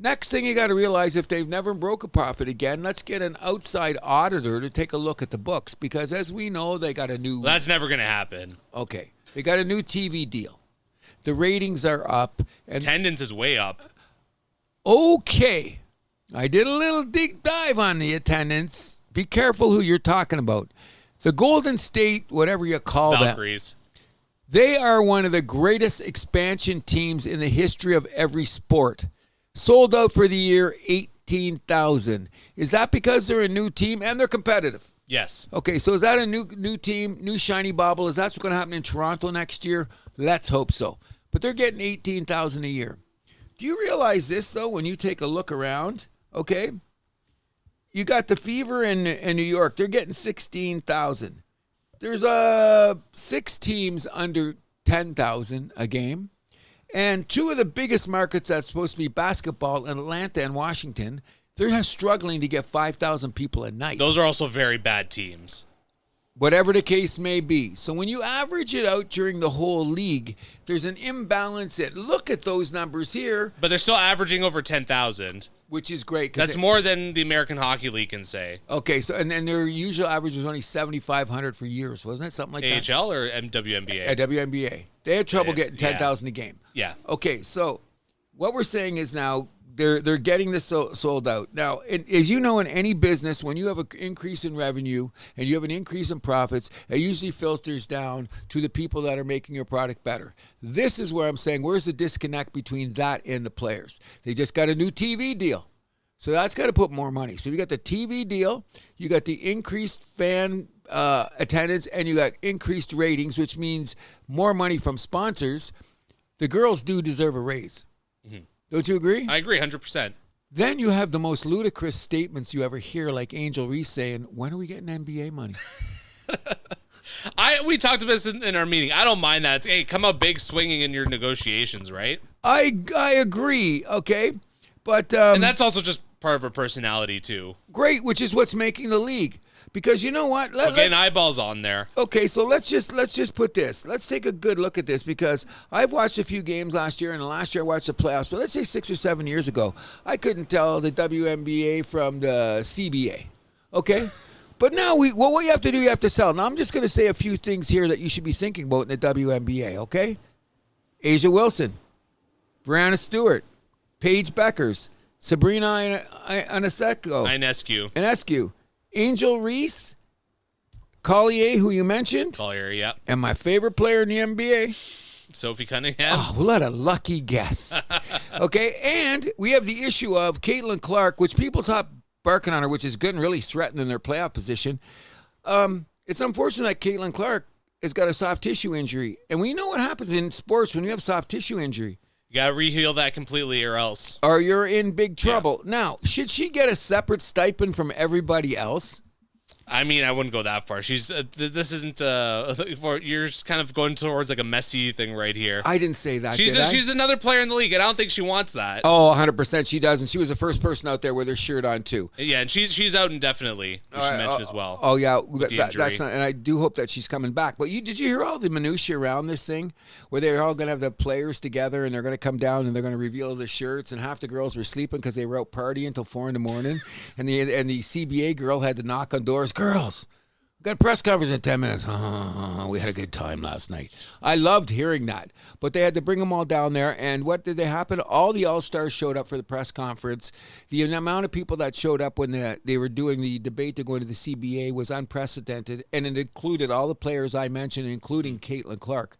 S2: Next thing you got to realize, if they've never broke a profit again, let's get an outside auditor to take a look at the books. Because as we know, they got a new...
S1: That's never going to happen.
S2: Okay. They got a new TV deal. The ratings are up. And
S1: attendance is way up.
S2: Okay. I did a little deep dive on the attendance. Be careful who you're talking about. The Golden State, whatever you call
S1: Valkyries.
S2: Them, they are one of the greatest expansion teams in the history of every sport. Sold out for the year 18,000. Is that because they're a new team and they're competitive?
S1: Yes.
S2: Okay, so is that a new team, new shiny bauble? Is that what's going to happen in Toronto next year? Let's hope so. But they're getting 18,000 a year. Do you realize this, though, when you take a look around? Okay, you got the Fever in New York. They're getting 16,000. There's 6 teams under 10,000 a game. And 2 of the biggest markets that's supposed to be basketball, Atlanta and Washington, they're struggling to get 5,000 people a night.
S1: Those are also very bad teams.
S2: Whatever the case may be. So when you average it out during the whole league, there's an imbalance. Look at those numbers here.
S1: But they're still averaging over 10,000.
S2: Which is great.
S1: That's more than the American Hockey League can say.
S2: Okay, so and then their usual average was only 7,500 for years, wasn't it? Something like that.
S1: AHL or WNBA?
S2: WNBA. They had trouble getting 10,000 a game.
S1: Yeah.
S2: Okay, so what we're saying is now they're getting this sold out. Now, as you know, in any business, when you have an increase in revenue and you have an increase in profits, it usually filters down to the people that are making your product better. This is where I'm saying, where's the disconnect between that and the players? They just got a new TV deal. So that's got to put more money. So you got the TV deal, you got the increased fan attendance, and you got increased ratings, which means more money from sponsors. The girls do deserve a raise. Mm-hmm. Don't you agree?
S1: I agree 100%.
S2: Then you have the most ludicrous statements you ever hear, like Angel Reese saying, when are we getting NBA money?
S1: We talked about this in our meeting. I don't mind that. Hey, come out big swinging in your negotiations, right?
S2: I agree, okay? But
S1: and that's also just part of her personality, too.
S2: Great, which is what's making the league. Because you know what?
S1: Getting eyeballs on there.
S2: Okay, so let's just put this. Let's take a good look at this, because I've watched a few games last year, and last year I watched the playoffs. But let's say 6 or 7 years ago, I couldn't tell the WNBA from the CBA. Okay? But now what you have to do, you have to sell. Now I'm just going to say a few things here that you should be thinking about in the WNBA, okay? Asia Wilson, Brianna Stewart, Paige Beckers, Sabrina Ionescu, Angel Reese, Collier, who you mentioned.
S1: Collier, yeah.
S2: And my favorite player in the NBA.
S1: Sophie Cunningham.
S2: Oh, what a lucky guess. Okay, and we have the issue of Caitlin Clark, which people stop barking on her, which is good and really threatening their playoff position. It's unfortunate that Caitlin Clark has got a soft tissue injury. And we know what happens in sports when you have soft tissue injury.
S1: You got to reheal that completely or else.
S2: Or you're in big trouble. Yeah. Now, should she get a separate stipend from everybody else?
S1: I mean, I wouldn't go that far. She's this isn't you're just kind of going towards like a Messi thing right here.
S2: I didn't say that.
S1: She's another player in the league, and I don't think she wants that.
S2: Oh, 100% she doesn't. She was the first person out there with her shirt on too.
S1: Yeah, and she's out indefinitely. We should mention as well.
S2: Oh yeah, that's not, and I do hope that she's coming back. But did you hear all the minutiae around this thing, where they're all going to have the players together and they're going to come down and they're going to reveal the shirts, and half the girls were sleeping because they were out partying until 4 a.m, and the CBA girl had to knock on doors. Girls, got a press conference in 10 minutes. We had a good time last night. I loved hearing that. But they had to bring them all down there. And what did they happen? All the All-Stars showed up for the press conference. The amount of people that showed up when they were doing the debate to go into the CBA was unprecedented. And it included all the players I mentioned, including Caitlin Clark.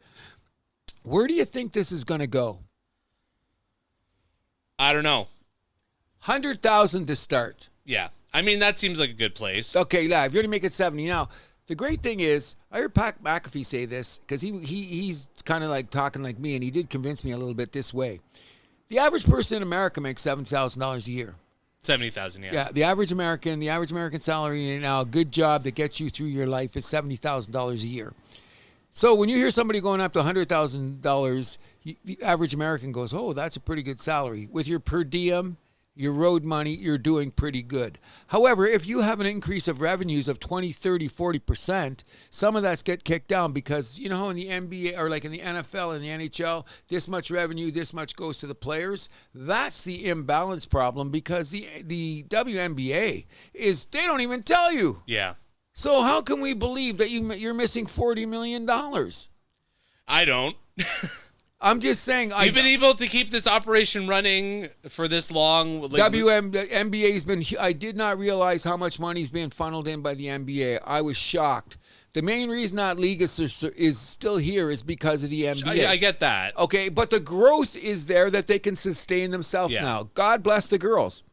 S2: Where do you think this is going to go?
S1: I don't know.
S2: 100,000 to start.
S1: Yeah. I mean, that seems like a good place.
S2: Okay, yeah, if you're going to make it 70. Now, the great thing is, I heard Pat McAfee say this, because he's kind of like talking like me, and he did convince me a little bit this way. The average person in America makes $7,000 a year.
S1: 70,000, yeah.
S2: Yeah, the average American salary now, a good job that gets you through your life is $70,000 a year. So when you hear somebody going up to $100,000, the average American goes, oh, that's a pretty good salary. With your per diem, your road money, you're doing pretty good. However, if you have an increase of revenues of 20, 30, 40%, some of that's get kicked down because, you know how in the NBA or like in the NFL and the NHL, this much revenue, this much goes to the players. That's the imbalance problem because the WNBA is, they don't even tell you.
S1: Yeah.
S2: So how can we believe that you're missing $40 million?
S1: I don't.
S2: I'm just saying.
S1: You've been able to keep this operation running for this long.
S2: NBA's been. I did not realize how much money is being funneled in by the NBA. I was shocked. The main reason that league is still here is because of the NBA.
S1: I get that.
S2: Okay, but the growth is there that they can sustain themselves now. God bless the girls.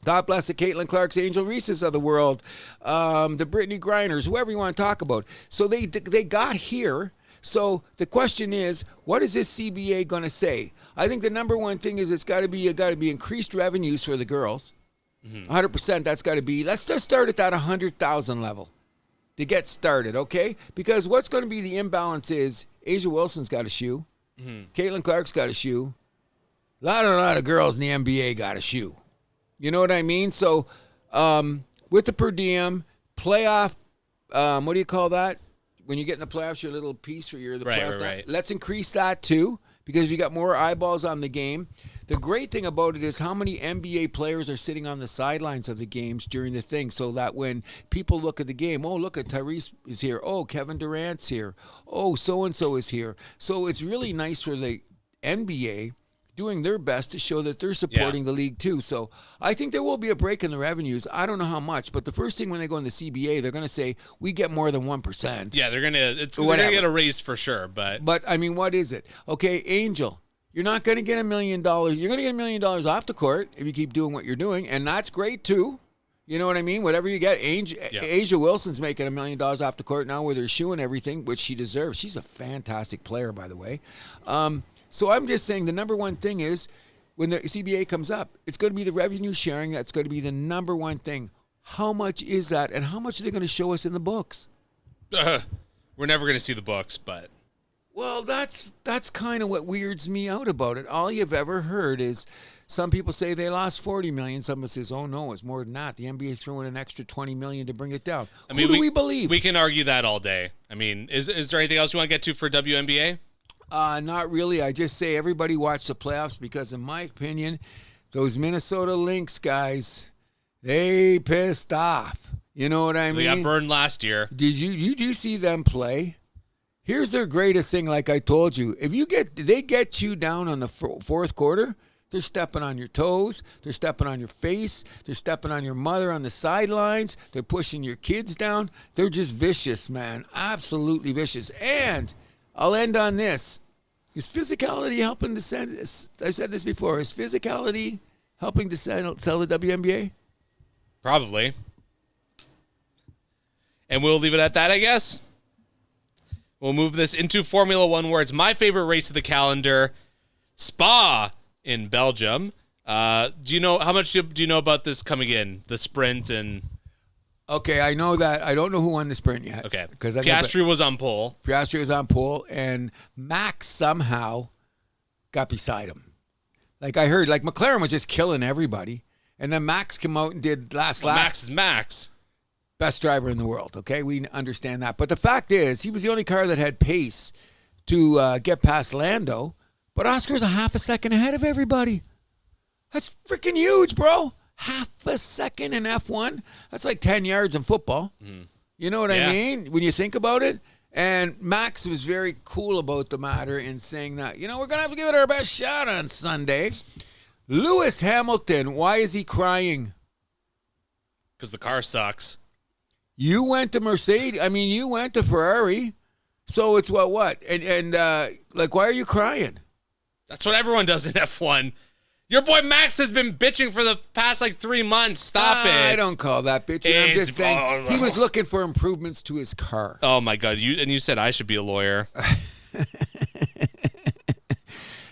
S2: God bless the Caitlin Clarks, Angel Reeses of the world, the Brittany Grinders, whoever you want to talk about. So they got here. So the question is, what is this CBA going to say? I think the number one thing is it's got to be increased revenues for the girls. 100%. That's got to be. Let's just start at that 100,000 level to get started, okay? Because what's going to be the imbalance is Asia Wilson's got a shoe, Caitlin Clark's got a shoe, a lot of girls in the NBA got a shoe. You know what I mean? So with the per diem playoff, what do you call that? When you get in the playoffs, your little piece for the playoffs.
S1: Right.
S2: Let's increase that too, because we got more eyeballs on the game. The great thing about it is how many NBA players are sitting on the sidelines of the games during the thing, so that when people look at the game, oh, look at Tyrese is here. Oh, Kevin Durant's here. Oh, so-and-so is here. So it's really nice for the NBA doing their best to show that they're supporting the league too. So I think there will be a break in the revenues. I don't know how much, but the first thing when they go in the CBA, they're going to say, we get more than 1%.
S1: Yeah, they're going to get a raise for sure. But
S2: I mean, what is it? Okay, Angel, you're not going to get $1 million. You're going to get $1 million off the court if you keep doing what you're doing, and that's great too. You know what I mean? Whatever you get. Asia Wilson's making $1 million off the court now with her shoe and everything, which she deserves. She's a fantastic player, by the way. So I'm just saying the number one thing is when the CBA comes up, it's going to be the revenue sharing. That's going to be the number one thing. How much is that, and how much are they going to show us in the books?
S1: We're never going to see the books, but...
S2: Well, that's kind of what weirds me out about it. All you've ever heard is some people say they lost $40 million. Someone says, oh, no, it's more than that. The NBA threw in an extra $20 million to bring it down. I mean, Who do we believe?
S1: We can argue that all day. I mean, is there anything else you want to get to for WNBA?
S2: Not really. I just say everybody watch the playoffs because, in my opinion, those Minnesota Lynx guys, they pissed off. You know what I mean?
S1: They got burned last year.
S2: Did you see them play? Here's their greatest thing, like I told you. If they get you down on the fourth quarter, they're stepping on your toes. They're stepping on your face. They're stepping on your mother on the sidelines. They're pushing your kids down. They're just vicious, man. Absolutely vicious. And I'll end on this. Is physicality helping to send? I've said this before. Is physicality helping to sell the WNBA?
S1: Probably. And we'll leave it at that, I guess. We'll move this into Formula One, where it's my favorite race of the calendar, Spa in Belgium. Do you know how much do you know about this coming in, the sprint and?
S2: Okay, I know that. I don't know who won the sprint yet.
S1: Okay, because Piastri was on pole.
S2: Piastri was on pole, and Max somehow got beside him. Like I heard, like McLaren was just killing everybody, and then Max came out and did last lap.
S1: Max is Max.
S2: Best driver in the world, okay? We understand that. But the fact is, he was the only car that had pace to get past Lando, but Oscar's a half a second ahead of everybody. That's freaking huge, bro. Half a second in F1. That's like 10 yards in football. Mm. You know what I mean? When you think about it. And Max was very cool about the matter in saying that, we're going to have to give it our best shot on Sunday. Lewis Hamilton, why is he crying?
S1: Because the car sucks.
S2: You went to Mercedes. I mean, you went to Ferrari. So it's what? And why are you crying?
S1: That's what everyone does in F1. Your boy Max has been bitching for the past 3 months. Stop it.
S2: I don't call that bitching. I'm just saying he was looking for improvements to his car.
S1: Oh my God! You said I should be a lawyer.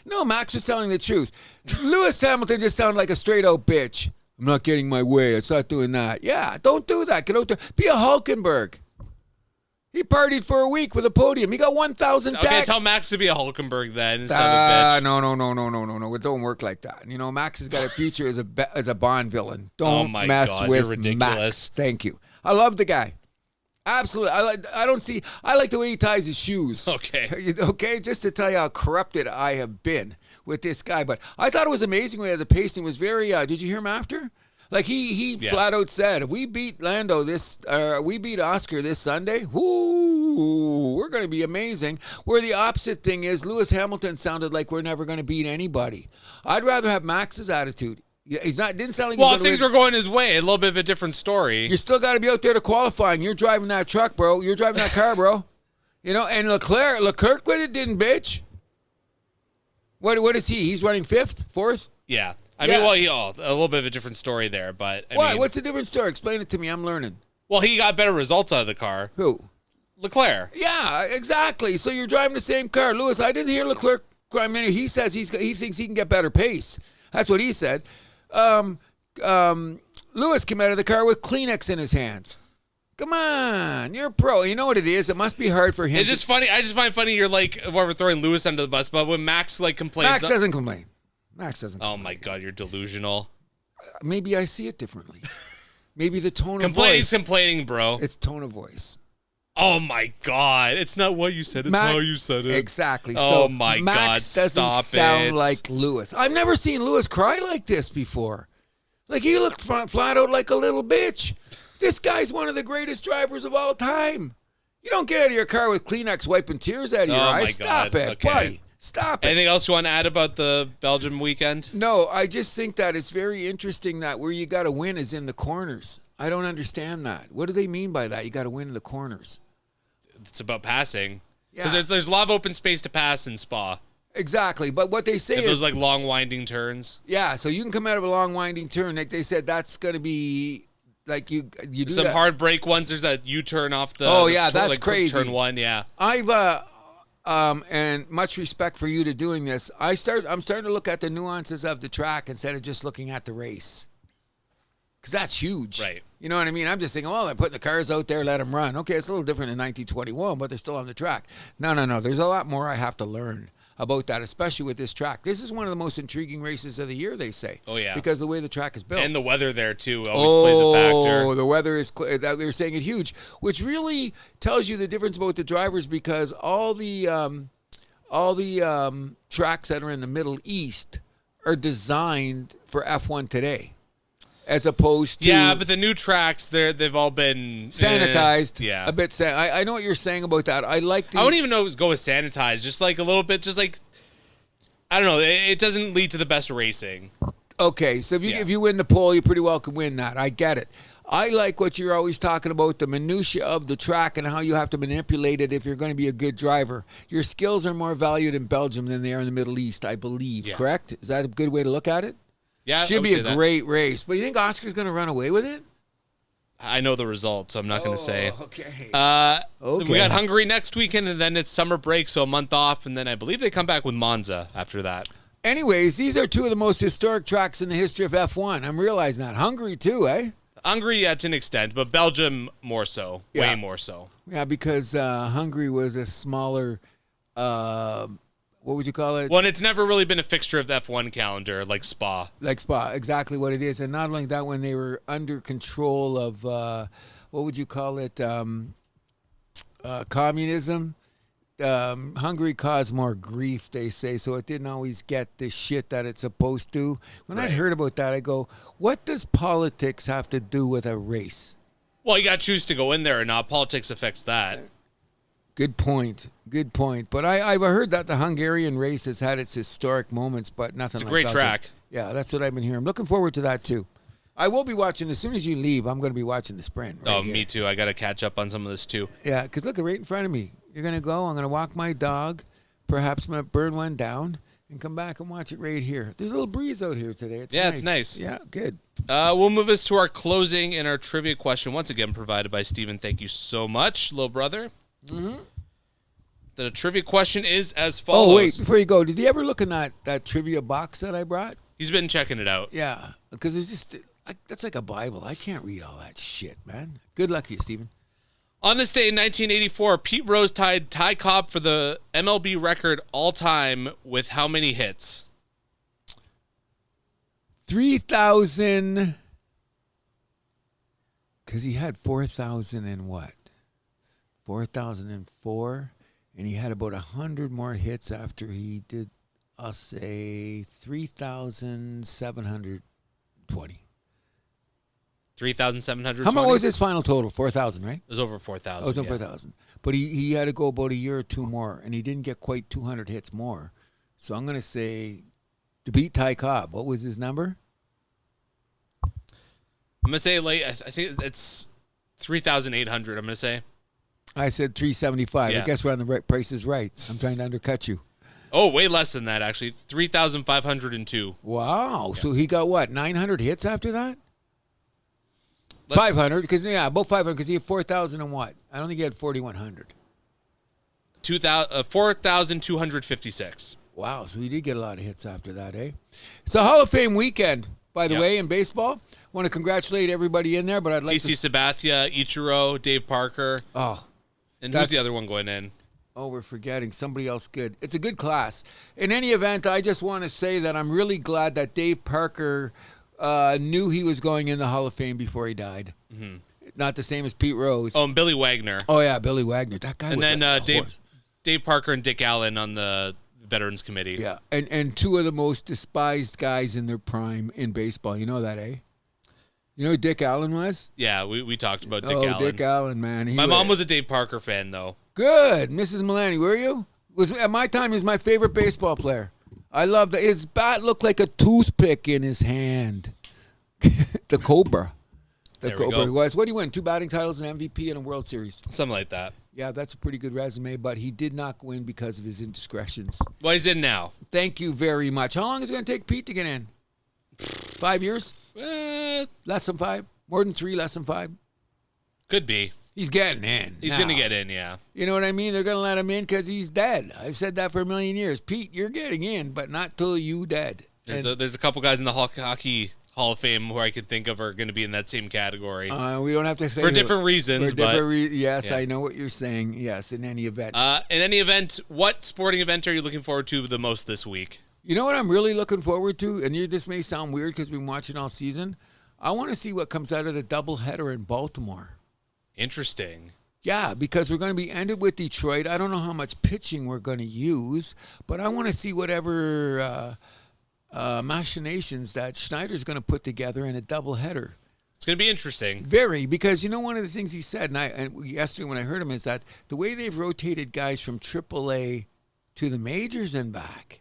S2: No, Max was telling the truth. Lewis Hamilton just sounded like a straight out bitch. I'm not getting my way. It's not doing that. Yeah, don't do that. Get out there. Be a Hulkenberg. He partied for a week with a podium. He got 1,000 decks.
S1: Okay, tell Max to be a Hulkenberg then instead of a bitch.
S2: No. It don't work like that. Max has got a future as a Bond villain. Don't mess with
S1: you're ridiculous.
S2: Max. Thank you. I love the guy. Absolutely. I like the way he ties his shoes.
S1: Okay.
S2: Okay, just to tell you how corrupted I have been with this guy. But I thought it was amazing when the pacing was very, did you hear him after? Like he flat out said, if we beat we beat Oscar this Sunday, we're going to be amazing. Where the opposite thing is, Lewis Hamilton sounded like we're never going to beat anybody. I'd rather have Max's attitude. Didn't sound like.
S1: Well, things were going his way. A little bit of a different story.
S2: You still got to be out there to qualifying. You're driving that truck, bro. You're driving that car, bro. And Leclerc with it didn't bitch. What is he? He's running fourth?
S1: Yeah. I mean, a little bit of a different story there, but
S2: what's the different story? Explain it to me. I'm learning.
S1: Well, he got better results out of the car.
S2: Who?
S1: Leclerc.
S2: Yeah, exactly. So you're driving the same car. Lewis, I didn't hear Leclerc cry. He says he thinks he can get better pace. That's what he said. Lewis came out of the car with Kleenex in his hands. Come on, you're a pro. You know what it is? It must be hard for him.
S1: It's just funny. I just find funny you're we're throwing Lewis under the bus, but when Max complains.
S2: Max doesn't complain.
S1: Oh my God, you're delusional.
S2: Maybe I see it differently. Maybe the tone of voice.
S1: Complaining's complaining, bro.
S2: It's tone of voice.
S1: Oh my God! It's not what you said; it's how you said it.
S2: Exactly.
S1: Oh
S2: So
S1: my
S2: Max
S1: God!
S2: doesn't
S1: Stop
S2: sound
S1: it.
S2: like Lewis. I've never seen Lewis cry like this before. Like he looked flat out like a little bitch. This guy's one of the greatest drivers of all time. You don't get out of your car with Kleenex wiping tears out of your eyes. Stop it,
S1: Okay.
S2: buddy. Stop it.
S1: Anything else you want to add about the Belgium weekend?
S2: No, I just think that it's very interesting that where you got to win is in the corners. I don't understand that. What do they mean by that? You got to win in the corners.
S1: It's about passing. Because
S2: Yeah.
S1: there's a lot of open space to pass in Spa.
S2: Exactly. But what they say is
S1: Those like long winding turns.
S2: yeah, so you can come out of a long winding turn. Like they said, that's going to be like you do
S1: Some
S2: that.
S1: hard break ones. There's that U-turn off the.
S2: Oh, yeah, that's
S1: like, quick
S2: crazy.
S1: Turn one, yeah.
S2: I've and much respect for you to doing this. I'm starting to look at the nuances of the track instead of just looking at the race. Because that's huge.
S1: Right.
S2: You know what I mean? I'm just thinking, well, they're putting the cars out there, let them run. Okay, it's a little different in 1921, but they're still on the track. No. There's a lot more I have to learn about that, especially with this track. This is one of the most intriguing races of the year, they say.
S1: Oh, yeah.
S2: Because the way the track is built.
S1: And the weather there, too, always plays a factor.
S2: Oh, the weather is they're saying it huge, which really tells you the difference about the drivers because all the tracks that are in the Middle East are designed for F1 today, as opposed to
S1: Yeah, but the new tracks, they've all been
S2: sanitized.
S1: Yeah.
S2: A bit. I know what you're saying about that. I like the.
S1: I wouldn't even know go with sanitized. Just like a little bit, just like, I don't know. It doesn't lead to the best racing.
S2: Okay, so if you win the pole, you pretty well can win that. I get it. I like what you're always talking about, the minutia of the track and how you have to manipulate it if you're going to be a good driver. Your skills are more valued in Belgium than they are in the Middle East, I believe.
S1: Yeah.
S2: Correct? Is that a good way to look at it?
S1: Yeah, I
S2: Should
S1: would
S2: be
S1: say
S2: a
S1: that.
S2: great race. But you think Oscar's going to run away with it?
S1: I know the results, so I'm not going to say.
S2: Okay.
S1: We got Hungary next weekend, and then it's summer break, so a month off, and then I believe they come back with Monza after that.
S2: Anyways, these are two of the most historic tracks in the history of F1. I'm realizing that. Hungary too, eh?
S1: Hungary, yeah, to an extent, but Belgium more so,
S2: Yeah.
S1: way more so.
S2: Yeah, because Hungary was a smaller, what would you call it?
S1: Well, and it's never really been a fixture of the F1 calendar like Spa.
S2: Like Spa, exactly what it is. And not only that, when they were under control of, what would you call it, communism, Hungary caused more grief, they say, so it didn't always get the shit that it's supposed to. When I heard about that, I go, what does politics have to do with a race?
S1: Well, you got to choose to go in there or not. Politics affects that.
S2: Good point. But I've heard that the Hungarian race has had its historic moments, but nothing like
S1: It's a great
S2: Belgium.
S1: track.
S2: Yeah, that's what I've been hearing. I'm looking forward to that, too. I will be watching, as soon as you leave, I'm going to be watching the sprint. Right here.
S1: Me too. I got to catch up on some of this too.
S2: Yeah, because look, right in front of me. You're going to go, I'm going to walk my dog, perhaps I'm going to burn one down, and come back and watch it right here. There's a little breeze out here today. It's nice. Yeah, good.
S1: We'll move us to our closing and our trivia question, once again provided by Steven. Thank you so much, little brother. Mm-hmm. The trivia question is as follows.
S2: Oh, wait, before you go, did you ever look in that trivia box that I brought?
S1: He's been checking it out.
S2: Yeah, because it's just, that's like a Bible. I can't read all that shit, man. Good luck to you, Steven.
S1: On this day in 1984, Pete Rose tied Ty Cobb for the MLB record all-time with how many hits?
S2: 3,000, because he had 4,000 and what? 4,004, and he had about 100 more hits after he did, I'll say, 3,720.
S1: 3,720.
S2: How much was his final total? 4,000, right?
S1: It was over 4,000.
S2: Oh, it was over 4,000. But he had to go about a year or two more, and he didn't get quite 200 hits more. So I'm going to say, to beat Ty Cobb, what was his number?
S1: I'm going to say, I think it's 3,800, I'm going to say.
S2: I said 375.
S1: Yeah.
S2: I guess we're on the right. Price is right. I'm trying to undercut you.
S1: Oh, way less than that, actually. 3,502.
S2: Wow. Yeah. So he got what, 900 hits after that? 500, because about 500, because he had 4,000 and what? I don't think he had 4,100.
S1: 4,256.
S2: Wow, so he did get a lot of hits after that, eh? It's a Hall of Fame weekend, by the way, in baseball. Want to congratulate everybody in there, but I'd like
S1: CC Sabathia, Ichiro, Dave Parker.
S2: Oh.
S1: And who's the other one going in?
S2: Oh, we're forgetting somebody else good. It's a good class. In any event, I just want to say that I'm really glad that Dave Parker knew he was going in the Hall of Fame before he died.
S1: Mm-hmm.
S2: not the same as Pete Rose.
S1: Oh, and Billy Wagner.
S2: Oh, yeah, Billy Wagner. That guy
S1: and
S2: was
S1: then
S2: a horse.
S1: Dave Parker and Dick Allen on the Veterans Committee.
S2: Yeah, and two of the most despised guys in their prime in baseball. You know that, eh? You know who Dick Allen was?
S1: Yeah, we talked about Dick
S2: Allen.
S1: Allen.
S2: Dick Allen, man.
S1: My mom was a Dave Parker fan, though.
S2: Good. Mrs. Milani, were you? At my time, he was my favorite baseball player. I loved it. His bat looked like a toothpick in his hand. The Cobra. The
S1: There we
S2: Cobra
S1: go.
S2: was. What did he win? 2 batting titles, an MVP, and a World Series.
S1: Something like that.
S2: Yeah, that's a pretty good resume, but he did not win because of his indiscretions.
S1: Well, he's in now.
S2: Thank you very much. How long is it going to take Pete to get in? 5 years? Less than 5? More than 3, less than 5?
S1: Could be.
S2: He's getting in.
S1: He's going to get in, yeah.
S2: You know what I mean? They're going to let him in because he's dead. I've said that for a million years. Pete, you're getting in, but not till you dead.
S1: There's a couple guys in the Hockey Hall of Fame who I could think of are going to be in that same category.
S2: We don't have to say
S1: for different reasons.
S2: Yes,
S1: yeah.
S2: I know what you're saying. Yes, in any event.
S1: In any event, what sporting event are you looking forward to the most this week?
S2: You know what I'm really looking forward to? And this may sound weird because we've been watching all season. I want to see what comes out of the doubleheader in Baltimore.
S1: Interesting.
S2: Yeah, because we're going to be ended with Detroit. I don't know how much pitching we're going to use, but I want to see whatever machinations that Schneider's going to put together in a doubleheader.
S1: It's going to be interesting.
S2: Very, because one of the things he said, and yesterday when I heard him, is that the way they've rotated guys from AAA to the majors and back.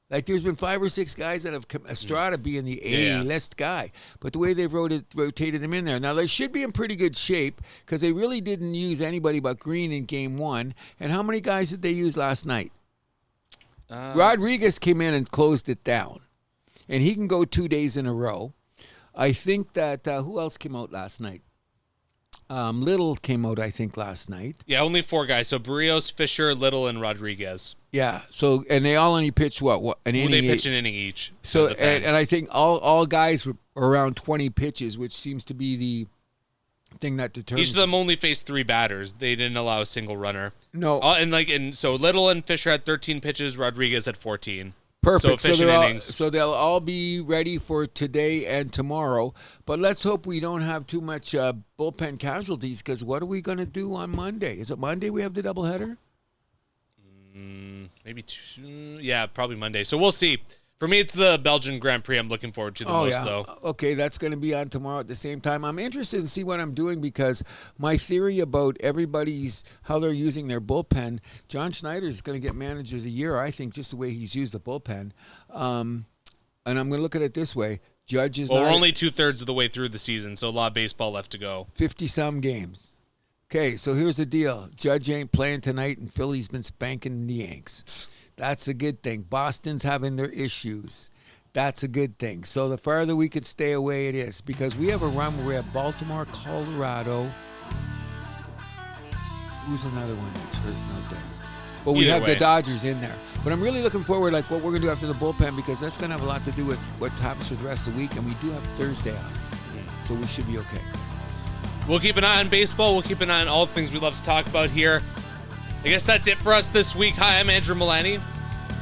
S2: Like there's been 5 or 6 guys that have Estrada being the A-list guy, but the way they've rotated him in there. Now they should be in pretty good shape because they really didn't use anybody but Green in Game 1. And how many guys did they use last night? Rodriguez came in and closed it down, and he can go 2 days in a row. I think that who else came out last night? Little came out, I think, last night.
S1: Yeah, only 4 guys. So Barrios, Fisher, Little, and Rodriguez.
S2: Yeah. So and they all only pitched what an inning.
S1: They pitch an inning each.
S2: So and I think all guys were around 20 pitches, which seems to be the thing that determines.
S1: Each of them only faced 3 batters. They didn't allow a single runner.
S2: No.
S1: So Little and Fisher had 13 pitches. Rodriguez had 14.
S2: Perfect.
S1: So efficient innings.
S2: So they'll all be ready for today and tomorrow. But let's hope we don't have too much bullpen casualties, because what are we going to do on Monday? Is it Monday we have the doubleheader?
S1: Maybe probably Monday. So we'll see. For me, it's the Belgian Grand Prix I'm looking forward to the most, though.
S2: Okay, that's going to be on tomorrow at the same time. I'm interested in see what I'm doing, because my theory about how they're using their bullpen, John Schneider is going to get Manager of the Year, I think, just the way he's used the bullpen. And I'm going to look at it this way. Judge is
S1: we're only 2/3 of the way through the season, so a lot of baseball left to go.
S2: 50-some games. Okay, so here's the deal. Judge ain't playing tonight, and Philly's been spanking the Yanks. That's a good thing. Boston's having their issues. That's a good thing. So the farther we could stay away, it is. Because we have a run where we have Baltimore, Colorado. Who's another one that's hurting out there? But we have the Dodgers in there. But I'm really looking forward, like what we're going to do after the bullpen, because that's going to have a lot to do with what happens for the rest of the week. And we do have Thursday off. So we should be okay.
S1: We'll keep an eye on baseball. We'll keep an eye on all the things we love to talk about here. I guess that's it for us this week. Hi, I'm Andrew Milani.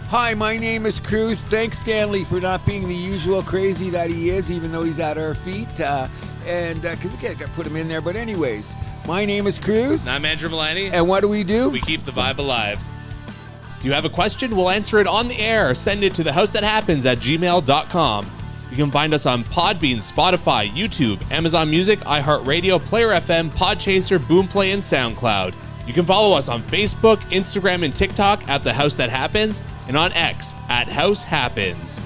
S2: Hi, my name is Cruz. Thanks, Stanley, for not being the usual crazy that he is, even though he's at our feet. Because we can't put him in there. But anyways, my name is Cruz.
S1: And I'm Andrew Milani.
S2: And what do?
S1: We keep the vibe alive. Do you have a question? We'll answer it on the air. Send it to thehousethathappens@gmail.com. You can find us on Podbean, Spotify, YouTube, Amazon Music, iHeart Radio, Player FM, Podchaser, Boomplay, and SoundCloud. You can follow us on Facebook, Instagram, and TikTok at The House That Happens, and on X at House Happens.